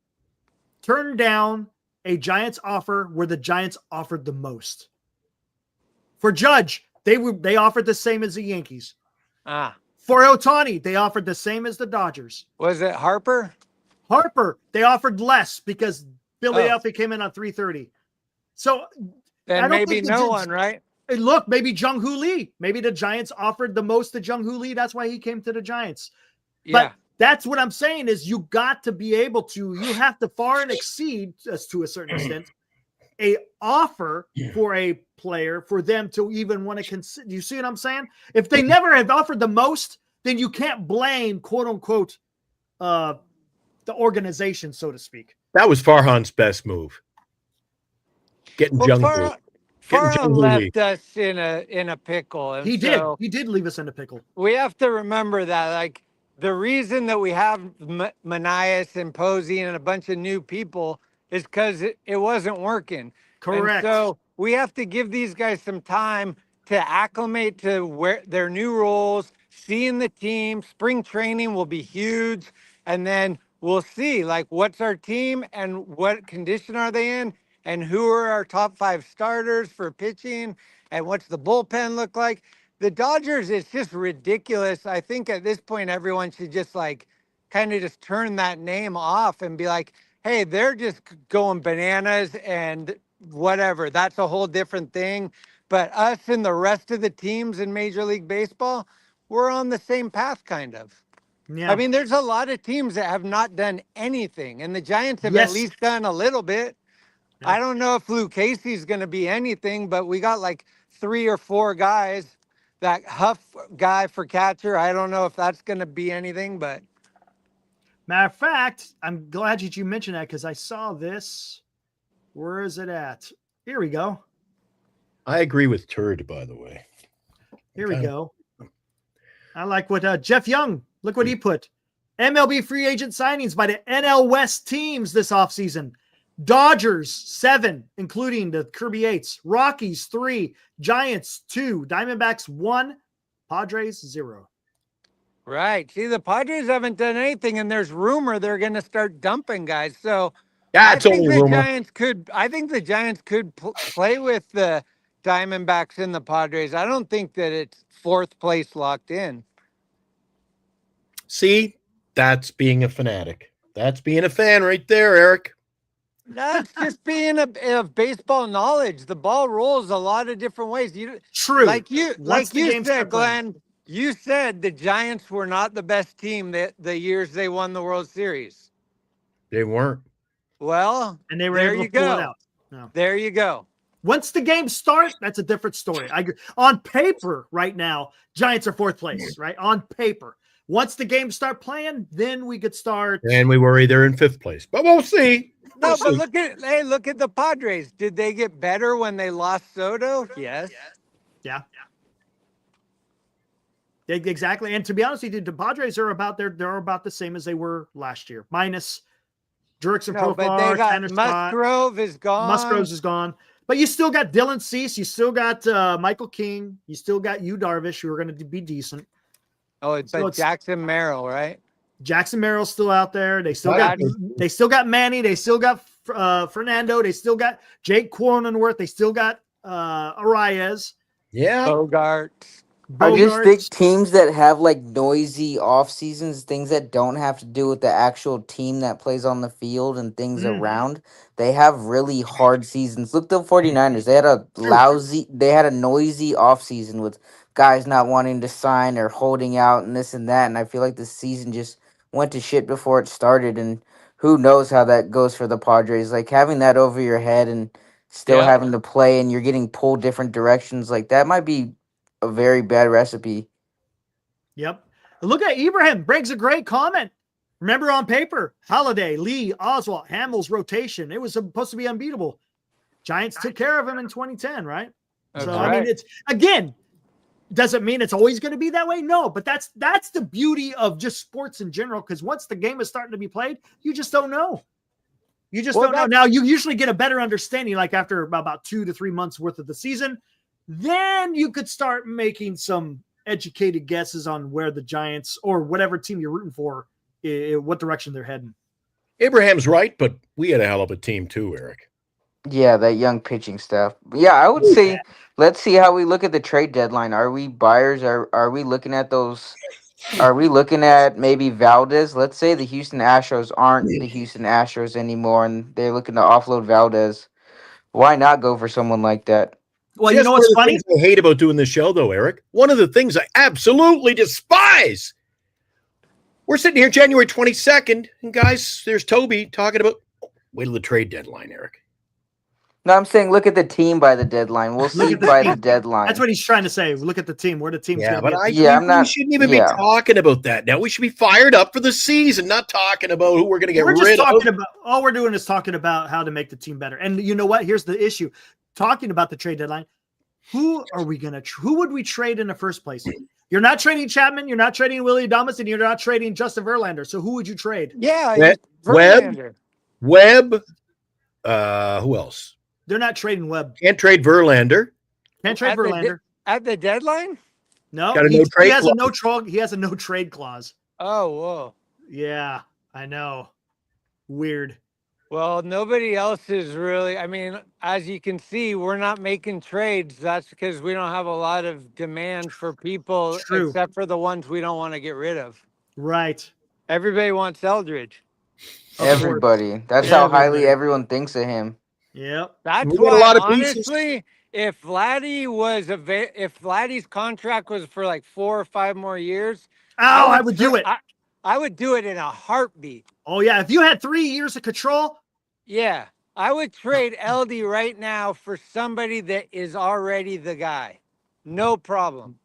turned down a Giants offer where the Giants offered the most? For Judge, they offered the same as the Yankees. For Ohtani, they offered the same as the Dodgers. Was it Harper? Harper, they offered less because Philadelphia came in on 330. So then maybe no one, right? Look, maybe Jung-Hoo Lee. Maybe the Giants offered the most to Jung-Hoo Lee. That's why he came to the Giants. Yeah. But that's what I'm saying is you got to be able to, you have to far and exceed, as to a certain extent, a offer for a player for them to even want to consider. You see what I'm saying? If they never have offered the most, then you can't blame, quote unquote, the organization, so to speak. That was Farhan's best move. Getting Jung-Hoo. Farhan left us in a pickle. And he did. He did leave us in a pickle. We have to remember that, like, the reason that we have Manias and Posey and a bunch of new people is because it wasn't working. Correct. And so we have to give these guys some time to acclimate to where their new roles, seeing the team. Spring training will be huge. And then we'll see, like, what's our team and what condition are they in and who are our top 5 starters for pitching and what's the bullpen look like. The Dodgers, it's just ridiculous. I think at this point, everyone should just like kind of just turn that name off and be like, hey, they're just going bananas and whatever. That's a whole different thing. But us and the rest of the teams in Major League Baseball, we're on the same path, kind of. Yeah. I mean, there's a lot of teams that have not done anything, and the Giants have Yes. at least done a little bit. Yeah. I don't know if Luke Casey's going to be anything, but we got like 3 or 4 guys. That Huff guy for catcher, I don't know if that's going to be anything, but Matter of fact, I'm glad that you mentioned that because I saw this. Where is it at? Here we go. I agree with Turd, by the way. Here we go. I like what Jeff Young, look what he put. MLB free agent signings by the NL West teams this offseason. Dodgers, 7, including the Kirby 8s. Rockies, 3. Giants, 2. Diamondbacks, 1. Padres, 0. right. See, the Padres haven't done anything, and there's rumor they're going to start dumping guys. So That's only rumor. I think the Giants could play with the Diamondbacks and the Padres. I don't think that it's 4th place locked in. See, that's being a fanatic. That's being a fan right there, Eric. That's just being of baseball knowledge. The ball rolls a lot of different ways. True. Like you games said, start playing. Glenn. You said the Giants were not the best team the years they won the World Series. They weren't. Well, And they were there able you to pull it go. out. No. There you go. Once the games start, that's a different story. I agree. On paper, right now, Giants are 4th place, right? On paper. Once the games start playing, then we could start. And we worry they're in 5th place. But we'll see. No, but look at the Padres. Did they get better when they lost Soto? Yes. Yeah. Exactly. And to be honest with you, the Padres are they're about the same as they were last year, minus Jurickson, But they Profar, got Tanner Scott. Musgrove is gone. Musgrove's is gone. But you still got Dylan Cease. You still got Michael King. You still got Yu Darvish, who are going to be decent. Oh, but Jackson Merrill, right? Jackson Merrill's still out there. They still got Manny. They still got Fernando. They still got Jake Cronenworth. They still got Arias. Yeah. Bogart. I just think teams that have like noisy off seasons, things that don't have to do with the actual team that plays on the field and things around, they have really hard seasons. Look, the 49ers, they had a noisy off season with guys not wanting to sign or holding out and this and that. And I feel like the season just went to shit before it started. And who knows how that goes for the Padres? Like having that over your head and still having to play and you're getting pulled different directions, like that might be a very bad recipe. Yep. Look at Ibrahim brings a great comment. Remember on paper, Holiday, Lee, Oswalt, Hamill's rotation. It was supposed to be unbeatable. Giants took care of him in 2010, right? That's so right. I mean, it's again, doesn't mean it's always going to be that way. No, but that's the beauty of just sports in general. Because once the game is starting to be played, you just don't know. You just don't know. Now you usually get a better understanding, like after about 2 to 3 months worth of the season. Then you could start making some educated guesses on where the Giants or whatever team you're rooting for, what direction they're heading. Abraham's right, but we had a hell of a team too, Eric. Yeah, that young pitching staff. Yeah, I would say let's see how we look at the trade deadline. Are we buyers? Are we looking at those? Are we looking at maybe Valdez? Let's say the Houston Astros aren't the Houston Astros anymore and they're looking to offload Valdez. Why not go for someone like that? Well, you know what's funny? Things I hate about doing this show, though, Eric. One of the things I absolutely despise. We're sitting here January 22nd, and guys, there's Toby talking about wait till the trade deadline, Eric. No, I'm saying look at the team by the deadline. We'll see by the deadline. That's what he's trying to say. Look at the team. Where the team's Yeah, going but to be. we shouldn't even be talking about that now. We should be fired up for the season, not talking about who we're going to get rid of. All we're doing is talking about how to make the team better. And you know what? Here's the issue. Talking about the trade deadline. Who would we trade in the first place? You're not trading Chapman, you're not trading Willie Adames, and you're not trading Justin Verlander. So who would you trade? Yeah, Webb. Who else? They're not trading Webb. Can't trade Verlander. Can't trade Verlander. At the deadline? No, he has a no trade clause. Oh, whoa. Yeah, I know. Weird. Well, nobody else is really, I mean, as you can see, we're not making trades. That's because we don't have a lot of demand for people, except for the ones we don't want to get rid of. Right. Everybody wants Eldridge. Everybody. That's how highly everyone thinks of him. Yep. That's why, honestly, if Vladdy's contract was for like 4 or 5 more years, I would do it. I would do it in a heartbeat. Oh yeah, if you had 3 years of control, Yeah, I would trade LD right now for somebody that is already the guy. No problem.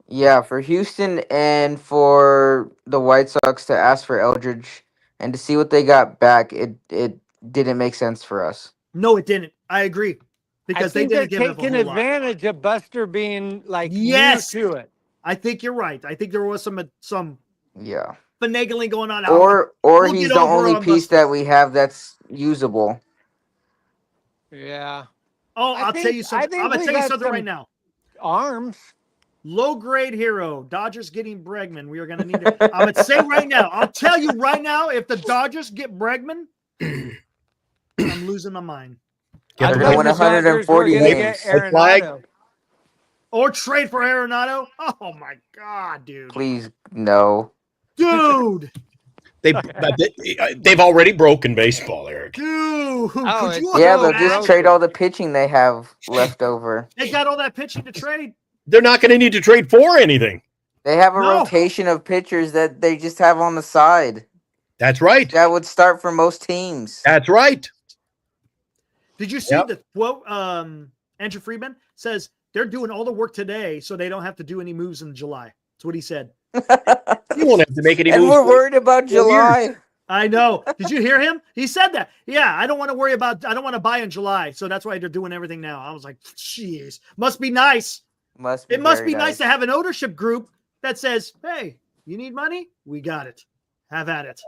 Yeah, for Houston and for the White Sox to ask for Eldridge and to see what they got back, it didn't make sense for us. no, it didn't. I agree because they they're didn't give up a taking whole lot. advantage of Buster being like Yes. new to it. I think you're right. I think there was some Yeah. finagling going on. Or We'll he's get the over only on piece Buster. that we have that's usable. Yeah. Oh, I I'll think- tell you I something. think I'm gonna we tell you got something some- right now. Arms. Low grade hero, Dodgers getting Bregman. We are going to need it. I'm going to say right now, I'll tell you right now, if the Dodgers get Bregman, I'm losing my mind. They're I gonna thought win the Dodgers 140 were gonna games. get Flag. Arenado. Or trade for Arenado. Oh my God, dude. Please, no. Dude. They've already broken baseball, Eric. Dude. Could it's you Yeah, so they'll just broken. trade all the pitching they have left over. They got all that pitching to trade. They're not going to need to trade for anything. They have a No. rotation of pitchers that they just have on the side. That's right. That would start for most teams. That's right. Did you see Yep. the quote? Andrew Friedman says they're doing all the work today so they don't have to do any moves in July. That's what he said. You won't have to make any And moves. we're worried about years. July. I know. Did you hear him? He said that. Yeah, I don't want to buy in July. So that's why they're doing everything now. I was like, jeez, must be nice. It must very be nice to have an ownership group that says, hey, you need money? We got it. Have at it.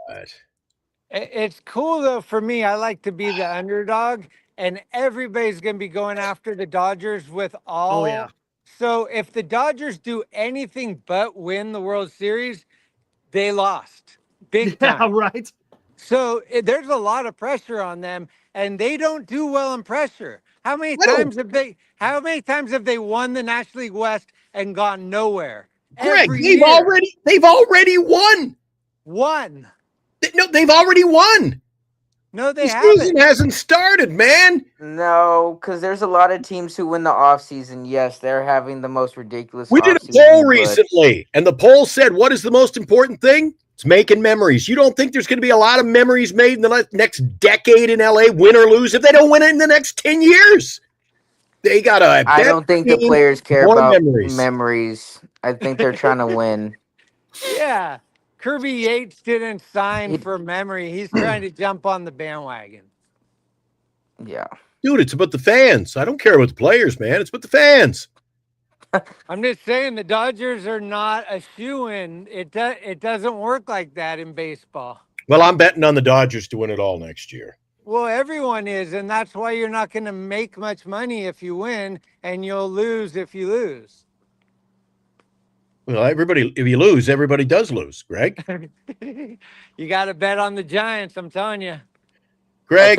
It's cool though for me. I like to be the underdog, and everybody's gonna be going after the Dodgers with all. Oh, yeah. So if the Dodgers do anything but win the World Series, they lost big Yeah, time. right. So there's a lot of pressure on them, and they don't do well in pressure. How many I don't- times have they won the National League West and gone nowhere? Greg, Every they've year. already won. Won. No, they've already won. No, they The haven't. season hasn't started, man. No, because there's a lot of teams who win the offseason. Yes, they're having the most ridiculous We did a offseason, poll but- recently, and the poll said, what is the most important thing? It's making memories. You don't think there's going to be a lot of memories made in the next decade in LA, win or lose, if they don't win it in the next 10 years? They got to. I don't think the players care more about memories. memories. I think they're trying to win. Yeah. Kirby Yates didn't sign He- for memory. He's trying to jump on the bandwagon. Yeah. Dude, it's about the fans. I don't care about the players, man. It's about the fans. I'm just saying the Dodgers are not a shoo-in. It doesn't work like that in baseball. Well, I'm betting on the Dodgers to win it all next year. Well, everyone is, and that's why you're not going to make much money if you win, and you'll lose if you lose. Well, if you lose, everybody does lose, Greg. You got to bet on the Giants, I'm telling you. Greg,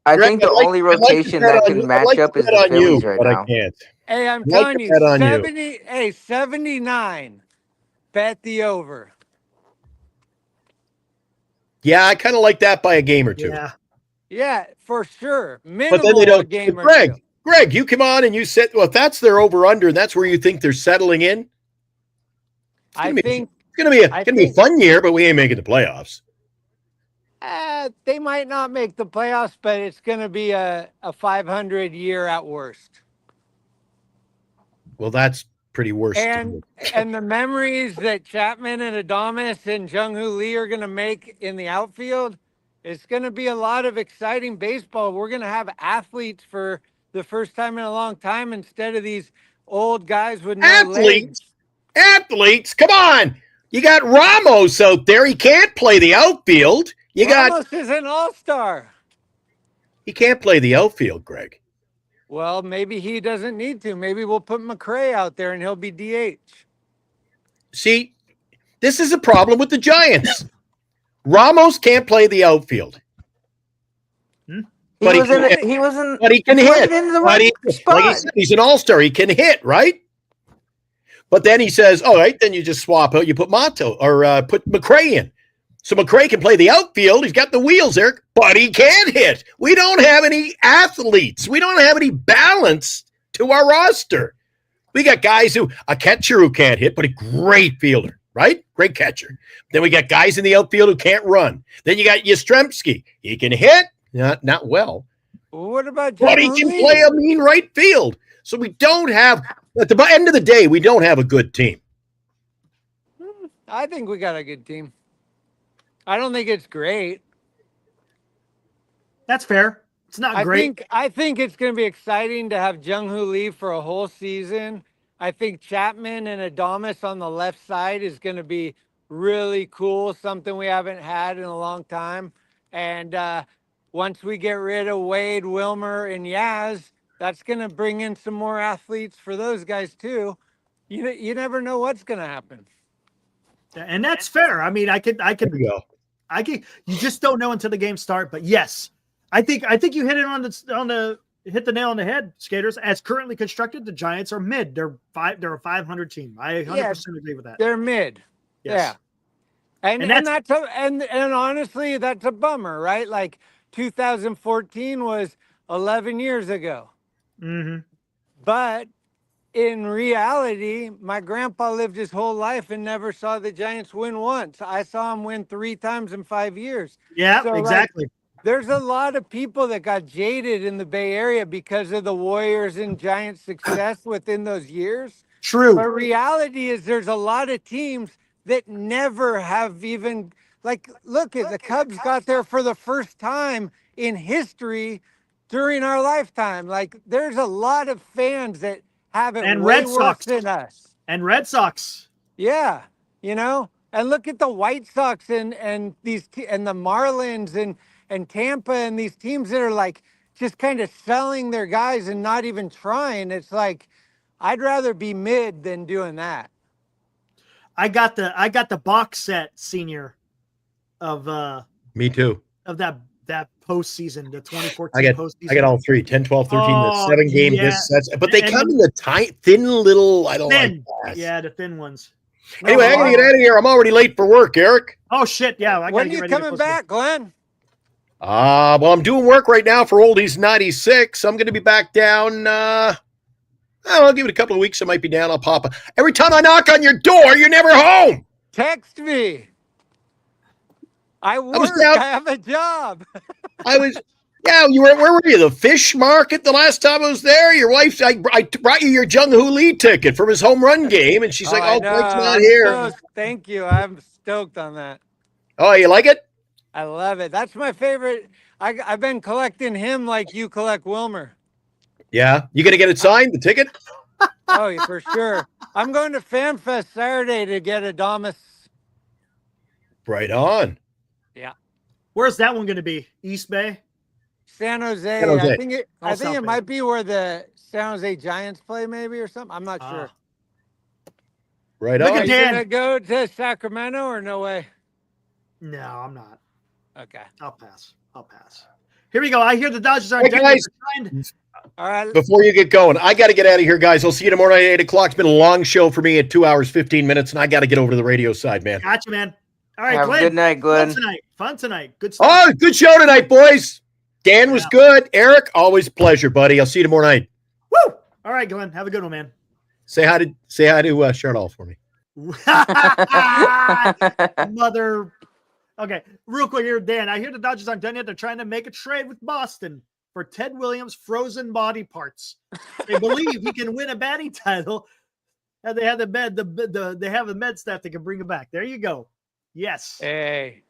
I think the only I'd like to rotation bet that on can you. match I'd like up to is bet the on you, Phillies right but now. I can't. Hey, I'm I'd like telling to you, bet on you. 79. Bet the over. Yeah, I kind of like that by a game or two. Yeah. Yeah, for sure. But Minimal then they don't. a game But or two. Greg, you come on and you said, well, if that's their over-under and that's where you think they're settling in, I gonna be- think it's going to be a fun year, but we ain't making the playoffs. they might not make the playoffs, but it's going to be a 500 year at worst. Well, that's pretty worse. to And me. and the memories that Chapman and Adames and Jung-Hoo Lee are going to make in the outfield, it's going to be a lot of exciting baseball. We're going to have athletes for the first time in a long time instead of these old guys with no legs. Athletes, come on. You got Ramos out there. He can't play the outfield. Ramos is an all-star. He can't play the outfield, Greg. Well, maybe he doesn't need to. Maybe we'll put McRae out there and he'll be DH. See, this is a problem with the Giants. Ramos can't play the outfield. But he can hit. He wasn't. But he can played hit. in the But right like spot. he said, he's an all-star. He can hit, right? But then he says, all right, then you just swap out. You put Mato or put McRae in. So McRae can play the outfield. He's got the wheels there, but he can't hit. We don't have any athletes. We don't have any balance to our roster. We got guys a catcher who can't hit, but a great fielder. right? Great catcher. Then we got guys in the outfield who can't run. Then you got Yastrzemski. He can hit, not well. What about But he Jung can Lee? play a mean right field. So we don't have, at the end of the day, we don't have a good team. I think we got a good team. I don't think it's great. That's fair. It's not great. I think it's going to be exciting to have Jung-Hoo Lee for a whole season. I think Chapman and Adames on the left side is going to be really cool, something we haven't had in a long time. And once we get rid of Wade, Wilmer, and Yaz, that's going to bring in some more athletes for those guys too. You never know what's going to happen. And that's fair. I mean, I could Go. you just don't know until the games start. But yes, I think you hit it hit the nail on the head, skaters. As currently constructed, the Giants are mid. They're a 500 team. I 100% agree with that. They're mid. Yes. Yeah. And honestly, that's a bummer, right? Like 2014 was 11 years ago. Mm-hmm. But in reality, my grandpa lived his whole life and never saw the Giants win once. I saw him win 3 times in 5 years. Yeah, So, exactly. There's a lot of people that got jaded in the Bay Area because of the Warriors and Giants' success within those years. True. But reality is there's a lot of teams that never have even, like, look, the Cubs got there for the first time in history during our lifetime. Like, there's a lot of fans that have it And way Red worse Sox. than us. And Red Sox. Yeah, and look at the White Sox and and the Marlins and Tampa and these teams that are like just kind of selling their guys and not even trying. It's like, I'd rather be mid than doing that. I got the box set, senior, of Me too. of that postseason, the 2014 postseason. I got all 3, 10, 12, 13, the 7 game disc sets. But they come in the thin little, I don't like that. Yeah, the thin ones. Anyway, I gotta get out of here. I'm already late for work, Eric. Oh shit, yeah. When are you coming back, Glenn? Well, I'm doing work right now for Oldies 96. I'm gonna be back down. I'll give it a couple of weeks. I might be down. I'll pop up. Every time I knock on your door, you're never home. Text me. I work. down. I have a job. You were. Where were you? The fish market the last time I was there. Your wife. I brought you your Jung-Hoo Lee ticket from his home run game, and she's like, "Oh, Frank's not here." Thank you. I'm stoked on that. Oh, you like it? I love it. That's my favorite. I've been collecting him like you collect Wilmer. Yeah, you gonna get it signed? The ticket? Oh, for sure. I'm going to FanFest Saturday to get Adames. Right on. Yeah. Where's that one going to be? East Bay? San Jose. I think it might be where the San Jose Giants play, maybe, or something. I'm not sure. Right Look on. at Are you Dan. gonna go to Sacramento or no way? No, I'm not. Okay. I'll pass. Here we go. I hear the Dodgers are Hey, guys. All right. Before you get going, I got to get out of here, guys. I'll see you tomorrow night at 8 o'clock. It's been a long show for me at 2 hours, 15 minutes, and I got to get over to the radio side, man. Gotcha, man. All right, Have Glenn. a good night, Glenn. Fun tonight. Good stuff. Oh, good show tonight, boys. Dan was good. Eric, always a pleasure, buddy. I'll see you tomorrow night. Woo! All right, Glenn. Have a good one, man. Say hi to Charlotte for me. Mother. Okay, real quick here, Dan. I hear the Dodgers aren't done yet. They're trying to make a trade with Boston for Ted Williams' frozen body parts. They believe he can win a batting title. And they have they have the med staff that can bring him back. There you go. Yes. Hey,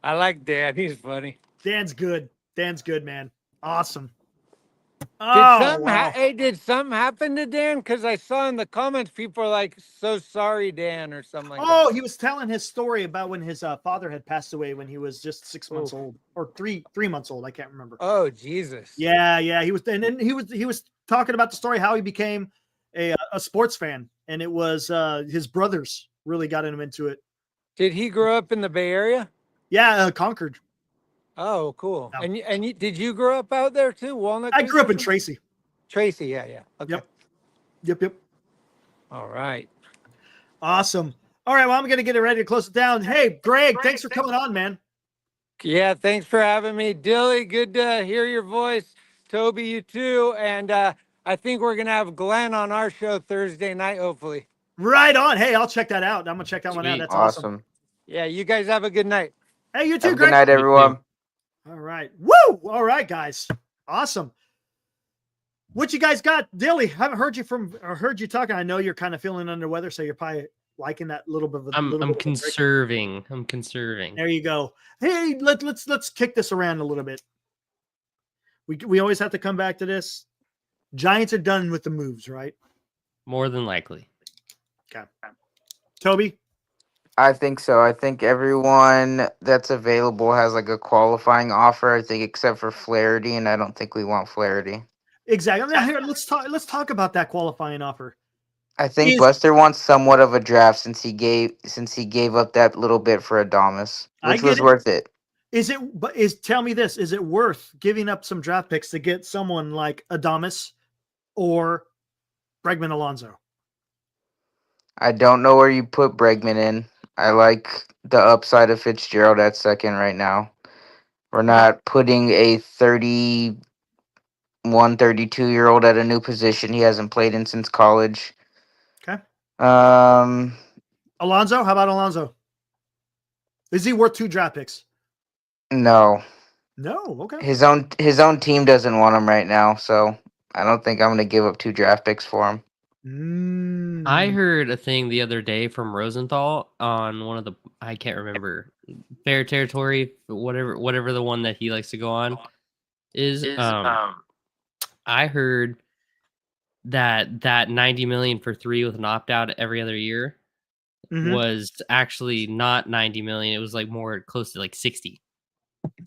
I like Dan. He's funny. Dan's good. Dan's good, man. Awesome. Did something happen to Dan? Because I saw in the comments people are like, "So sorry, Dan," or something like that. He was telling his story about when his father had passed away when he was just 6 months old, or three months old. I can't remember. Oh, Jesus. Yeah. He was, and then he was talking about the story how he became a sports fan, and it was his brothers really got him into it. Did he grow up in the Bay Area? Yeah, Concord. Oh, cool. No. And did you grow up out there too, Walnut? I grew up in Tracy. Tracy, yeah. Okay. Yep. All right. Awesome. All right, well, I'm gonna get it ready to close it down. Hey, Greg, thanks for coming on, man. Yeah, thanks for having me. Dilly, good to hear your voice. Toby, you too. And I think we're gonna have Glenn on our show Thursday night, hopefully. Right on. Hey, I'll check that out. I'm gonna check that one out. Sweet. That's awesome. Yeah, you guys have a good night. Hey, you Have too, a good Greg. night, everyone. All right. Woo! All right, guys. Awesome. What you guys got, Dilly? Haven't heard you talking. I know you're kind of feeling under weather, so you're probably liking that little bit of a I'm little bit of a break. conserving. I'm conserving. There you go. Hey, let's kick this around a little bit. We always have to come back to this. Giants are done with the moves, right? More than likely. Okay. Toby? I think so. I think everyone that's available has like a qualifying offer. I think except for Flaherty, and I don't think we want Flaherty. Exactly. Now here, let's talk about that qualifying offer. I think Is- Buster wants somewhat of a draft since he gave up that little bit for Adamas, I which get was it. worth it. Tell me this, is it worth giving up some draft picks to get someone like Adamas or Bregman Alonso? I don't know where you put Bregman in. I like the upside of Fitzgerald at second right now. We're not putting a 32-year-old at a new position he hasn't played in since college. Okay. Um, Alonso, how about Alonso? Is he worth 2 draft picks? no. No. Okay. His own team doesn't want him right now, so I don't think I'm going to give up 2 draft picks for him. I heard a thing the other day from Rosenthal on one of the, I can't remember, Fair Territory, whatever the one that he likes to go on is. I heard that 90 million for 3 with an opt out every other year was actually not 90 million. It was like more close to like 60.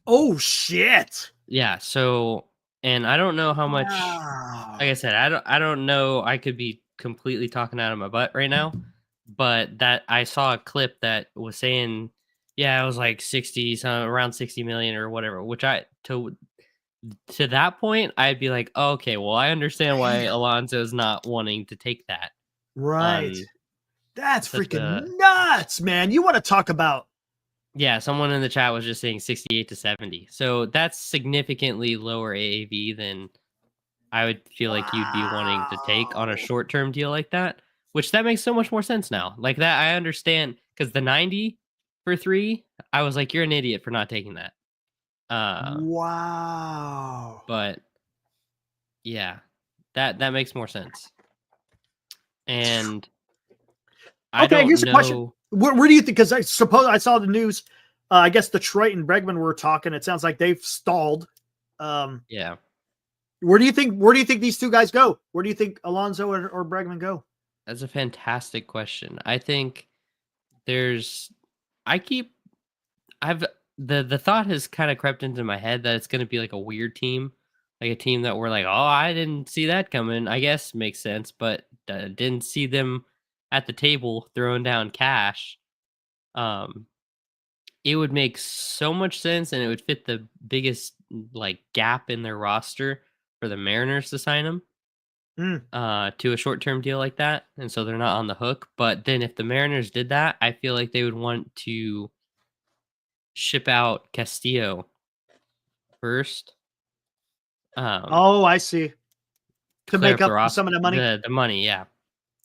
Oh shit. Yeah. So, and I don't know how much. Wow. Like I said, I don't know. I could be completely talking out of my butt right now, but that I saw a clip that was saying, yeah, it was like 60, around 60 million or whatever. Which to that point, I'd be like, oh, okay, well, I understand why Alonso is not wanting to take that. Right. That's such freaking nuts, man. You want to talk about? Yeah, someone in the chat was just saying 68 to 70. So that's significantly lower AAV than I would feel like you'd be wanting to take on a short-term deal like that, which that makes so much more sense now. Like that, I understand, because the 90 for 3, I was like, you're an idiot for not taking that. Wow. But yeah, that makes more sense. And I don't here's know. a question. Where do you think? Because I suppose I saw the news. I guess Detroit and Bregman were talking. It sounds like they've stalled. Yeah. Where do you think? Where do you think these 2 guys go? Where do you think Alonso or Bregman go? That's a fantastic question. I think the thought has kind of crept into my head that it's going to be like a weird team, like a team that we're like, oh, I didn't see that coming. I guess makes sense, but didn't see them at the table throwing down cash. It would make so much sense, and it would fit the biggest like gap in their roster for the Mariners to sign them to a short-term deal like that, and so they're not on the hook. But then if the Mariners did that, I feel like they would want to ship out Castillo first. I see. To make up for some of the money. The money, yeah.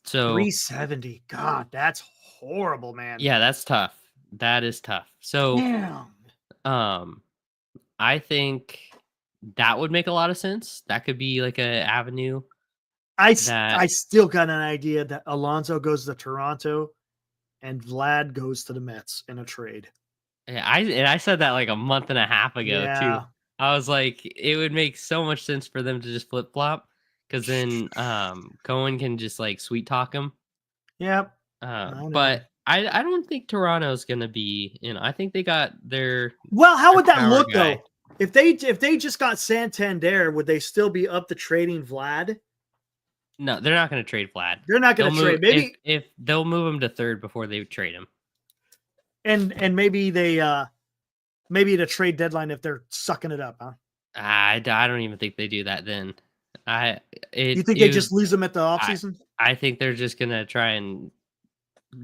So 370. God, that's horrible, man. Yeah, that's tough. That is tough. So, damn. I think that would make a lot of sense. That could be like an avenue. I still got an idea that Alonso goes to Toronto and Vlad goes to the Mets in a trade. Yeah, I said that like a month and a half ago too. I was like, it would make so much sense for them to just flip flop, because then Cohen can just like sweet talk him. Yep. But I don't think Toronto's gonna be. I think they got their. Well, how would that look guy. though? If they just got Santander, would they still be up to trading Vlad? No, they're not going to trade Vlad. They're not going to trade. Maybe if they'll move him to third before they trade him. And maybe they maybe at a trade deadline if they're sucking it up, huh? I don't even think they do that then. You think they just lose them at the offseason? I think they're just going to try and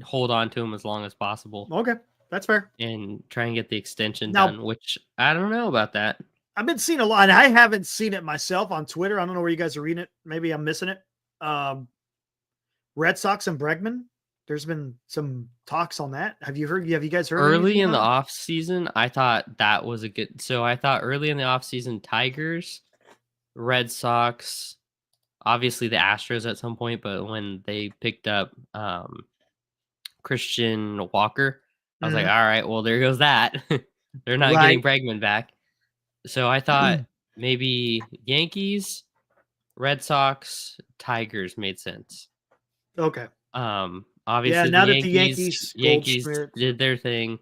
hold on to him as long as possible. Okay, that's fair. And try and get the extension done, which I don't know about that. I've been seeing a lot, and I haven't seen it myself on Twitter. I don't know where you guys are reading it. Maybe I'm missing it. Red Sox and Bregman. There's been some talks on that. Have you guys heard Early anything in the on it? off season, I thought that was a good. So I thought early in the off season, Tigers, Red Sox, obviously the Astros at some point, but when they picked up Christian Walker, I was like, Mhm. all right, well, there goes that. They're not Right. getting Bregman back. So I thought maybe Yankees, Red Sox, Tigers made sense. Okay. Obviously now the that the Yankees Goldschmidt. did their thing.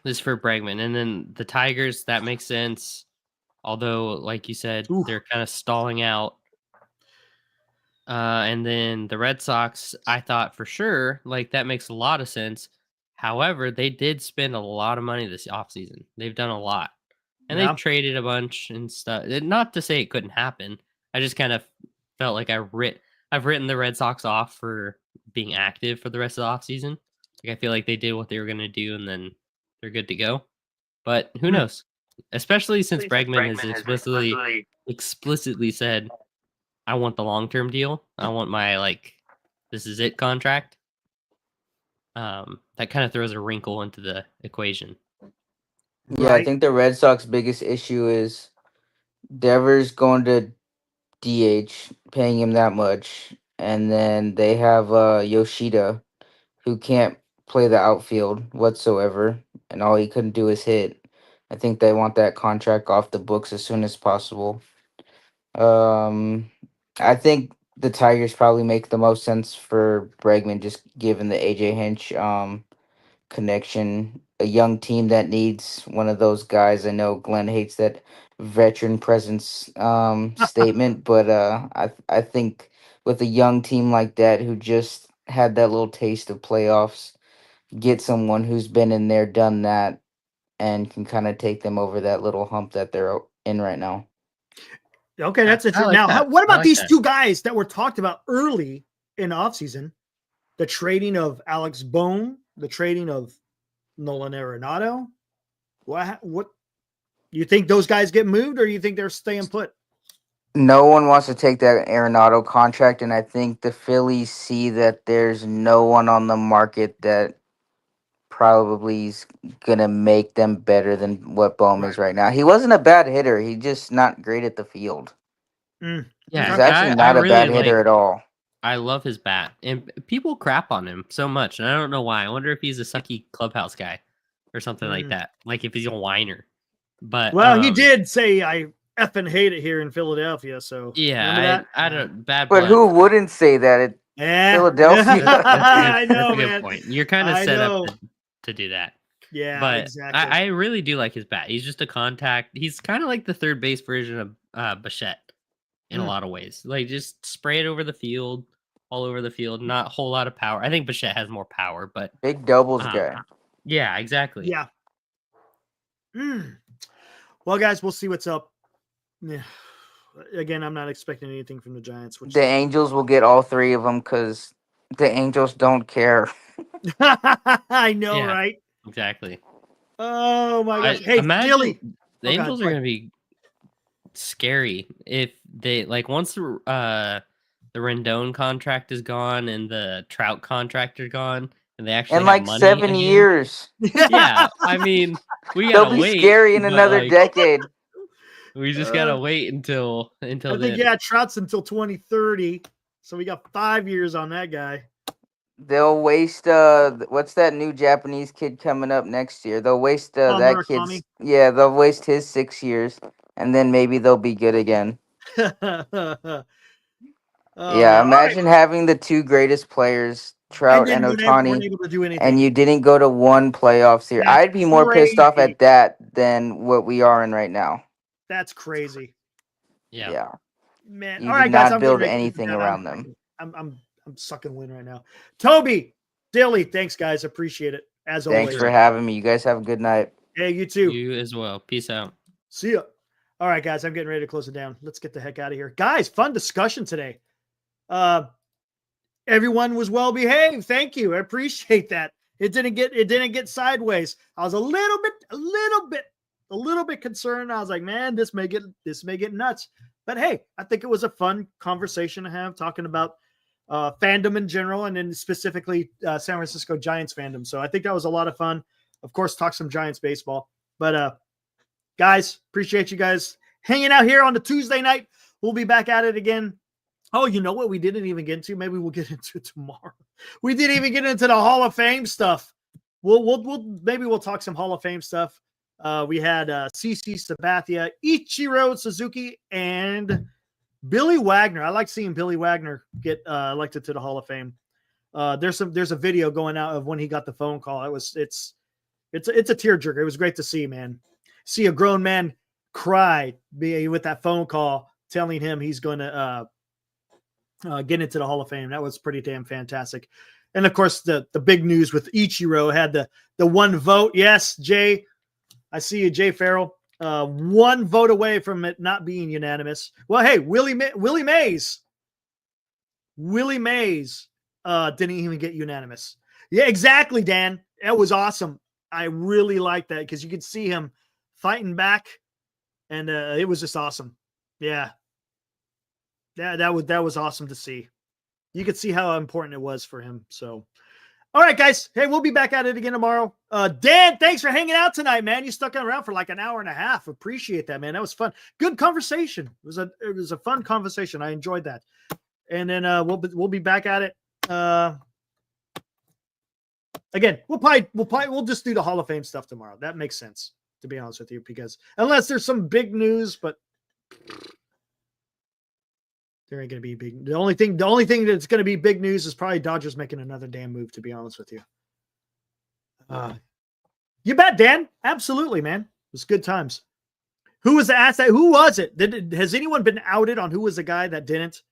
This for Bregman, and then the Tigers, that makes sense. Although, like you said, they're kind of stalling out. And then the Red Sox, I thought for sure, like that makes a lot of sense. However, they did spend a lot of money this offseason. They've done a lot. And Yeah. they've traded a bunch and stuff. Not to say it couldn't happen. I just kind of felt like I've written the Red Sox off for being active for the rest of the offseason. Like I feel like they did what they were going to do and then they're good to go. But who knows? Especially since Bregman has explicitly said, I want the long-term deal. I want my this is it contract. That kind of throws a wrinkle into the equation. Yeah, I think the Red Sox biggest issue is Devers going to DH, paying him that much, and then they have Yoshida, who can't play the outfield whatsoever, and all he couldn't do is hit. I think they want that contract off the books as soon as possible. I think the Tigers probably make the most sense for Bregman, just given the AJ Hinch connection. A young team that needs one of those guys. I know Glenn hates that veteran presence statement, but I think with a young team like that who just had that little taste of playoffs, get someone who's been in there, done that, and can kind of take them over that little hump that they're in right now. Okay, that's interesting. like Now, that. what I about like these that. two guys that were talked about early in the offseason? The trading of Alex Bone, the trading of Nolan Arenado. What you think those guys get moved, or you think they're staying put? No one wants to take that Arenado contract, and I think the Phillies see that there's no one on the market that probably is gonna make them better than what Bohm is right now. He wasn't a bad hitter. He just not great at the field. Mm. Yeah, He's actually not a bad hitter at all. I love his bat, and people crap on him so much, and I don't know why. I wonder if he's a sucky clubhouse guy or something like that. Like if he's a whiner. But well, he did say I effing hate it here in Philadelphia. So yeah, I don't bad. But blood. who wouldn't say that? Philadelphia. I know, that's a good man. point. You're kind of set up to do that. Yeah, but exactly. I really do like his bat. He's just a contact. He's kind of like the third base version of Bichette in a lot of ways. Like just spray it over the field, all over the field. Not a whole lot of power. I think Bichette has more power, but big doubles guy. Yeah, exactly. Yeah. Well, guys, we'll see what's up. Yeah. Again, I'm not expecting anything from the Giants. The Angels will get all three of them because the Angels don't care. I know, Yeah, right? Exactly. Oh my gosh! Hey, imagine Dilly. the Angels are going to be scary if they once the Rendon contract is gone and the Trout contract are gone, and they actually in have money 7 again. years. Yeah, I mean, we They'll gotta be wait. scary in another decade. We just gotta wait until I then. think Trout's until 2030, so we got 5 years on that guy. They'll waste what's that new Japanese kid coming up next year? They'll waste that Murakami. kid's they'll waste his 6 years and then maybe they'll be good again. Imagine having the two greatest players, Trout and Ohtani, and you didn't go to one playoff series. I'd be more pissed off at that than what we are in right now. That's crazy. Yeah. Man. You All right, did guys. not I'm build getting ready to anything do that. around them. I'm sucking wind right now. Toby, Dilly, thanks, guys. Appreciate it. As always. Thanks for having me. You guys have a good night. Hey, you too. You as well. Peace out. See ya. All right, guys. I'm getting ready to close it down. Let's get the heck out of here. Guys, fun discussion today. Everyone was well behaved. Thank you. I appreciate that. It didn't get sideways. I was a little bit concerned. I was like, man, this may get nuts. But hey, I think it was a fun conversation to have, talking about fandom in general, and then specifically San Francisco Giants fandom. So I think that was a lot of fun. Of course, talk some Giants baseball. But guys, appreciate you guys hanging out here on the Tuesday night. We'll be back at it again. Oh, you know what we didn't even get into? Maybe we'll get into it tomorrow. We didn't even get into the Hall of Fame stuff. Maybe we'll talk some Hall of Fame stuff. We had CC Sabathia, Ichiro Suzuki, and Billy Wagner. I like seeing Billy Wagner get elected to the Hall of Fame. There's a video going out of when he got the phone call. It's a tearjerker. It was great to see, man. See a grown man cry with that phone call telling him he's going to get into the Hall of Fame. That was pretty damn fantastic. And of course, the big news with Ichiro had the one vote. Yes, Jay, I see you, Jay Farrell. One vote away from it not being unanimous. Well, hey, Willie Mays didn't even get unanimous. Yeah, exactly, Dan. That was awesome. I really liked that because you could see him fighting back, and it was just awesome. Yeah, that was awesome to see. You could see how important it was for him. So, all right, guys. Hey, we'll be back at it again tomorrow. Dan, thanks for hanging out tonight, man. You stuck around for like an hour and a half. Appreciate that, man. That was fun. Good conversation. It was a fun conversation. I enjoyed that. And then we'll be back at it. Again, we'll just do the Hall of Fame stuff tomorrow. That makes sense, to be honest with you, because unless there's some big news, but there ain't gonna be big. The only thing that's gonna be big news is probably Dodgers making another damn move, to be honest with you. You bet, Dan. Absolutely, man. It was good times. Who was the asset? Who was it? Has anyone been outed on who was the guy that didn't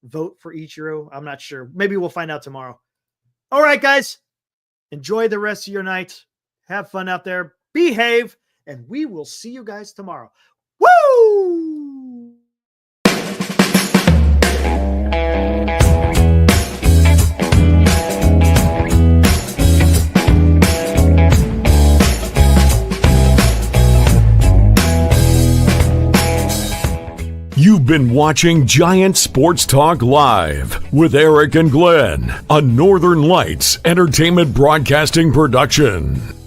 vote for Ichiro? I'm not sure. Maybe we'll find out tomorrow. All right, guys. Enjoy the rest of your night. Have fun out there. Behave. And we will see you guys tomorrow. Woo! You've been watching Giant Sports Talk Live with Eric and Glenn, a Northern Lights Entertainment Broadcasting production.